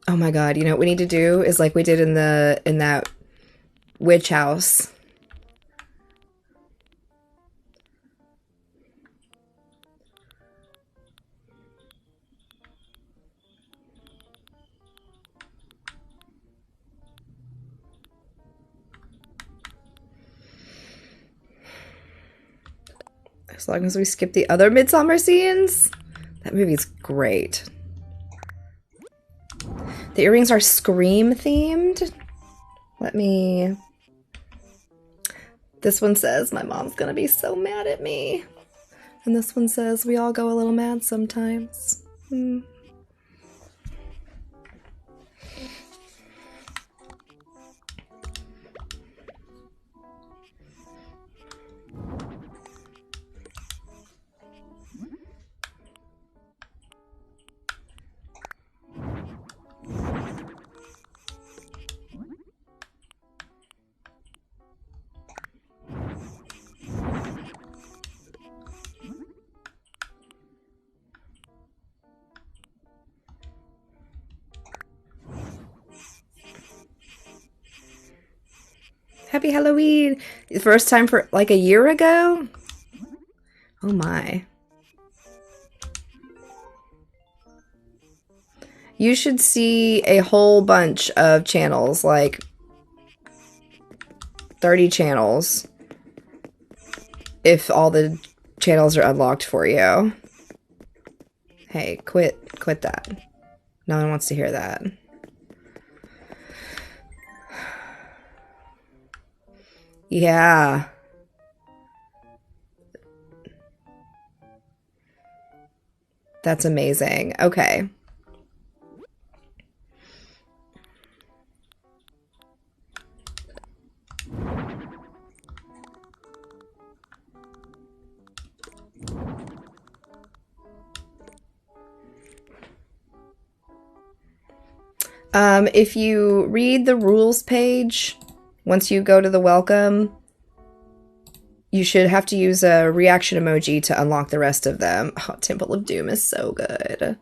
Oh my god, you know what we need to do is like we did in that witch house. As long as we skip the other Midsummer scenes. That movie's great. The earrings are Scream themed. Let me... This one says, my mom's gonna be so mad at me. And this one says, we all go a little mad sometimes. Happy Halloween. The first time for like a year ago? Oh my. You should see a whole bunch of channels, like 30 channels, if all the channels are unlocked for you. Hey, quit that. No one wants to hear that. Yeah. That's amazing. Okay. If you read the rules page, once you go to the welcome, you should have to use a reaction emoji to unlock the rest of them. Oh, Temple of Doom is so good.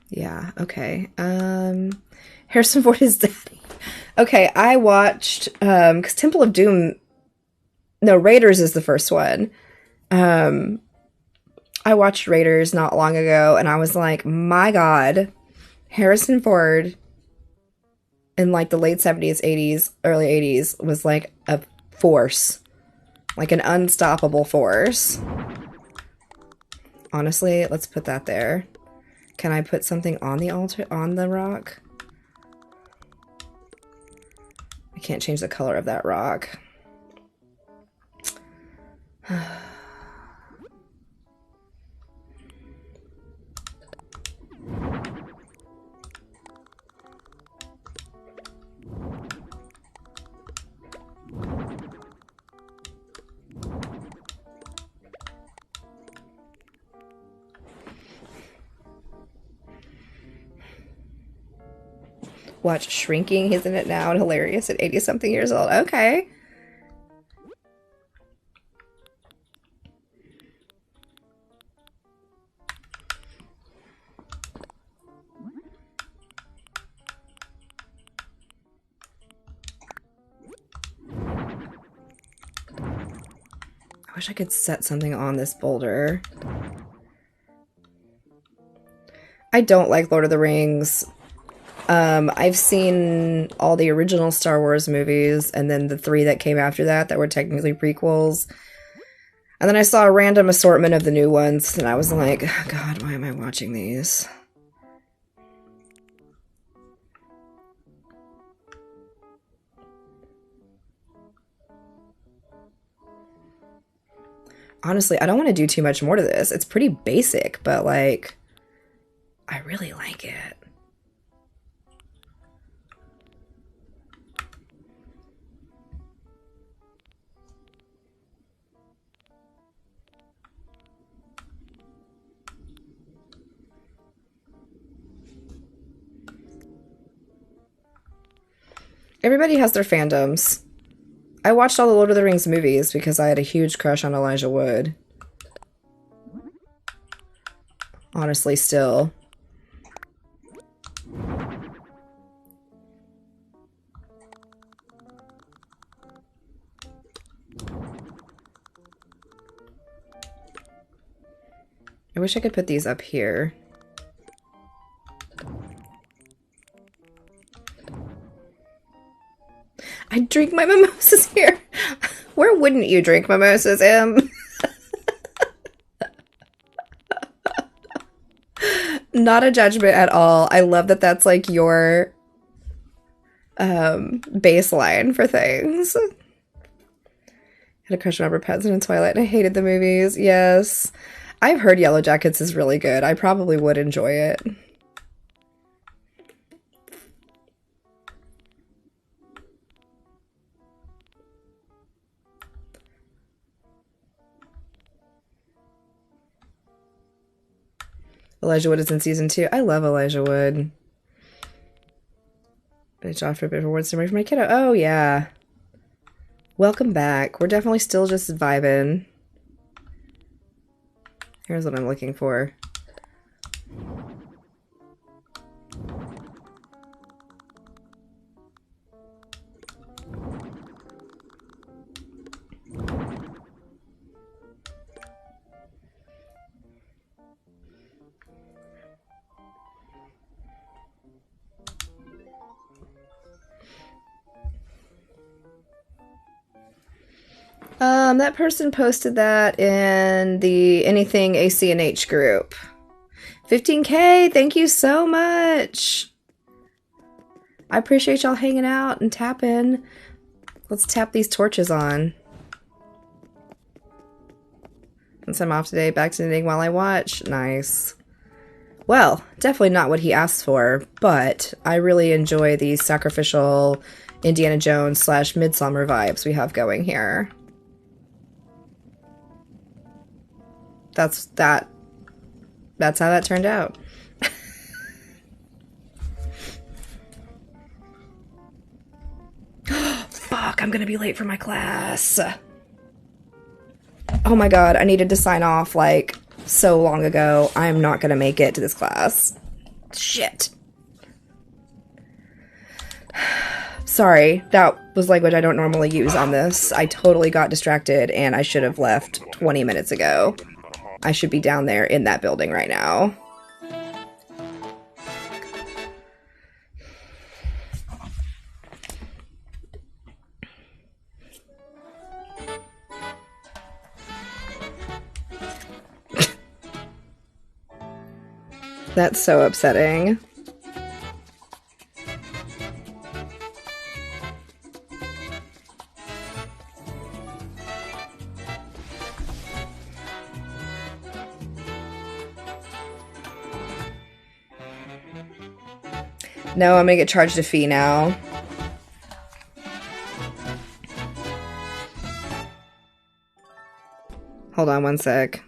Yeah, okay. Harrison Ford is daddy. Okay, I watched because Temple of Doom, no, Raiders is the first one. I watched Raiders not long ago and I was like, my God, Harrison Ford in like the late 70s, 80s, early 80s was like a force. Like an unstoppable force. Honestly, let's put that there. Can I put something on the altar, on the rock? I can't change the color of that rock. Watch Shrinking, he's in it now and hilarious at 80-something years old. Okay. I wish I could set something on this boulder. I don't like Lord of the Rings. I've seen all the original Star Wars movies and then the 3 that came after that were technically prequels. And then I saw a random assortment of the new ones and I was like, God, why am I watching these? Honestly, I don't want to do too much more to this. It's pretty basic, but like, I really like it. Everybody has their fandoms. I watched all the Lord of the Rings movies because I had a huge crush on Elijah Wood. Honestly, still. I wish I could put these up here. I drink my mimosas here. Where wouldn't you drink mimosas, Em? Not a judgment at all. I love that that's like your baseline for things. I had a crush on Robert Pattinson in Twilight and I hated the movies. Yes. I've heard Yellow Jackets is really good. I probably would enjoy it. Elijah Wood is in season 2. I love Elijah Wood. Finish off for a bit of a word summary for my kiddo. Oh, yeah. Welcome back. We're definitely still just vibing. Here's what I'm looking for. That person posted that in the Anything ACNH group. 15K, thank you so much. I appreciate y'all hanging out and tapping. Let's tap these torches on. Since I'm off today, back to knitting while I watch. Nice. Well, definitely not what he asked for, but I really enjoy these sacrificial Indiana Jones / Midsummer vibes we have going here. That's how that turned out. Fuck, I'm gonna be late for my class. Oh my god, I needed to sign off like so long ago. I'm not gonna make it to this class. Shit. Sorry, that was language I don't normally use on this. I totally got distracted and I should have left 20 minutes ago. I should be down there in that building right now. That's so upsetting. No, I'm gonna get charged a fee now. Hold on one sec.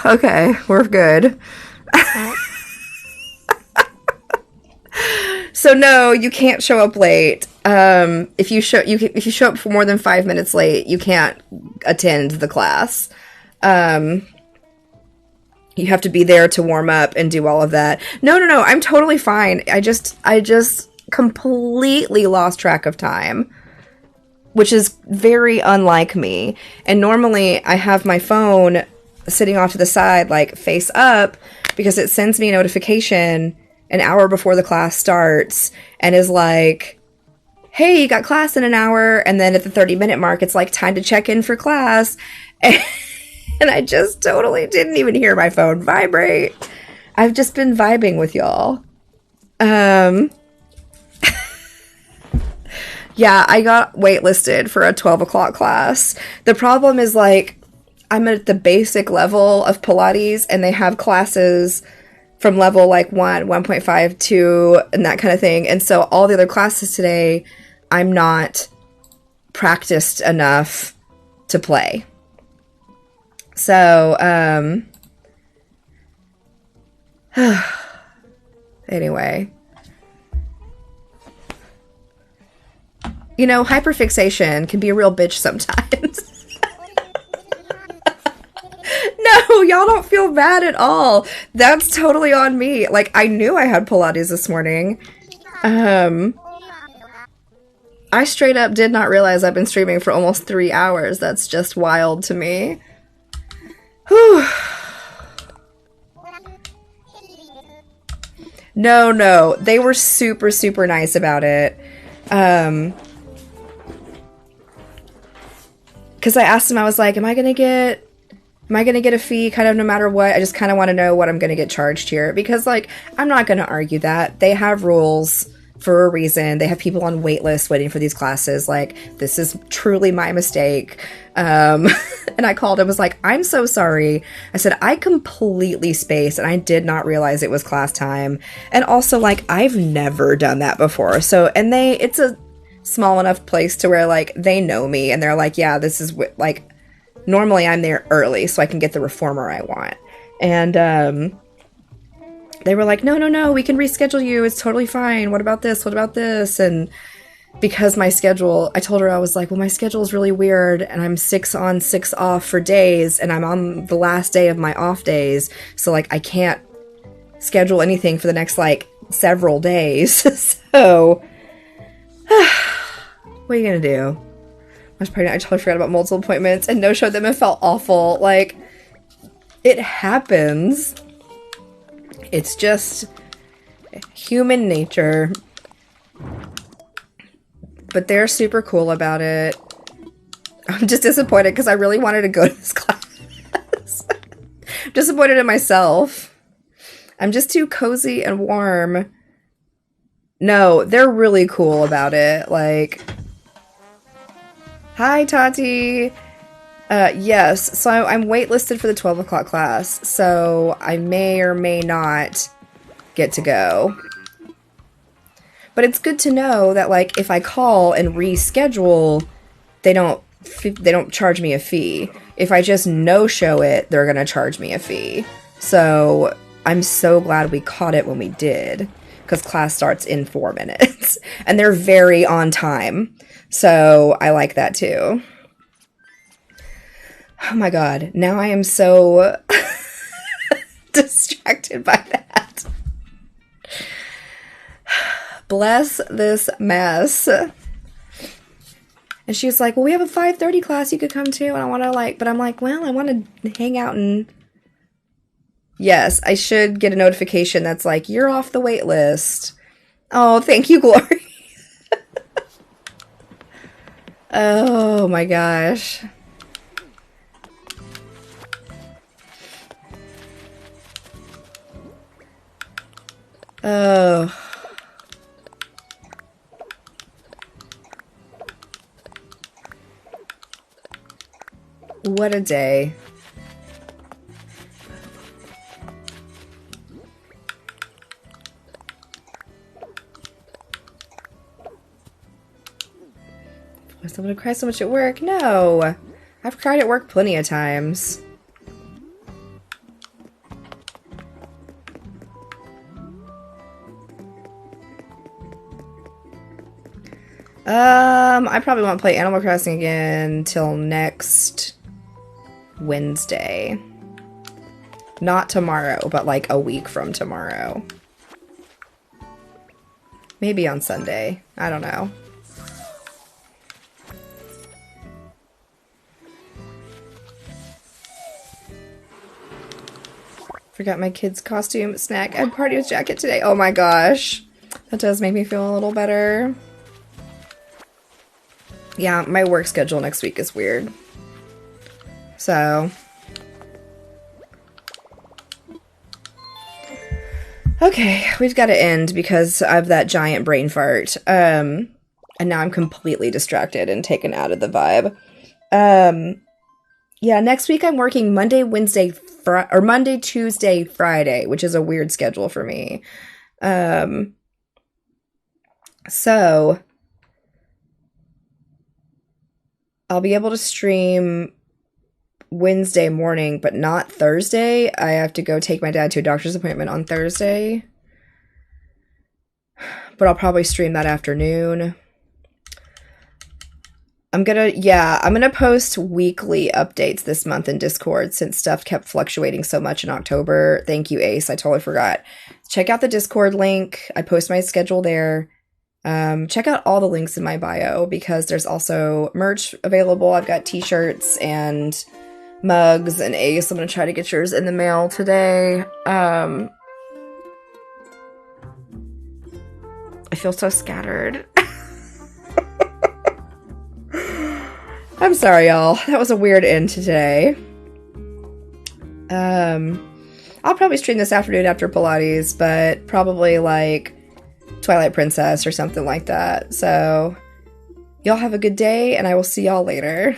Okay, we're good. So no, you can't show up late. If you show up for more than 5 minutes late, you can't attend the class. You have to be there to warm up and do all of that. No, no, no, I'm totally fine. I just completely lost track of time, which is very unlike me. And normally I have my phone sitting off to the side, like face up, because it sends me a notification an hour before the class starts and is like, hey, you got class in an hour. And then at the 30-minute mark, it's like, time to check in for class. And I just totally didn't even hear my phone vibrate. I've just been vibing with y'all. Yeah, I got waitlisted for a 12 o'clock class. The problem is, like, I'm at the basic level of Pilates, and they have classes from level, like, 1, 1.5, 2, and that kind of thing. And so all the other classes today, I'm not practiced enough to play. So, anyway. You know, hyperfixation can be a real bitch sometimes. No, y'all don't feel bad at all. That's totally on me. Like, I knew I had Pilates this morning. I straight up did not realize I've been streaming for almost 3 hours. That's just wild to me. Whew. No, no. They were super, super nice about it. Because I asked them, I was like, am I gonna get a fee kind of no matter what? I just kind of want to know what I'm gonna get charged here. Because, like, I'm not gonna argue that. They have rules for a reason. They have people on wait lists waiting for these classes. Like, this is truly my mistake. And I called and was like, I'm so sorry. I said, I completely spaced and I did not realize it was class time. And also, like, I've never done that before. So, and it's a small enough place to where, like, they know me and they're like, yeah, this is like, normally I'm there early so I can get the reformer I want. And, they were like, no, no, no, we can reschedule you. It's totally fine. What about this? What about this? And because my schedule, I told her, I was like, well, my schedule is really weird and I'm 6 on, 6 off for days and I'm on the last day of my off days. So, like, I can't schedule anything for the next, like, several days. So, what are you gonna do? I was pregnant. I totally forgot about multiple appointments and no-showed them and felt awful. Like, it happens. It's just human nature. But they're super cool about it. I'm just disappointed because I really wanted to go to this class. Disappointed in myself. I'm just too cozy and warm. No, they're really cool about it. Like, hi, Tati. Yes, so I'm waitlisted for the 12 o'clock class, so I may or may not get to go. But it's good to know that, like, if I call and reschedule, they don't charge me a fee. If I just no-show it, they're gonna charge me a fee. So I'm so glad we caught it when we did, because class starts in 4 minutes. And they're very on time, so I like that too. Oh my god, now I am so distracted by that. Bless this mess. And she was like, well, we have a 5:30 class you could come to, and I want to, like, but I'm like, well, I want to hang out and... Yes, I should get a notification that's like, you're off the wait list. Oh, thank you, Glory. Oh my gosh. Oh. What a day. Was I gonna cry so much at work? No. I've cried at work plenty of times. I probably won't play Animal Crossing again till next Wednesday. Not tomorrow, but like a week from tomorrow. Maybe on Sunday. I don't know. Forgot my kid's costume, snack, and party with jacket today. Oh my gosh. That does make me feel a little better. Yeah, my work schedule next week is weird. So. Okay, we've got to end because of that giant brain fart. And now I'm completely distracted and taken out of the vibe. Yeah, next week I'm working Monday, Wednesday, or Monday, Tuesday, Friday, which is a weird schedule for me. So I'll be able to stream Wednesday morning, but not Thursday. I have to go take my dad to a doctor's appointment on Thursday. But I'll probably stream that afternoon. I'm gonna post weekly updates this month in Discord since stuff kept fluctuating so much in October. Thank you, Ace. I totally forgot. Check out the Discord link. I post my schedule there. Check out all the links in my bio because there's also merch available. I've got t-shirts and mugs and Ace. I'm gonna try to get yours in the mail today. I feel so scattered. I'm sorry, y'all. That was a weird end to today. I'll probably stream this afternoon after Pilates, but probably like Twilight Princess or something like that. So, y'all have a good day, and I will see y'all later.